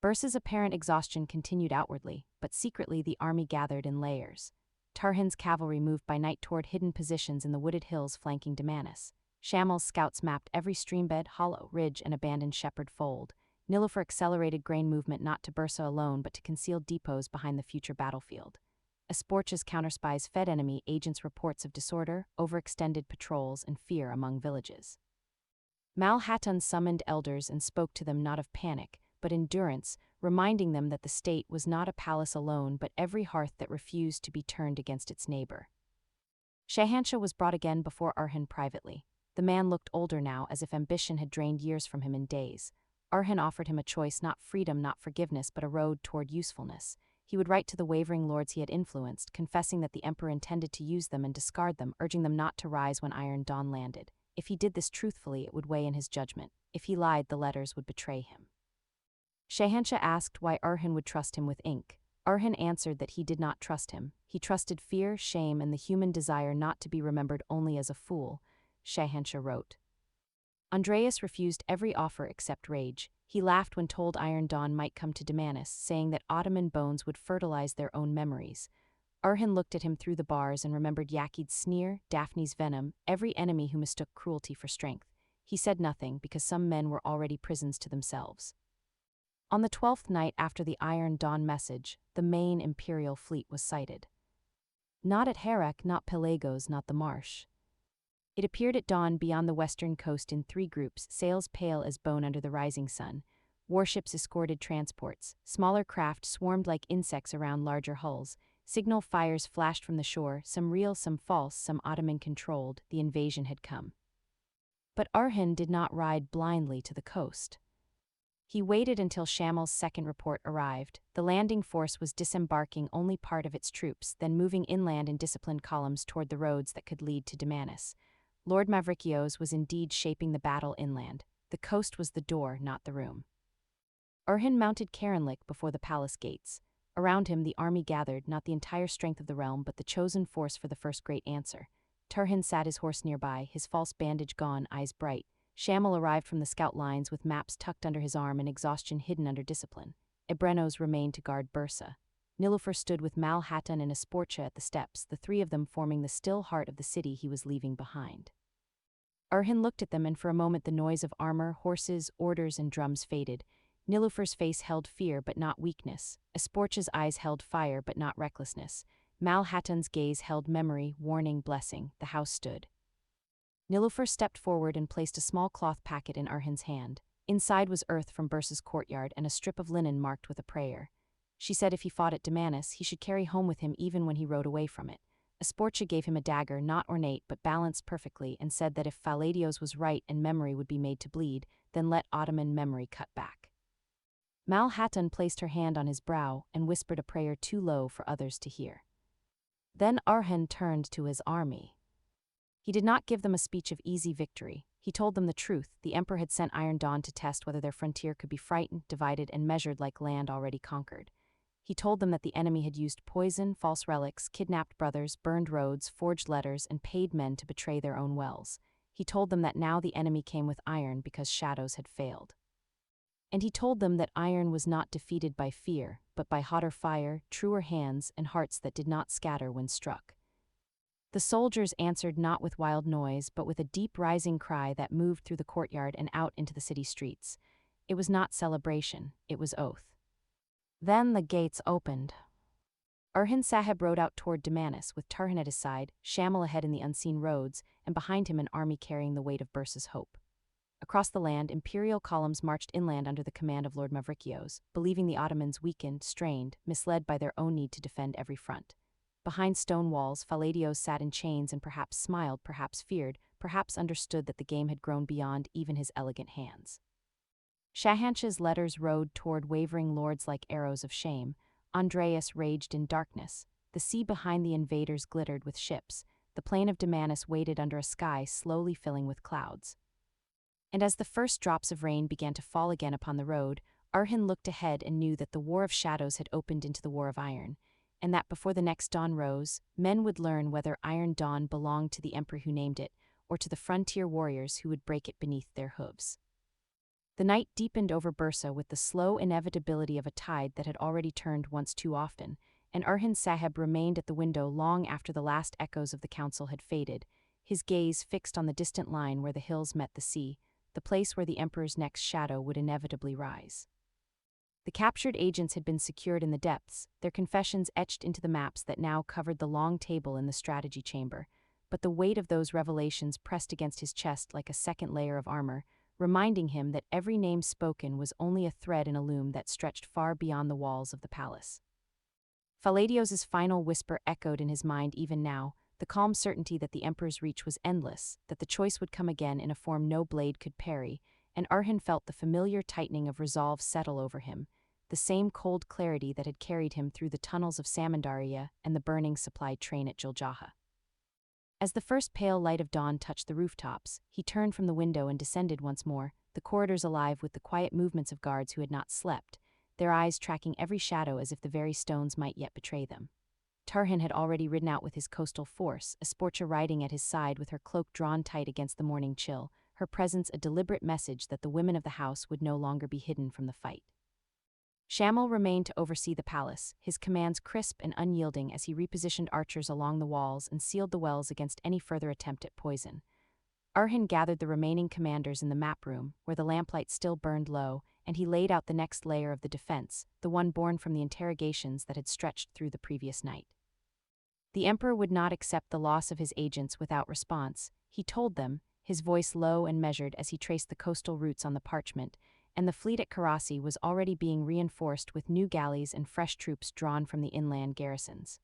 Bursa's apparent exhaustion continued outwardly, but secretly the army gathered in layers. Tarihin's cavalry moved by night toward hidden positions in the wooded hills flanking Damanus. Shamal's scouts mapped every streambed, hollow, ridge, and abandoned shepherd fold. Nilüfer accelerated grain movement not to Bursa alone but to concealed depots behind the future battlefield. Esporcha's counterspies fed enemy agents reports of disorder, overextended patrols, and fear among villages. Malhatun summoned elders and spoke to them not of panic, but endurance, reminding them that the state was not a palace alone but every hearth that refused to be turned against its neighbor. Shahanshah was brought again before Arhan privately. The man looked older now, as if ambition had drained years from him in days. Arhan offered him a choice, not freedom, not forgiveness, but a road toward usefulness. He would write to the wavering lords he had influenced, confessing that the emperor intended to use them and discard them, urging them not to rise when Iron Dawn landed. If he did this truthfully, it would weigh in his judgment. If he lied, the letters would betray him. Shahanshah asked why Orhan would trust him with ink. Orhan answered that he did not trust him. He trusted fear, shame, and the human desire not to be remembered only as a fool, Shahanshah wrote. Andreas refused every offer except rage. He laughed when told Iron Dawn might come to Damascus, saying that Ottoman bones would fertilize their own memories. Orhan looked at him through the bars and remembered Yakid's sneer, Daphne's venom, every enemy who mistook cruelty for strength. He said nothing because some men were already prisons to themselves. On the 12th night after the Iron Dawn message, the main imperial fleet was sighted. Not at Herak, not Pelagos, not the marsh. It appeared at dawn beyond the western coast in 3 groups, sails pale as bone under the rising sun. Warships escorted transports. Smaller craft swarmed like insects around larger hulls. Signal fires flashed from the shore, some real, some false, some Ottoman-controlled. The invasion had come. But Orhan did not ride blindly to the coast. He waited until Shamel's second report arrived. The landing force was disembarking only part of its troops, then moving inland in disciplined columns toward the roads that could lead to Damascus. Lord Mavrikios was indeed shaping the battle inland. The coast was the door, not the room. Orhan mounted Karanlik before the palace gates. Around him the army gathered, not the entire strength of the realm, but the chosen force for the first great answer. Tarihin sat his horse nearby, his false bandage gone, eyes bright. Shamil arrived from the scout lines with maps tucked under his arm and exhaustion hidden under discipline. Ebrenos remained to guard Bursa. Nilüfer stood with Mal Hatun and Esporcha at the steps, the 3 of them forming the still heart of the city he was leaving behind. Orhan looked at them, and for a moment the noise of armor, horses, orders, and drums faded. Nilüfer's face held fear but not weakness. Esporcha's eyes held fire but not recklessness. Mal Hatun's gaze held memory, warning, blessing. The house stood. Nilüfer stepped forward and placed a small cloth packet in Orhan's hand. Inside was earth from Bursa's courtyard and a strip of linen marked with a prayer. She said if he fought at Damascus, he should carry home with him even when he rode away from it. Esporcha gave him a dagger, not ornate but balanced perfectly, and said that if Faladios was right and memory would be made to bleed, then let Ottoman memory cut back. Mal Hatun placed her hand on his brow and whispered a prayer too low for others to hear. Then Orhan turned to his army. He did not give them a speech of easy victory. He told them the truth. The emperor had sent Iron Dawn to test whether their frontier could be frightened, divided, and measured like land already conquered. He told them that the enemy had used poison, false relics, kidnapped brothers, burned roads, forged letters, and paid men to betray their own wells. He told them that now the enemy came with iron because shadows had failed. And he told them that iron was not defeated by fear, but by hotter fire, truer hands, and hearts that did not scatter when struck. The soldiers answered not with wild noise, but with a deep rising cry that moved through the courtyard and out into the city streets. It was not celebration, it was oath. Then the gates opened. Orhan Sahib rode out toward Damascus, with Tarihin at his side, Shamil ahead in the unseen roads, and behind him an army carrying the weight of Bursa's hope. Across the land, imperial columns marched inland under the command of Lord Mavrikios, believing the Ottomans weakened, strained, misled by their own need to defend every front. Behind stone walls, Faladios sat in chains and perhaps smiled, perhaps feared, perhaps understood that the game had grown beyond even his elegant hands. Shahanshah's letters rode toward wavering lords like arrows of shame. Andreas raged in darkness. The sea behind the invaders glittered with ships. The plain of Damascus waited under a sky slowly filling with clouds. And as the first drops of rain began to fall again upon the road, Orhan looked ahead and knew that the war of shadows had opened into the war of iron, and that before the next dawn rose, men would learn whether Iron Dawn belonged to the emperor who named it, or to the frontier warriors who would break it beneath their hooves. The night deepened over Bursa with the slow inevitability of a tide that had already turned once too often, and Orhan Sahib remained at the window long after the last echoes of the council had faded, his gaze fixed on the distant line where the hills met the sea, the place where the emperor's next shadow would inevitably rise. The captured agents had been secured in the depths, their confessions etched into the maps that now covered the long table in the strategy chamber, but the weight of those revelations pressed against his chest like a second layer of armor, reminding him that every name spoken was only a thread in a loom that stretched far beyond the walls of the palace. Faladios's final whisper echoed in his mind even now, the calm certainty that the emperor's reach was endless, that the choice would come again in a form no blade could parry, and Orhan felt the familiar tightening of resolve settle over him. the same cold clarity that had carried him through the tunnels of Samandaria and the burning supply train at Juljaha. As the first pale light of dawn touched the rooftops, he turned from the window and descended once more, the corridors alive with the quiet movements of guards who had not slept, their eyes tracking every shadow as if the very stones might yet betray them. Tarihin had already ridden out with his coastal force, Esportia riding at his side with her cloak drawn tight against the morning chill, her presence a deliberate message that the women of the house would no longer be hidden from the fight. Shamil remained to oversee the palace, his commands crisp and unyielding as he repositioned archers along the walls and sealed the wells against any further attempt at poison. Arhan gathered the remaining commanders in the map room, where the lamplight still burned low, and he laid out the next layer of the defense, the one born from the interrogations that had stretched through the previous night. The emperor would not accept the loss of his agents without response, he told them, his voice low and measured as he traced the coastal routes on the parchment, and the fleet at Karasi was already being reinforced with new galleys and fresh troops drawn from the inland garrisons.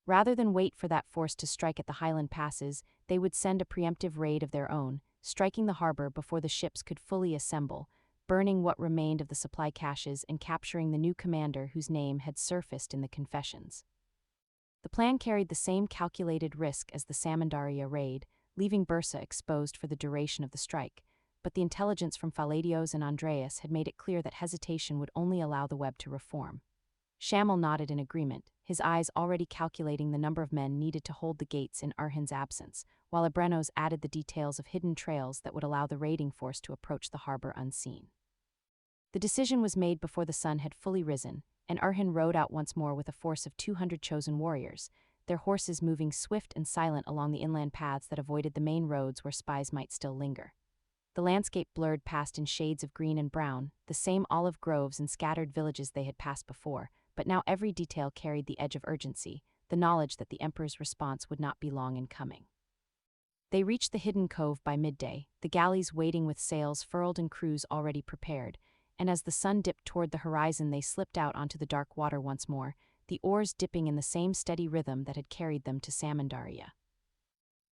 Rather than wait for that force to strike at the highland passes, they would send a preemptive raid of their own, striking the harbor before the ships could fully assemble, burning what remained of the supply caches and capturing the new commander whose name had surfaced in the confessions. The plan carried the same calculated risk as the Samandaria raid, leaving Bursa exposed for the duration of the strike, but the intelligence from Faladios and Andreas had made it clear that hesitation would only allow the web to reform. Shamil nodded in agreement, his eyes already calculating the number of men needed to hold the gates in Arhan's absence, while Abrenos added the details of hidden trails that would allow the raiding force to approach the harbor unseen. The decision was made before the sun had fully risen, and Arhan rode out once more with a force of 200 chosen warriors, their horses moving swift and silent along the inland paths that avoided the main roads where spies might still linger. The landscape blurred past in shades of green and brown, the same olive groves and scattered villages they had passed before, but now every detail carried the edge of urgency, the knowledge that the emperor's response would not be long in coming. They reached the hidden cove by midday, the galleys waiting with sails furled and crews already prepared, and as the sun dipped toward the horizon they slipped out onto the dark water once more, the oars dipping in the same steady rhythm that had carried them to Samandaria.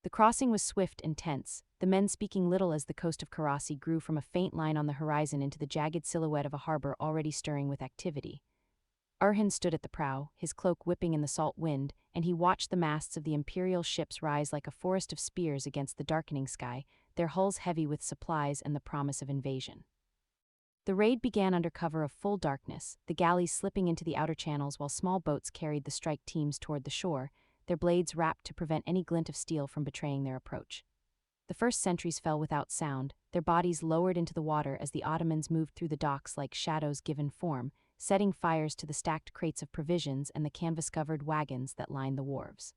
The crossing was swift and tense, the men speaking little as the coast of Karasi grew from a faint line on the horizon into the jagged silhouette of a harbor already stirring with activity. Arhan stood at the prow, his cloak whipping in the salt wind, and he watched the masts of the imperial ships rise like a forest of spears against the darkening sky, their hulls heavy with supplies and the promise of invasion. The raid began under cover of full darkness, the galleys slipping into the outer channels while small boats carried the strike teams toward the shore, their blades wrapped to prevent any glint of steel from betraying their approach. The first sentries fell without sound, their bodies lowered into the water as the Ottomans moved through the docks like shadows given form, setting fires to the stacked crates of provisions and the canvas-covered wagons that lined the wharves.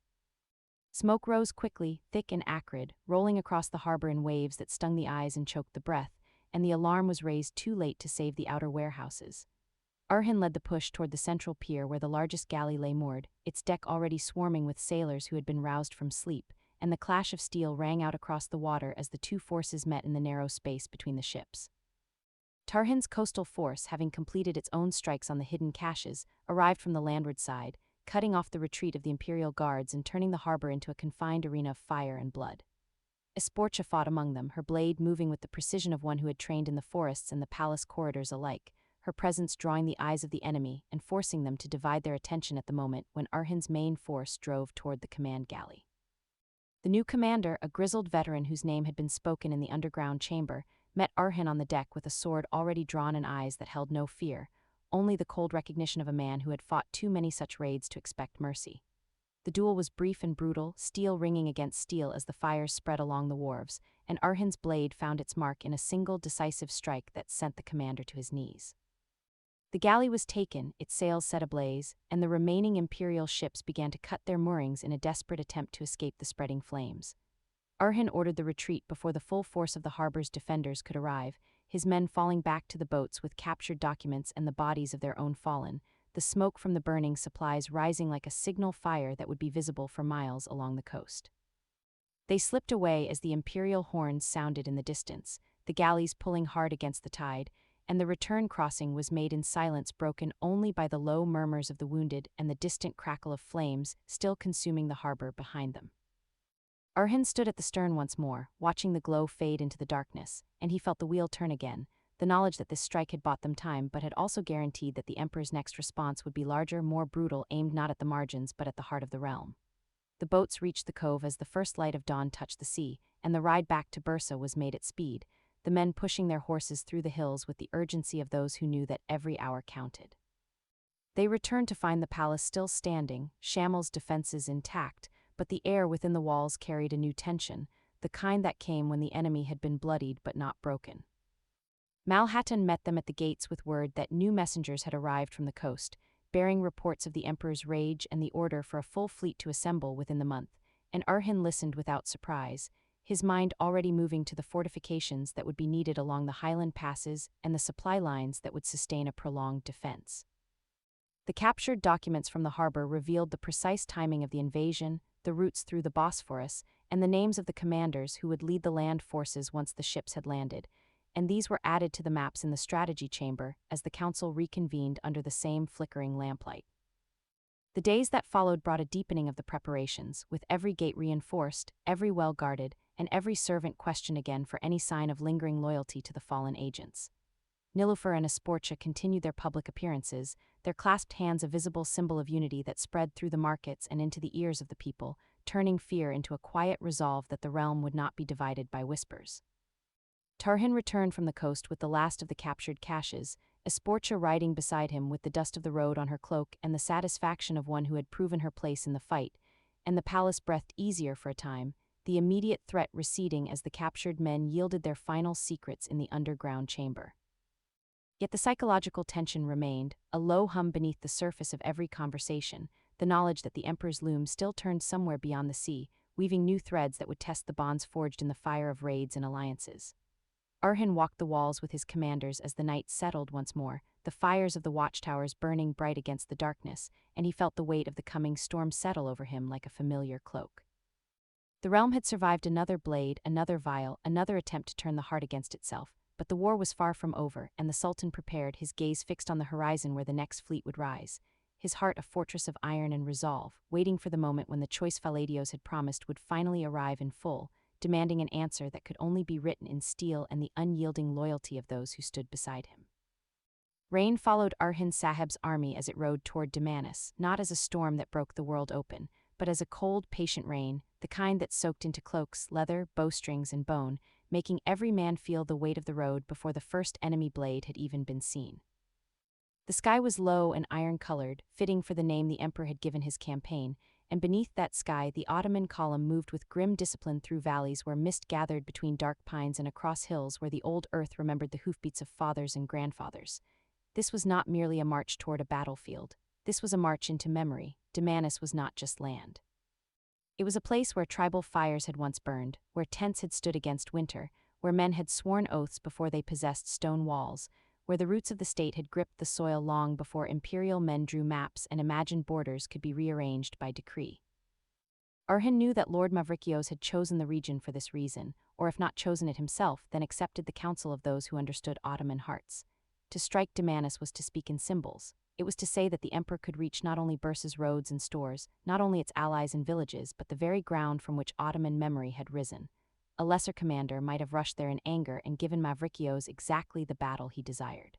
Smoke rose quickly, thick and acrid, rolling across the harbor in waves that stung the eyes and choked the breath, and the alarm was raised too late to save the outer warehouses. Arhan led the push toward the central pier where the largest galley lay moored, its deck already swarming with sailors who had been roused from sleep, and the clash of steel rang out across the water as the two forces met in the narrow space between the ships. Tarihin's coastal force, having completed its own strikes on the hidden caches, arrived from the landward side, cutting off the retreat of the imperial guards and turning the harbor into a confined arena of fire and blood. Esportia fought among them, her blade moving with the precision of one who had trained in the forests and the palace corridors alike, her presence drawing the eyes of the enemy and forcing them to divide their attention at the moment when Arhan's main force drove toward the command galley. The new commander, a grizzled veteran whose name had been spoken in the underground chamber, met Arhan on the deck with a sword already drawn and eyes that held no fear, only the cold recognition of a man who had fought too many such raids to expect mercy. The duel was brief and brutal, steel ringing against steel as the fires spread along the wharves, and Arhan's blade found its mark in a single decisive strike that sent the commander to his knees. The galley was taken, its sails set ablaze, and the remaining imperial ships began to cut their moorings in a desperate attempt to escape the spreading flames. Arhan ordered the retreat before the full force of the harbor's defenders could arrive, his men falling back to the boats with captured documents and the bodies of their own fallen, the smoke from the burning supplies rising like a signal fire that would be visible for miles along the coast. They slipped away as the imperial horns sounded in the distance, the galleys pulling hard against the tide, and the return crossing was made in silence broken only by the low murmurs of the wounded and the distant crackle of flames still consuming the harbor behind them. Arhan stood at the stern once more, watching the glow fade into the darkness, and he felt the wheel turn again, The knowledge that this strike had bought them time but had also guaranteed that the emperor's next response would be larger, more brutal, aimed not at the margins but at the heart of the realm. The boats reached the cove as the first light of dawn touched the sea, and the ride back to Bursa was made at speed, the men pushing their horses through the hills with the urgency of those who knew that every hour counted. They returned to find the palace still standing, Shammel's defenses intact, but the air within the walls carried a new tension, the kind that came when the enemy had been bloodied but not broken. Malhattan met them at the gates with word that new messengers had arrived from the coast, bearing reports of the emperor's rage and the order for a full fleet to assemble within the month, and Orhan listened without surprise, his mind already moving to the fortifications that would be needed along the highland passes and the supply lines that would sustain a prolonged defense. The captured documents from the harbor revealed the precise timing of the invasion, the routes through the Bosphorus, and the names of the commanders who would lead the land forces once the ships had landed, and these were added to the maps in the strategy chamber as the council reconvened under the same flickering lamplight. The days that followed brought a deepening of the preparations, with every gate reinforced, every well guarded, and every servant questioned again for any sign of lingering loyalty to the fallen agents. Nilüfer and Asportia continued their public appearances, their clasped hands a visible symbol of unity that spread through the markets and into the ears of the people, turning fear into a quiet resolve that the realm would not be divided by whispers. Tarihin returned from the coast with the last of the captured caches, Asportia riding beside him with the dust of the road on her cloak and the satisfaction of one who had proven her place in the fight, and the palace breathed easier for a time, the immediate threat receding as the captured men yielded their final secrets in the underground chamber. Yet the psychological tension remained, a low hum beneath the surface of every conversation, the knowledge that the emperor's loom still turned somewhere beyond the sea, weaving new threads that would test the bonds forged in the fire of raids and alliances. Orhan walked the walls with his commanders as the night settled once more, the fires of the watchtowers burning bright against the darkness, and he felt the weight of the coming storm settle over him like a familiar cloak. The realm had survived another blade, another vial, another attempt to turn the heart against itself, but the war was far from over, and the Sultan prepared, his gaze fixed on the horizon where the next fleet would rise, his heart a fortress of iron and resolve, waiting for the moment when the choice Faladios had promised would finally arrive in full, demanding an answer that could only be written in steel and the unyielding loyalty of those who stood beside him. Rain followed Orhan Sahib's army as it rode toward Damanus, not as a storm that broke the world open, but as a cold, patient rain, the kind that soaked into cloaks, leather, bowstrings, and bone, making every man feel the weight of the road before the first enemy blade had even been seen. The sky was low and iron-colored, fitting for the name the emperor had given his campaign, and beneath that sky the Ottoman column moved with grim discipline through valleys where mist gathered between dark pines and across hills where the old earth remembered the hoofbeats of fathers and grandfathers. This was not merely a march toward a battlefield. This was a march into memory. Damanus was not just land. It was a place where tribal fires had once burned, where tents had stood against winter, where men had sworn oaths before they possessed stone walls, where the roots of the state had gripped the soil long before imperial men drew maps and imagined borders could be rearranged by decree. Orhan knew that Lord Mavrikios had chosen the region for this reason, or if not chosen it himself, then accepted the counsel of those who understood Ottoman hearts. To strike Damanus was to speak in symbols. It was to say that the emperor could reach not only Bursa's roads and stores, not only its allies and villages, but the very ground from which Ottoman memory had risen. A lesser commander might have rushed there in anger and given Mavrikios exactly the battle he desired.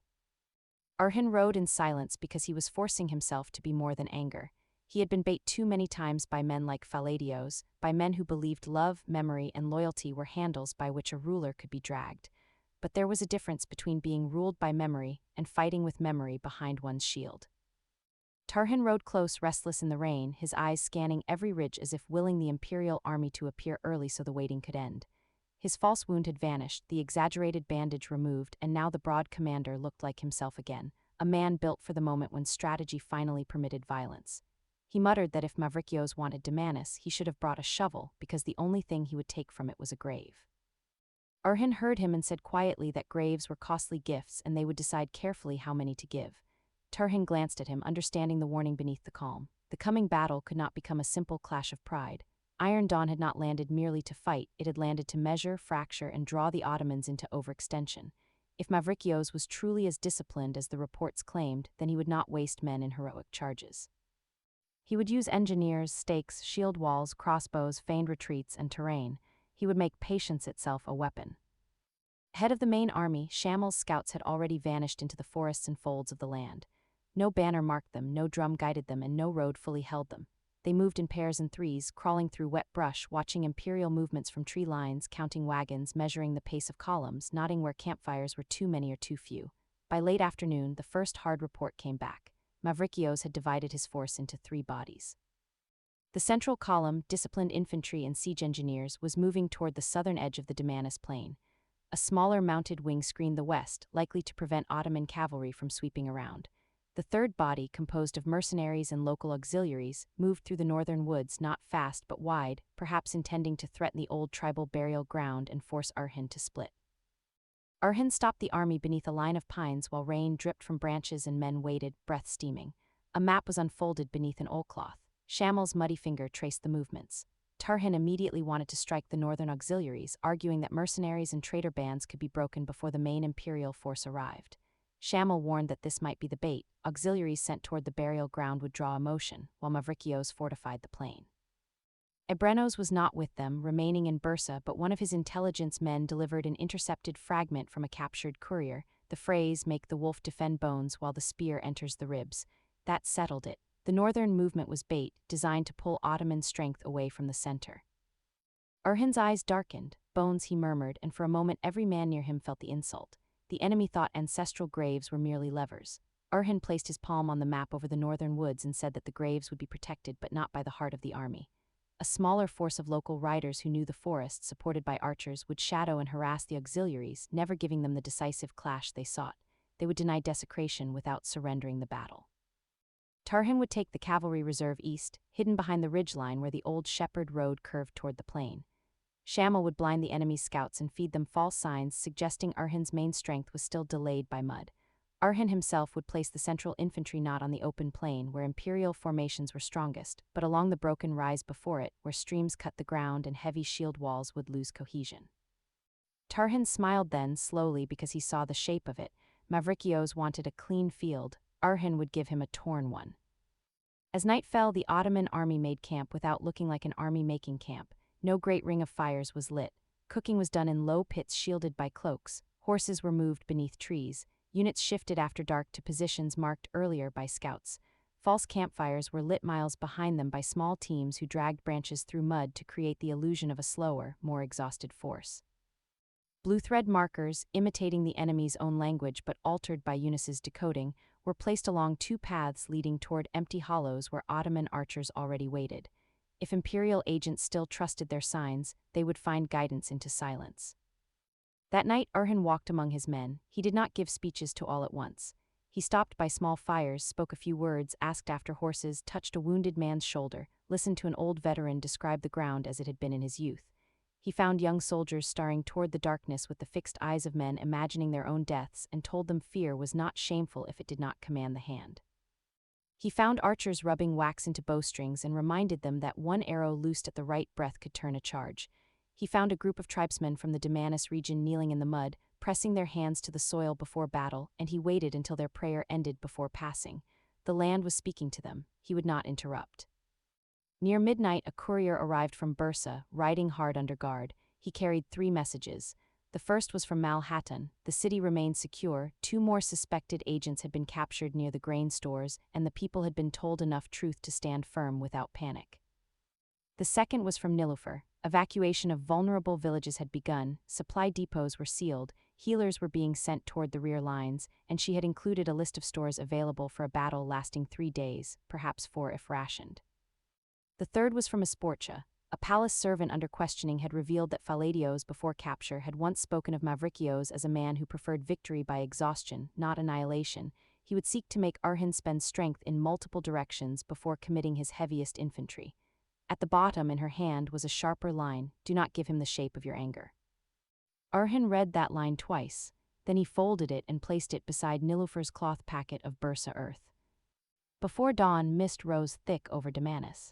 Orhan rode in silence because he was forcing himself to be more than anger. He had been bait too many times by men like Faladios, by men who believed love, memory, and loyalty were handles by which a ruler could be dragged. But there was a difference between being ruled by memory and fighting with memory behind one's shield. Tarihin rode close, restless in the rain, his eyes scanning every ridge as if willing the imperial army to appear early so the waiting could end. His false wound had vanished, the exaggerated bandage removed, and now the broad commander looked like himself again, a man built for the moment when strategy finally permitted violence. He muttered that if Mavrikios wanted Damanus, he should have brought a shovel, because the only thing he would take from it was a grave. Orhan heard him and said quietly that graves were costly gifts and they would decide carefully how many to give. Tarihin glanced at him, understanding the warning beneath the calm. The coming battle could not become a simple clash of pride. Iron Dawn had not landed merely to fight, it had landed to measure, fracture, and draw the Ottomans into overextension. If Mavrikios was truly as disciplined as the reports claimed, then he would not waste men in heroic charges. He would use engineers, stakes, shield walls, crossbows, feigned retreats, and terrain. He would make patience itself a weapon. Ahead of the main army, Shamil's scouts had already vanished into the forests and folds of the land. No banner marked them, no drum guided them, and no road fully held them. They moved in pairs and threes, crawling through wet brush, watching imperial movements from tree lines, counting wagons, measuring the pace of columns, nodding where campfires were too many or too few. By late afternoon, the first hard report came back. Mavrikios had divided his force into 3 bodies. The central column, disciplined infantry and siege engineers, was moving toward the southern edge of the Damanus plain. A smaller mounted wing screened the west, likely to prevent Ottoman cavalry from sweeping around. The third body, composed of mercenaries and local auxiliaries, moved through the northern woods, not fast but wide, perhaps intending to threaten the old tribal burial ground and force Orhan to split. Orhan stopped the army beneath a line of pines while rain dripped from branches and men waited, breath steaming. A map was unfolded beneath an oilcloth. Shamil's muddy finger traced the movements. Tarihin immediately wanted to strike the northern auxiliaries, arguing that mercenaries and traitor bands could be broken before the main imperial force arrived. Shamil warned that this might be the bait. Auxiliaries sent toward the burial ground would draw emotion, while Mavrikios fortified the plain. Ebrenos was not with them, remaining in Bursa, but one of his intelligence men delivered an intercepted fragment from a captured courier, the phrase, "Make the wolf defend bones while the spear enters the ribs." That settled it. The northern movement was bait, designed to pull Ottoman strength away from the center. Orhan's eyes darkened. "Bones," he murmured, and for a moment every man near him felt the insult. The enemy thought ancestral graves were merely levers. Orhan placed his palm on the map over the northern woods and said that the graves would be protected but not by the heart of the army. A smaller force of local riders who knew the forest, supported by archers, would shadow and harass the auxiliaries, never giving them the decisive clash they sought. They would deny desecration without surrendering the battle. Tarihin would take the cavalry reserve east, hidden behind the ridgeline where the old shepherd road curved toward the plain. Shamil would blind the enemy's scouts and feed them false signs, suggesting Orhan's main strength was still delayed by mud. Orhan himself would place the central infantry not on the open plain where imperial formations were strongest, but along the broken rise before it, where streams cut the ground and heavy shield walls would lose cohesion. Tarihin smiled then, slowly, because he saw the shape of it. Mavrikios wanted a clean field. Orhan would give him a torn one. As night fell, the Ottoman army made camp without looking like an army making camp. No great ring of fires was lit. Cooking was done in low pits shielded by cloaks. Horses were moved beneath trees. Units shifted after dark to positions marked earlier by scouts. False campfires were lit miles behind them by small teams who dragged branches through mud to create the illusion of a slower, more exhausted force. Blue thread markers, imitating the enemy's own language but altered by Yunus's decoding, were placed along 2 paths leading toward empty hollows where Ottoman archers already waited. If imperial agents still trusted their signs, they would find guidance into silence. That night, Orhan walked among his men. He did not give speeches to all at once. He stopped by small fires, spoke a few words, asked after horses, touched a wounded man's shoulder, listened to an old veteran describe the ground as it had been in his youth. He found young soldiers staring toward the darkness with the fixed eyes of men imagining their own deaths and told them fear was not shameful if it did not command the hand. He found archers rubbing wax into bowstrings and reminded them that one arrow loosed at the right breath could turn a charge. He found a group of tribesmen from the Damanus region kneeling in the mud, pressing their hands to the soil before battle, and he waited until their prayer ended before passing. The land was speaking to them. He would not interrupt. Near midnight, a courier arrived from Bursa, riding hard under guard. He carried 3 messages. The first was from Malhattan. The city remained secure. 2 more suspected agents had been captured near the grain stores, and the people had been told enough truth to stand firm without panic. The second was from Nilüfer. Evacuation of vulnerable villages had begun, supply depots were sealed, healers were being sent toward the rear lines, and she had included a list of stores available for a battle lasting 3 days, perhaps 4 if rationed. The third was from Esportia. A palace servant under questioning had revealed that Palladios, before capture, had once spoken of Mavrikios as a man who preferred victory by exhaustion, not annihilation. He would seek to make Orhan spend strength in multiple directions before committing his heaviest infantry. At the bottom, in her hand, was a sharper line: "Do not give him the shape of your anger." Orhan read that line twice. Then he folded it and placed it beside Nilüfer's cloth packet of Bursa earth. Before dawn, mist rose thick over Damanus.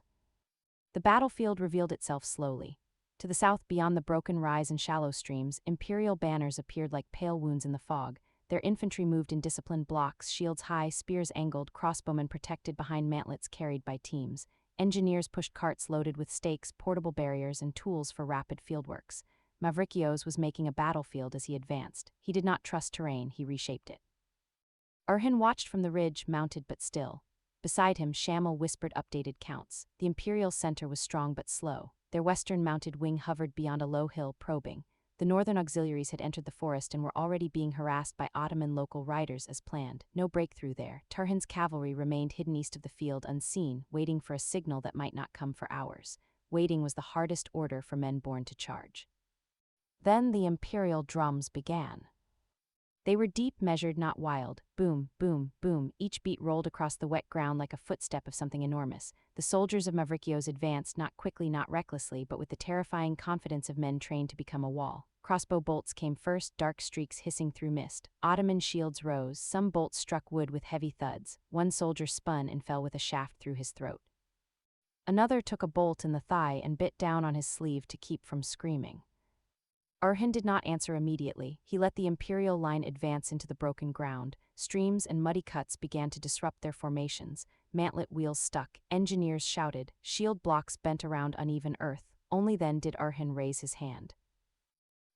The battlefield revealed itself slowly. To the south, beyond the broken rise and shallow streams, imperial banners appeared like pale wounds in the fog. Their infantry moved in disciplined blocks, shields high, spears angled, crossbowmen protected behind mantlets carried by teams. Engineers pushed carts loaded with stakes, portable barriers, and tools for rapid fieldworks. Mavrikios was making a battlefield as he advanced. He did not trust terrain, he reshaped it. Orhan watched from the ridge, mounted but still. Beside him, Shamil whispered updated counts. The Imperial center was strong but slow. Their western mounted wing hovered beyond a low hill, probing. The northern auxiliaries had entered the forest and were already being harassed by Ottoman local riders as planned. No breakthrough there. Tarihin's cavalry remained hidden east of the field, unseen, waiting for a signal that might not come for hours. Waiting was the hardest order for men born to charge. Then the Imperial drums began. They were deep, measured, not wild. Boom, boom, boom. Each beat rolled across the wet ground like a footstep of something enormous. The soldiers of Mavrikios advanced, not quickly, not recklessly, but with the terrifying confidence of men trained to become a wall. Crossbow bolts came first, dark streaks hissing through mist. Ottoman shields rose. Some bolts struck wood with heavy thuds. One soldier spun and fell with a shaft through his throat. Another took a bolt in the thigh and bit down on his sleeve to keep from screaming. Orhan did not answer immediately. He let the Imperial line advance into the broken ground. Streams and muddy cuts began to disrupt their formations. Mantlet wheels stuck. Engineers shouted. Shield blocks bent around uneven earth. Only then did Orhan raise his hand.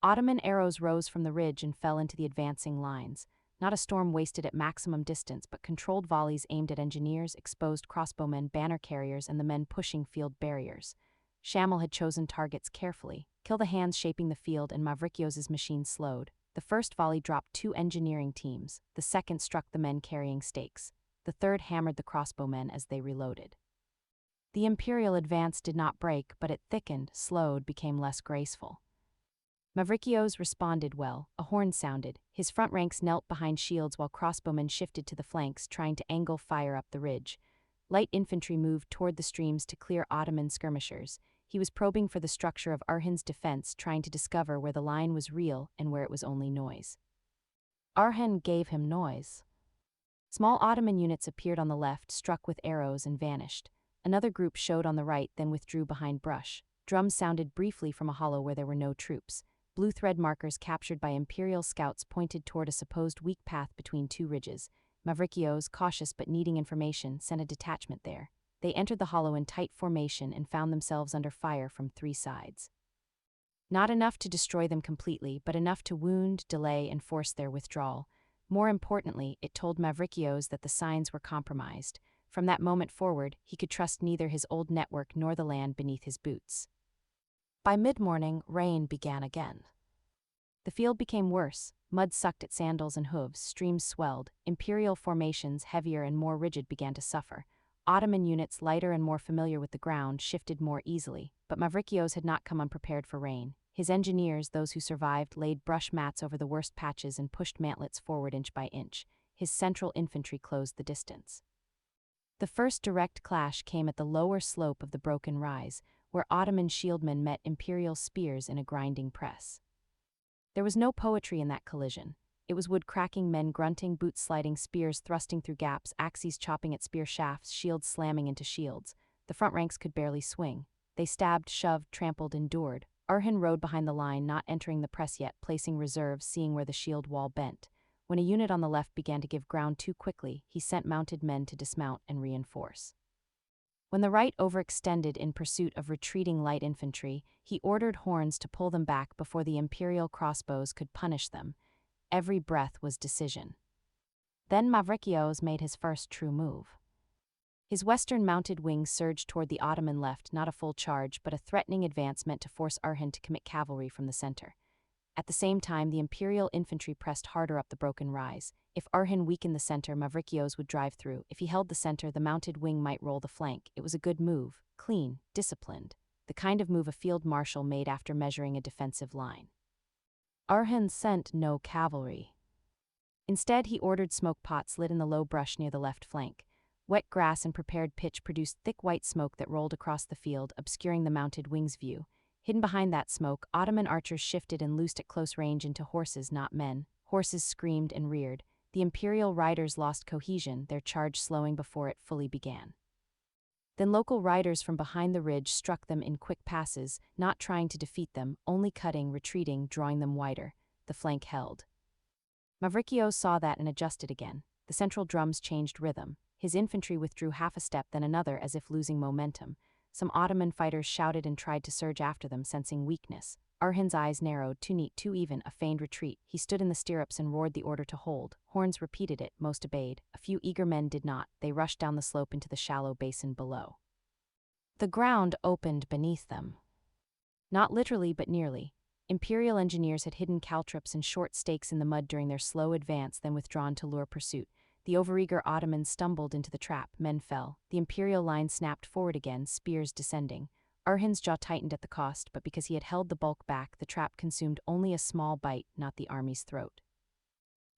Ottoman arrows rose from the ridge and fell into the advancing lines. Not a storm wasted at maximum distance, but controlled volleys aimed at engineers, exposed crossbowmen, banner carriers, and the men pushing field barriers. Shamil had chosen targets carefully. Kill the hands shaping the field, and Mavrikios' machine slowed. The first volley dropped 2 engineering teams. The second struck the men carrying stakes. The third hammered the crossbowmen as they reloaded. The Imperial advance did not break, but it thickened, slowed, became less graceful. Mavrikios responded well. A horn sounded. His front ranks knelt behind shields while crossbowmen shifted to the flanks, trying to angle fire up the ridge. Light infantry moved toward the streams to clear Ottoman skirmishers. He was probing for the structure of Orhan's defense, trying to discover where the line was real and where it was only noise. Orhan gave him noise. Small Ottoman units appeared on the left, struck with arrows, and vanished. Another group showed on the right, then withdrew behind brush. Drums sounded briefly from a hollow where there were no troops. Blue thread markers captured by Imperial scouts pointed toward a supposed weak path between 2 ridges. Mavrikios, cautious but needing information, sent a detachment there. They entered the hollow in tight formation and found themselves under fire from 3 sides. Not enough to destroy them completely, but enough to wound, delay, and force their withdrawal. More importantly, it told Mavrikios that the signs were compromised. From that moment forward, he could trust neither his old network nor the land beneath his boots. By mid-morning, rain began again. The field became worse. Mud sucked at sandals and hooves, streams swelled. Imperial formations, heavier and more rigid, began to suffer. Ottoman units, lighter and more familiar with the ground, shifted more easily, but Mavrikios had not come unprepared for rain. His engineers, those who survived, laid brush mats over the worst patches and pushed mantlets forward inch by inch. His central infantry closed the distance. The first direct clash came at the lower slope of the broken rise, where Ottoman shieldmen met Imperial spears in a grinding press. There was no poetry in that collision. It was wood cracking, men grunting, boots sliding, spears thrusting through gaps, axes chopping at spear shafts, shields slamming into shields. The front ranks could barely swing. They stabbed, shoved, trampled, endured. Orhan rode behind the line, not entering the press yet, placing reserves, seeing where the shield wall bent. When a unit on the left began to give ground too quickly, he sent mounted men to dismount and reinforce. When the right overextended in pursuit of retreating light infantry, he ordered horns to pull them back before the Imperial crossbows could punish them. Every breath was decision. Then Mavrikios made his first true move. His western mounted wings surged toward the Ottoman left, not a full charge, but a threatening advance meant to force Orhan to commit cavalry from the center. At the same time, the Imperial infantry pressed harder up the broken rise. If Orhan weakened the center, Mavrikios would drive through. If he held the center, the mounted wing might roll the flank. It was a good move, clean, disciplined, the kind of move a field marshal made after measuring a defensive line. Orhan sent no cavalry. Instead, he ordered smoke pots lit in the low brush near the left flank. Wet grass and prepared pitch produced thick white smoke that rolled across the field, obscuring the mounted wing's view. Hidden behind that smoke, Ottoman archers shifted and loosed at close range into horses, not men. Horses screamed and reared. The Imperial riders lost cohesion, their charge slowing before it fully began. Then local riders from behind the ridge struck them in quick passes, not trying to defeat them, only cutting, retreating, drawing them wider. The flank held. Mavrikios saw that and adjusted again. The central drums changed rhythm. His infantry withdrew half a step, then another, as if losing momentum. Some Ottoman fighters shouted and tried to surge after them, sensing weakness. Arhin's eyes narrowed, too neat, too even, a feigned retreat. He stood in the stirrups and roared the order to hold. Horns repeated it, most obeyed. A few eager men did not. They rushed down the slope into the shallow basin below. The ground opened beneath them. Not literally, but nearly. Imperial engineers had hidden caltrops and short stakes in the mud during their slow advance, then withdrawn to lure pursuit. The overeager Ottomans stumbled into the trap. Men fell. The imperial line snapped forward again, spears descending. Arhin's jaw tightened at the cost, but because he had held the bulk back, the trap consumed only a small bite, not the army's throat.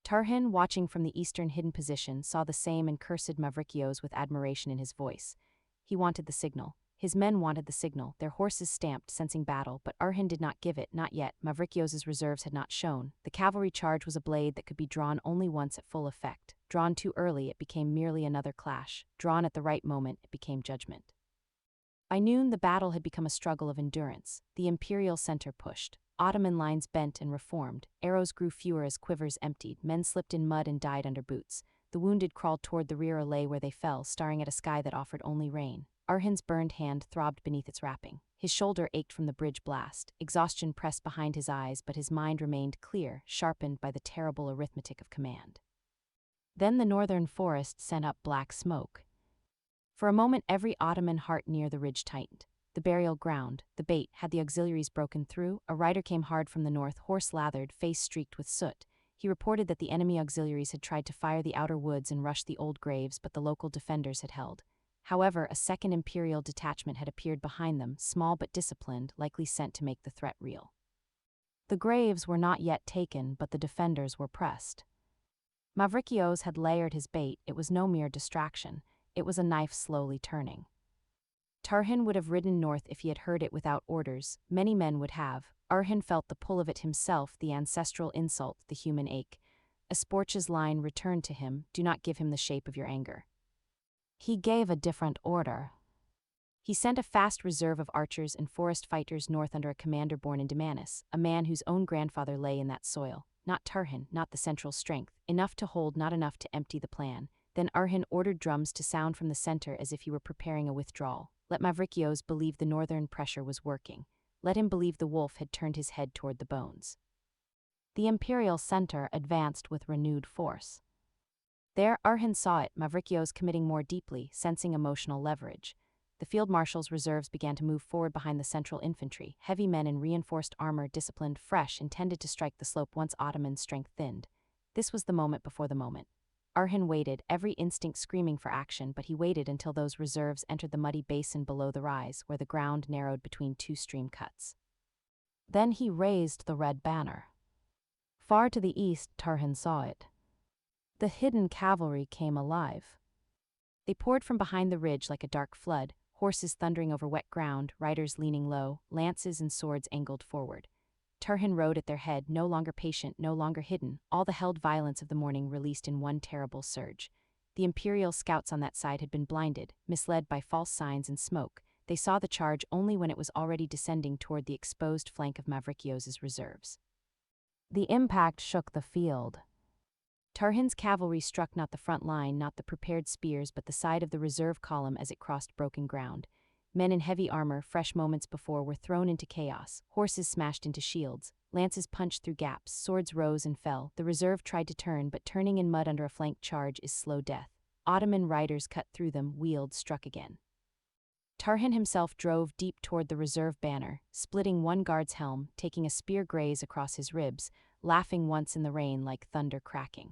Tarihin, watching from the eastern hidden position, saw the same and cursed Mavrikios with admiration in his voice. He wanted the signal. His men wanted the signal. Their horses stamped, sensing battle, but Arhin did not give it, not yet. Mavrikios' reserves had not shown. The cavalry charge was a blade that could be drawn only once at full effect. Drawn too early, it became merely another clash. Drawn at the right moment, it became judgment. By noon, the battle had become a struggle of endurance. The imperial center pushed. Ottoman lines bent and reformed. Arrows grew fewer as quivers emptied. Men slipped in mud and died under boots. The wounded crawled toward the rear or lay where they fell, staring at a sky that offered only rain. Arhin's burned hand throbbed beneath its wrapping. His shoulder ached from the bridge blast. Exhaustion pressed behind his eyes, but his mind remained clear, sharpened by the terrible arithmetic of command. Then the northern forest sent up black smoke. For a moment, every Ottoman heart near the ridge tightened. The burial ground, the bait, had the auxiliaries broken through? A rider came hard from the north, horse lathered, face streaked with soot. He reported that the enemy auxiliaries had tried to fire the outer woods and rush the old graves, but the local defenders had held. However, a second imperial detachment had appeared behind them, small but disciplined, likely sent to make the threat real. The graves were not yet taken, but the defenders were pressed. Mavrikios had layered his bait. It was no mere distraction. It was a knife slowly turning. Tarihin would have ridden north if he had heard it without orders. Many men would have. Arhin felt the pull of it himself, the ancestral insult, the human ache. Esporcha's line returned to him, "Do not give him the shape of your anger." He gave a different order. He sent a fast reserve of archers and forest fighters north under a commander born in Damanus, a man whose own grandfather lay in that soil. Not Tarihin, not the central strength, enough to hold, not enough to empty the plan. Then Arhin ordered drums to sound from the center as if he were preparing a withdrawal. Let Mavrikios believe the northern pressure was working. Let him believe the wolf had turned his head toward the bones. The imperial center advanced with renewed force. There, Arhin saw it, Mavrikios committing more deeply, sensing emotional leverage. The field marshal's reserves began to move forward behind the central infantry, heavy men in reinforced armor, disciplined, fresh, intended to strike the slope once Ottoman strength thinned. This was the moment before the moment. Arhin waited, every instinct screaming for action, but he waited until those reserves entered the muddy basin below the rise, where the ground narrowed between two stream cuts. Then he raised the red banner. Far to the east, Tarihin saw it. The hidden cavalry came alive. They poured from behind the ridge like a dark flood, horses thundering over wet ground, riders leaning low, lances and swords angled forward. Tarihin rode at their head, no longer patient, no longer hidden, all the held violence of the morning released in one terrible surge. The imperial scouts on that side had been blinded, misled by false signs and smoke. They saw the charge only when it was already descending toward the exposed flank of Mavrikios' reserves. The impact shook the field. Tarihin's cavalry struck not the front line, not the prepared spears, but the side of the reserve column as it crossed broken ground. Men in heavy armor, fresh moments before, were thrown into chaos. Horses smashed into shields. Lances punched through gaps. Swords rose and fell. The reserve tried to turn, but turning in mud under a flank charge is slow death. Ottoman riders cut through them, wheeled, struck again. Tarihin himself drove deep toward the reserve banner, splitting one guard's helm, taking a spear graze across his ribs, laughing once in the rain like thunder cracking.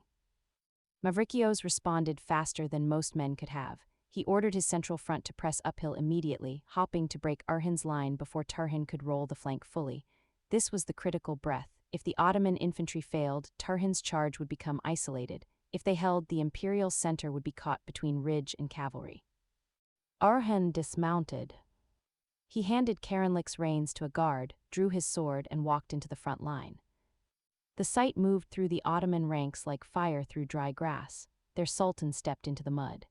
Mavrikios responded faster than most men could have. He ordered his central front to press uphill immediately, hopping to break Arhin's line before Tarihin could roll the flank fully. This was the critical breath. If the Ottoman infantry failed, Tarihin's charge would become isolated. If they held, the imperial center would be caught between ridge and cavalry. Arhin dismounted. He handed Karanlik's reins to a guard, drew his sword, and walked into the front line. The sight moved through the Ottoman ranks like fire through dry grass. Their sultan stepped into the mud.